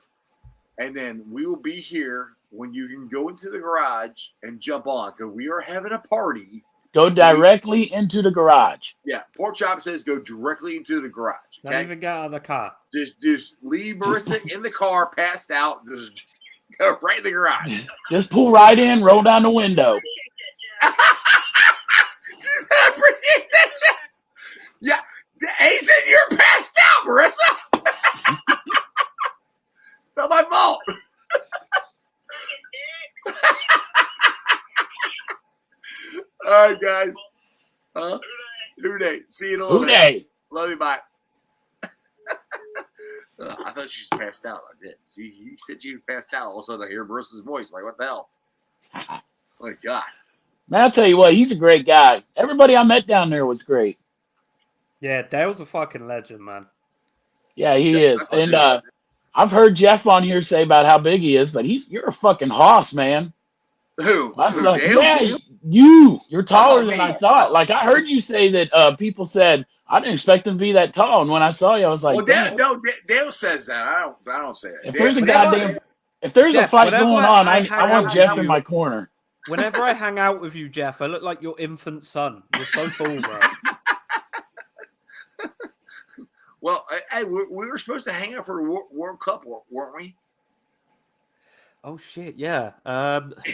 [SPEAKER 2] and then we will be here when you can go into the garage and jump on because we are having a party.
[SPEAKER 13] Go directly into the garage.
[SPEAKER 2] Yeah, Pork Chop says go directly into the garage. Okay?
[SPEAKER 12] Don't even get out of the car.
[SPEAKER 2] Just leave Marissa in the car, passed out. Just go right in the garage.
[SPEAKER 13] Just pull right in, roll down the window.
[SPEAKER 2] I appreciate that. Yeah, he said you're passed out, Marissa. It's not my fault. All right, guys. Huh? Who day? See you in a little bit. Love you. Bye. I thought she was passed out. I did. He said she was passed out. All of a sudden, I hear Marissa's voice. Like, what the hell? Oh, my God.
[SPEAKER 13] Man, I'll tell you what, he's a great guy. Everybody I met down there was great.
[SPEAKER 12] Yeah, Dale's a fucking legend, man.
[SPEAKER 13] Yeah, he is. And I've heard Jeff on here say about how big he is, but you're a fucking hoss, man.
[SPEAKER 2] Who?
[SPEAKER 13] Dale? Yeah, you're taller than I thought. Like I heard you say that people said I didn't expect him to be that tall, and when I saw you, I was like,
[SPEAKER 2] well, Dale says that. I don't say that.
[SPEAKER 13] If there's a fight
[SPEAKER 12] Jeff,
[SPEAKER 13] going on, I want Jeff in my corner.
[SPEAKER 12] Whenever I hang out with you, Jeff, I look like your infant son. You're so tall, bro.
[SPEAKER 2] Well, hey, we were supposed to hang out for the World Cup, weren't we?
[SPEAKER 12] Oh shit, yeah.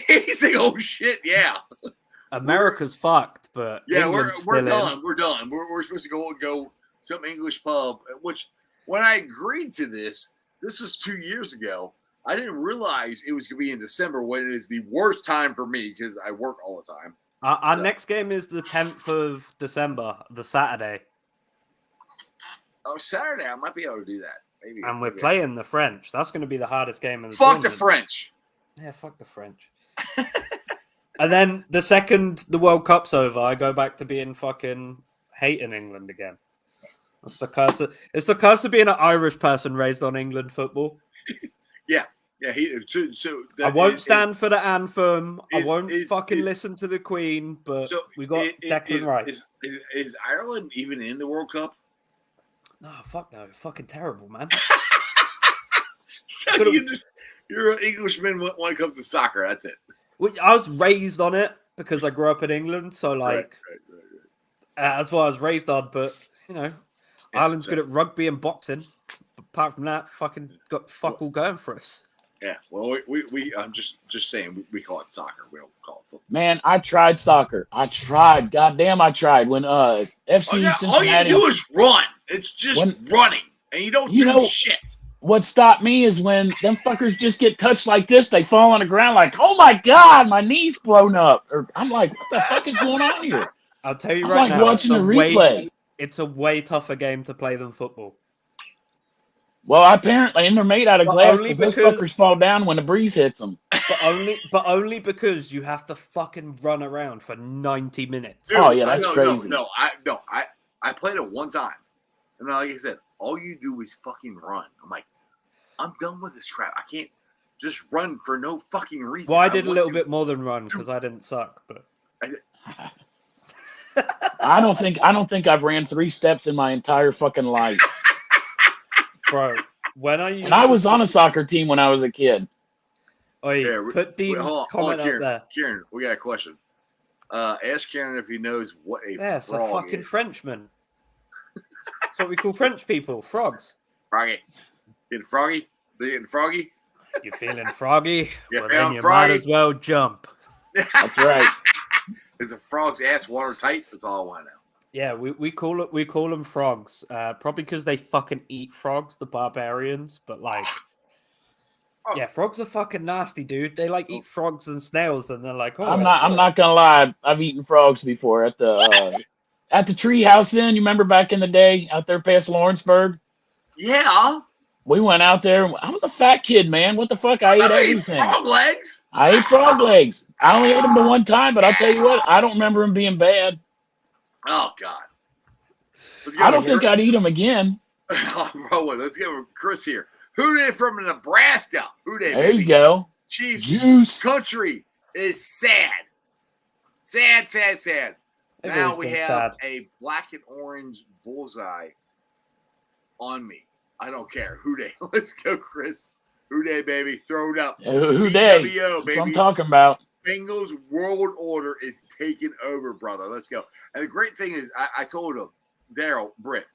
[SPEAKER 2] He's like, oh shit, yeah.
[SPEAKER 12] America's fucked, but
[SPEAKER 2] yeah,
[SPEAKER 12] England's
[SPEAKER 2] we're
[SPEAKER 12] still
[SPEAKER 2] done.
[SPEAKER 12] in.
[SPEAKER 2] We're done. We're supposed to go some English pub. Which when I agreed to this was 2 years ago. I didn't realize it was going to be in December when it is the worst time for me because I work all the time.
[SPEAKER 12] Our next game is the 10th of December, the Saturday.
[SPEAKER 2] Oh, Saturday, I might be able to do that. Maybe.
[SPEAKER 12] And we're playing the French. That's going to be the hardest game in the
[SPEAKER 2] tournament.
[SPEAKER 12] Fuck
[SPEAKER 2] the French.
[SPEAKER 12] Yeah, fuck the French. And then the second the World Cup's over, I go back to being fucking hating England again. That's the curse. It's the curse of being an Irish person raised on England football.
[SPEAKER 2] Yeah.
[SPEAKER 12] I won't stand for the anthem. I won't listen to the Queen. But we got Declan Rice.
[SPEAKER 2] Is Ireland even in the World Cup?
[SPEAKER 12] No, fuck no. Fucking terrible, man.
[SPEAKER 2] So you're an Englishman when it comes to soccer. That's it.
[SPEAKER 12] I was raised on it because I grew up in England. So, like, that's what I was raised on. But, you know, Ireland's good at rugby and boxing. Apart from that, fucking got fuck all going for us.
[SPEAKER 2] Yeah, well, we I'm just saying we call it soccer. We don't call it football.
[SPEAKER 13] Man, I tried soccer. I tried. Goddamn, I tried. When FC Cincinnati.
[SPEAKER 2] All you do is run. It's just running, and you don't do shit.
[SPEAKER 13] What stopped me is when them fuckers just get touched like this, they fall on the ground like, oh my God, my knee's blown up. Or I'm like, what the fuck is going on here?
[SPEAKER 12] I'll tell you
[SPEAKER 13] I'm
[SPEAKER 12] right
[SPEAKER 13] like
[SPEAKER 12] now.
[SPEAKER 13] watching the replay.
[SPEAKER 12] It's a way tougher game to play than football.
[SPEAKER 13] Well, apparently, and they're made out of glass because those fuckers fall down when the breeze hits them.
[SPEAKER 12] But only because you have to fucking run around for 90 minutes.
[SPEAKER 13] Dude, that's crazy.
[SPEAKER 2] No, I played it one time, and like I said, all you do is fucking run. I'm like, I'm done with this crap. I can't just run for no fucking reason.
[SPEAKER 12] Well, I did a little bit more than run because I didn't suck, but
[SPEAKER 13] I don't think I've ran 3 steps in my entire fucking life.
[SPEAKER 12] Bro, when I used
[SPEAKER 13] And I
[SPEAKER 12] to
[SPEAKER 13] was on a soccer team when I was a kid.
[SPEAKER 12] put Dean's
[SPEAKER 2] hold on,
[SPEAKER 12] comment up
[SPEAKER 2] Kieran.
[SPEAKER 12] there.
[SPEAKER 2] Kieran, we got a question. Ask Kieran if he knows what a
[SPEAKER 12] Yes, a
[SPEAKER 2] frog
[SPEAKER 12] fucking
[SPEAKER 2] is.
[SPEAKER 12] Frenchman. That's what we call French people, frogs.
[SPEAKER 2] Froggy. Getting froggy? They getting froggy?
[SPEAKER 12] You feeling froggy?
[SPEAKER 2] You
[SPEAKER 12] Well,
[SPEAKER 2] feeling
[SPEAKER 12] then you
[SPEAKER 2] froggy?
[SPEAKER 12] might as well jump.
[SPEAKER 13] That's right.
[SPEAKER 2] Is a frog's ass watertight? That's all I want to know.
[SPEAKER 12] Yeah, we call them frogs. Probably because they fucking eat frogs, the barbarians. But like, yeah, frogs are fucking nasty, dude. They like eat frogs and snails, and they're like, oh,
[SPEAKER 13] I'm not gonna lie. I've eaten frogs before at the tree house inn. You remember back in the day out there past Lawrenceburg?
[SPEAKER 2] Yeah.
[SPEAKER 13] We went out there. I was a fat kid, man. What the fuck? I ate everything.
[SPEAKER 2] Frog legs?
[SPEAKER 13] I ate frog legs. I only ate them the one time, but I'll tell you what, I don't remember them being bad.
[SPEAKER 2] Oh, God. Let's go
[SPEAKER 13] I don't
[SPEAKER 2] with
[SPEAKER 13] think I'd eat them again.
[SPEAKER 2] Oh, bro, let's go with Chris here. Who did from Nebraska? Who did?
[SPEAKER 13] There you go.
[SPEAKER 2] Chiefs
[SPEAKER 13] Juice.
[SPEAKER 2] country is sad. Sad, sad, sad.
[SPEAKER 12] They've
[SPEAKER 2] Now
[SPEAKER 12] always
[SPEAKER 2] we
[SPEAKER 12] been
[SPEAKER 2] have
[SPEAKER 12] sad.
[SPEAKER 2] a black and orange bullseye on me. I don't care. Who day? Let's go, Chris. Who day, baby? Throw it up.
[SPEAKER 13] Who day?
[SPEAKER 2] BWO,
[SPEAKER 13] That's
[SPEAKER 2] baby.
[SPEAKER 13] what I'm talking about.
[SPEAKER 2] Bengals world order is taking over, brother. Let's go. And the great thing is, I told him, Daryl, Britt,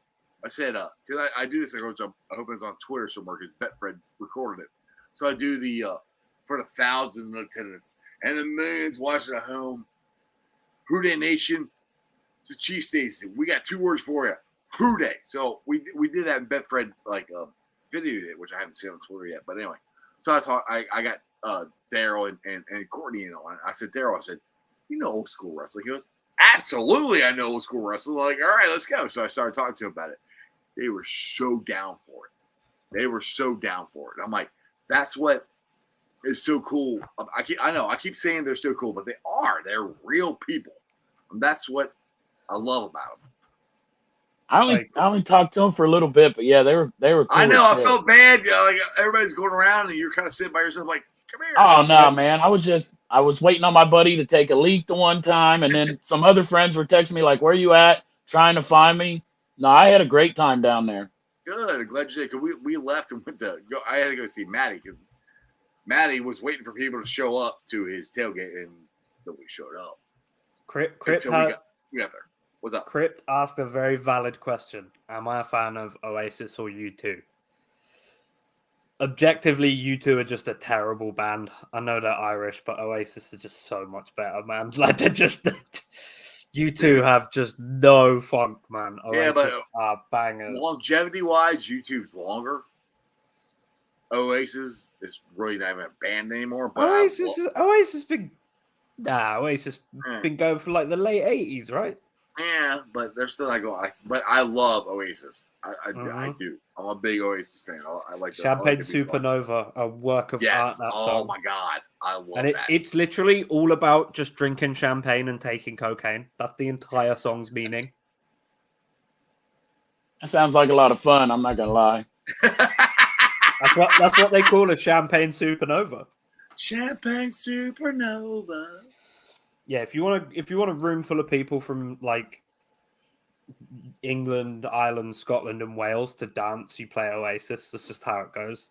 [SPEAKER 2] I said, because I do this, I hope it's on Twitter somewhere because Betfred recorded it. So I do the, for the thousands of attendance and the millions watching at home, Who Day Nation to Chiefs Nation. We got 2 words for you. Who Day. So we did that in Betfred, like, videoed it, which I haven't seen on Twitter yet. But anyway, so I got Daryl and Courtney in on it. I said, Daryl, I said, you know old school wrestling? He goes, absolutely, I know old school wrestling. Like, all right, let's go. So I started talking to him about it. They were so down for it. They were so down for it. I'm like, that's what is so cool. I know I keep saying they're so cool, but they are. They're real people. And that's what I love about them.
[SPEAKER 13] I only talked to them for a little bit, but yeah, they were cool.
[SPEAKER 2] I know.
[SPEAKER 13] as
[SPEAKER 2] I
[SPEAKER 13] shit.
[SPEAKER 2] felt bad. You know, like everybody's going around, and you're kind of sitting by yourself, like, come here.
[SPEAKER 13] Oh no, man! I was waiting on my buddy to take a leak the one time, and then some other friends were texting me like, "Where you at?" Trying to find me. No, I had a great time down there.
[SPEAKER 2] Good. I'm glad you did. Cause we left and went to go. I had to go see Maddie because Maddie was waiting for people to show up to his tailgate, and nobody showed up.
[SPEAKER 12] Crypt
[SPEAKER 2] Until we got there. What's up?
[SPEAKER 12] Crypt asked a very valid question. Am I a fan of Oasis or U2? Objectively, U2 are just a terrible band. I know they're Irish, but Oasis is just so much better, man. Like, they're just... U2 have just no funk, man. Oasis
[SPEAKER 2] Yeah, but
[SPEAKER 12] are bangers.
[SPEAKER 2] longevity-wise, YouTube's longer. Oasis is really not even a band anymore. But
[SPEAKER 12] Oasis been going for like the late 80s, right?
[SPEAKER 2] Yeah, but they're still not going. But I love Oasis. I do. I'm a big Oasis fan. I like the,
[SPEAKER 12] Champagne
[SPEAKER 2] I like the music.
[SPEAKER 12] Supernova, a work of art. That
[SPEAKER 2] Oh
[SPEAKER 12] song.
[SPEAKER 2] my god, I love
[SPEAKER 12] And
[SPEAKER 2] that.
[SPEAKER 12] it's literally all about just drinking champagne and taking cocaine. That's the entire song's meaning.
[SPEAKER 13] That sounds like a lot of fun. I'm not gonna lie.
[SPEAKER 12] That's what they call a champagne supernova.
[SPEAKER 2] Champagne supernova.
[SPEAKER 12] Yeah, if you want a room full of people from like England, Ireland, Scotland, and Wales to dance, you play Oasis. That's just how it goes.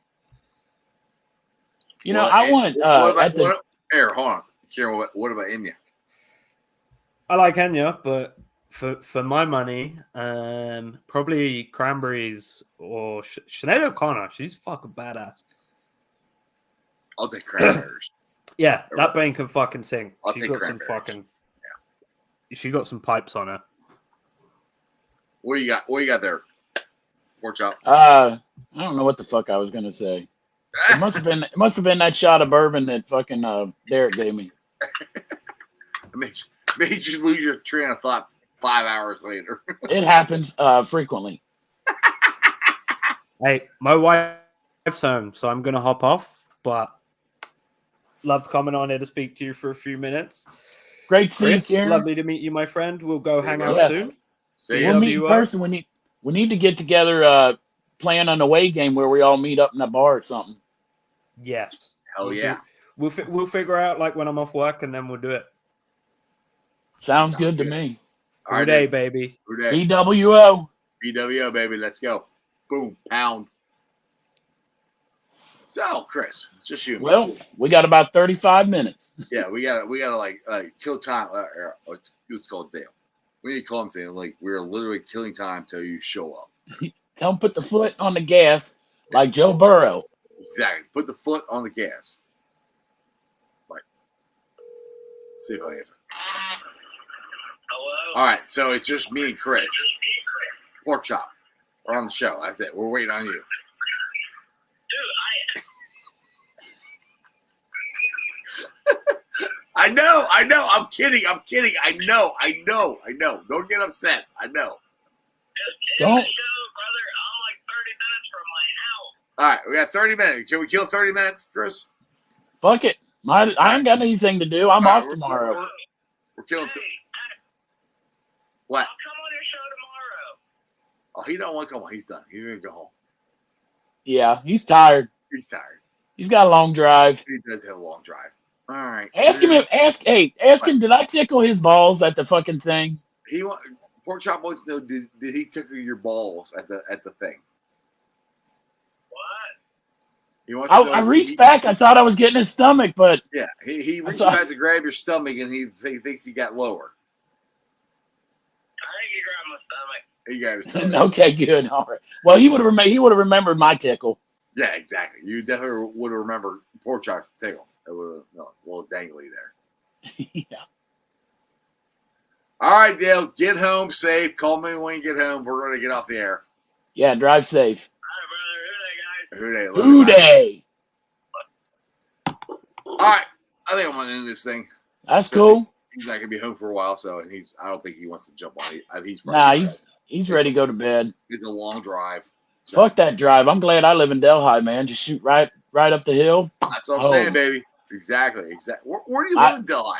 [SPEAKER 13] You know, I want
[SPEAKER 2] Hold on, Kieran. What about Enya?
[SPEAKER 12] I like Enya, but for my money, probably Cranberries or Sinead O'Connor. She's fucking badass.
[SPEAKER 2] I'll take Cranberries.
[SPEAKER 12] Yeah, that band can fucking sing.
[SPEAKER 2] I'll
[SPEAKER 12] She's
[SPEAKER 2] take
[SPEAKER 12] got some
[SPEAKER 2] Cranberries.
[SPEAKER 12] fucking. Yeah. She got some pipes on her.
[SPEAKER 2] What do you got? What do you got there? Pork chop.
[SPEAKER 13] I don't know what the fuck I was gonna say. It must have been that shot of bourbon that fucking Derek gave me.
[SPEAKER 2] It made you lose your train of thought 5 hours later.
[SPEAKER 13] It happens frequently.
[SPEAKER 12] Hey, my wife's home, so I'm gonna hop off. But loved coming on here to speak to you for a few minutes.
[SPEAKER 13] Great to see you,
[SPEAKER 12] Chris,
[SPEAKER 13] Kieran.
[SPEAKER 12] lovely to meet you, my friend. We'll go hang out
[SPEAKER 13] Yes.
[SPEAKER 12] soon.
[SPEAKER 13] We'll meet in person. We need to get together, plan an away game where we all meet up in a bar or something.
[SPEAKER 12] Yes.
[SPEAKER 2] Hell yeah.
[SPEAKER 12] We'll figure out like when I'm off work, and then we'll do it.
[SPEAKER 13] Sounds good to me.
[SPEAKER 2] All right,
[SPEAKER 12] Day,
[SPEAKER 2] dude.
[SPEAKER 12] baby.
[SPEAKER 2] Who day?
[SPEAKER 13] BWO.
[SPEAKER 2] BWO, baby. Let's go. Boom. Pound. So, Chris, just you.
[SPEAKER 13] Well, we got about 35 minutes.
[SPEAKER 2] Yeah, we gotta like kill time. Let's call it Dale. We need to call him saying like we're literally killing time till you show up.
[SPEAKER 13] Tell him put the foot on the gas like Joe Burrow.
[SPEAKER 2] Exactly. Put the foot on the gas. Right. See if I answer.
[SPEAKER 14] Hello?
[SPEAKER 2] All right, so it's just me and Chris. Pork chop. We're on the show. That's it. We're waiting on you.
[SPEAKER 14] Dude,
[SPEAKER 2] I know. I'm kidding. I know. Don't get upset. I know.
[SPEAKER 13] Don't.
[SPEAKER 14] brother, I'm like 30 minutes from my house.
[SPEAKER 2] All right, we got 30 minutes. Can we kill 30 minutes, Chris?
[SPEAKER 13] Fuck it. I ain't got anything to do. I'm off tomorrow.
[SPEAKER 2] We're killing. What?
[SPEAKER 14] I'll come on your show tomorrow.
[SPEAKER 2] Oh, he don't want to come on. He's done. He's gonna go home.
[SPEAKER 13] Yeah, he's tired.
[SPEAKER 2] He's tired.
[SPEAKER 13] He's got a long drive.
[SPEAKER 2] He does have a long drive. All right.
[SPEAKER 13] Ask him. Ask him. Did I tickle his balls at the fucking thing?
[SPEAKER 2] Pork chop wants to know. Did he tickle your balls at the thing?
[SPEAKER 14] What?
[SPEAKER 2] He wants to know,
[SPEAKER 13] I reached back. I thought I was getting his stomach, but
[SPEAKER 2] yeah, he reached back to grab your stomach, and he thinks he got lower.
[SPEAKER 14] I think you grabbed my stomach.
[SPEAKER 2] He got his stomach.
[SPEAKER 13] Okay, good. All right. Well, he would have remembered my tickle.
[SPEAKER 2] Yeah, exactly. You definitely would have remembered pork chop's tickle. It would have a little dangly there.
[SPEAKER 13] Yeah.
[SPEAKER 2] All right, Dale. Get home safe. Call me when you get home. We're going to get off the air.
[SPEAKER 13] Yeah, drive safe.
[SPEAKER 14] All right, brother. Who they, guys?
[SPEAKER 2] Who day?
[SPEAKER 13] Who day?
[SPEAKER 2] All right. I think I'm going to end this thing.
[SPEAKER 13] That's cool.
[SPEAKER 2] He's not going to be home for a while, so and I don't think he wants to jump on it.
[SPEAKER 13] He's ready to go to bed.
[SPEAKER 2] It's a long drive. So.
[SPEAKER 13] Fuck that drive. I'm glad I live in Delhi, man. Just shoot right up the hill.
[SPEAKER 2] That's what I'm saying, baby. Exactly. Where do you live in Delhi?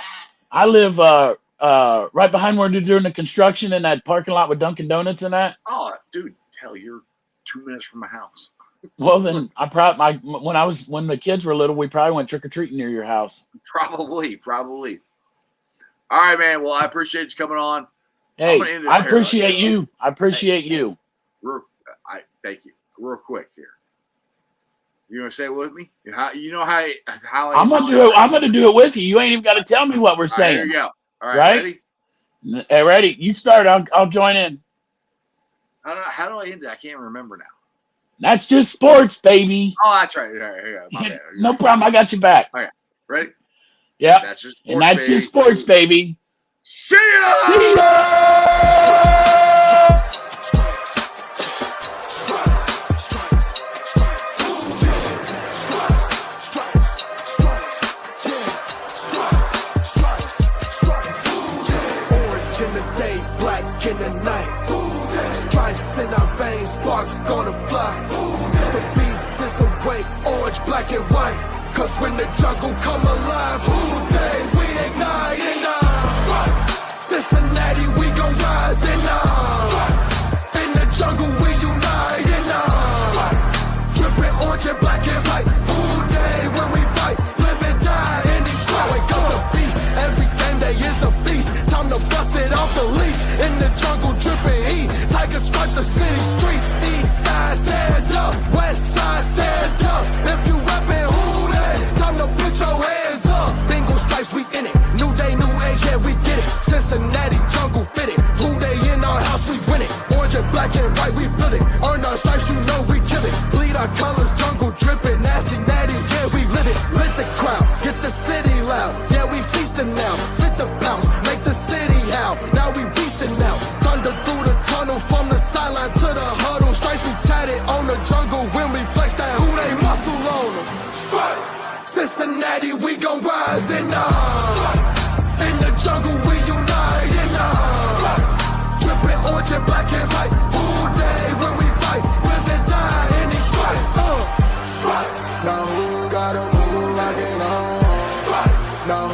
[SPEAKER 13] I live right behind where they're doing the construction in that parking lot with Dunkin' Donuts and that.
[SPEAKER 2] Oh, dude, you're 2 minutes from my house.
[SPEAKER 13] Well, then when the kids were little, we probably went trick or treating near your house.
[SPEAKER 2] Probably. All right, man. Well, I appreciate you coming on.
[SPEAKER 13] Hey, I appreciate you.
[SPEAKER 2] Thank you. Real quick here. You gonna say it with me? How
[SPEAKER 13] I'm gonna do it with you. You ain't even got to tell me what we're saying.
[SPEAKER 2] Here you go. All right,
[SPEAKER 13] ready? Hey, ready? You start. I'll join in.
[SPEAKER 2] How do I end it? I can't remember now.
[SPEAKER 13] That's just sports, baby.
[SPEAKER 2] Oh, that's right. All right, here you go. My bad.
[SPEAKER 13] No problem. I got you back.
[SPEAKER 2] Okay, ready?
[SPEAKER 13] Yeah.
[SPEAKER 2] That's just sports,
[SPEAKER 13] and that's
[SPEAKER 2] baby.
[SPEAKER 13] just sports, baby.
[SPEAKER 2] See ya.
[SPEAKER 13] See ya.
[SPEAKER 1] In the night, stripes in our veins, sparks gonna fly. The beast is awake, orange, black, and white. Cause when the jungle come alive, who day we ignite in Cincinnati, we gon' rise in the jungle, we unite in dripping orange and black and white. Who day when we fight, live and die in these stripes. Wake up the beast, every game day is a feast. Time to bust it off the leash. In the jungle, dripping heat. Tigers strike the city streets. East side, stand up. West side, stand up. If you reppin', who that? Time to put your hands up. Bingo stripes, we in it. New day, new age, yeah, we get it. Cincinnati, jungle fitted. Blue day in our house, we win it. Orange and black and white, we build it. Earn our stripes, you know we kill it. Bleed our colors, jungle dripping. Nasty, natty, yeah, we live it. Lit the crowd, get the city loud. Yeah, we feasting now. Fit the bounce, make the city howl. Now we now. Thunder through the tunnel from the sideline to the huddle. Stripes we tatted on the jungle when we flex that who they muscle on them. Cincinnati, we gon' rise in the jungle, we unite in dripping orange and black and white. Who day when we fight, live and die in these stripes. Now who got a move like it on? Now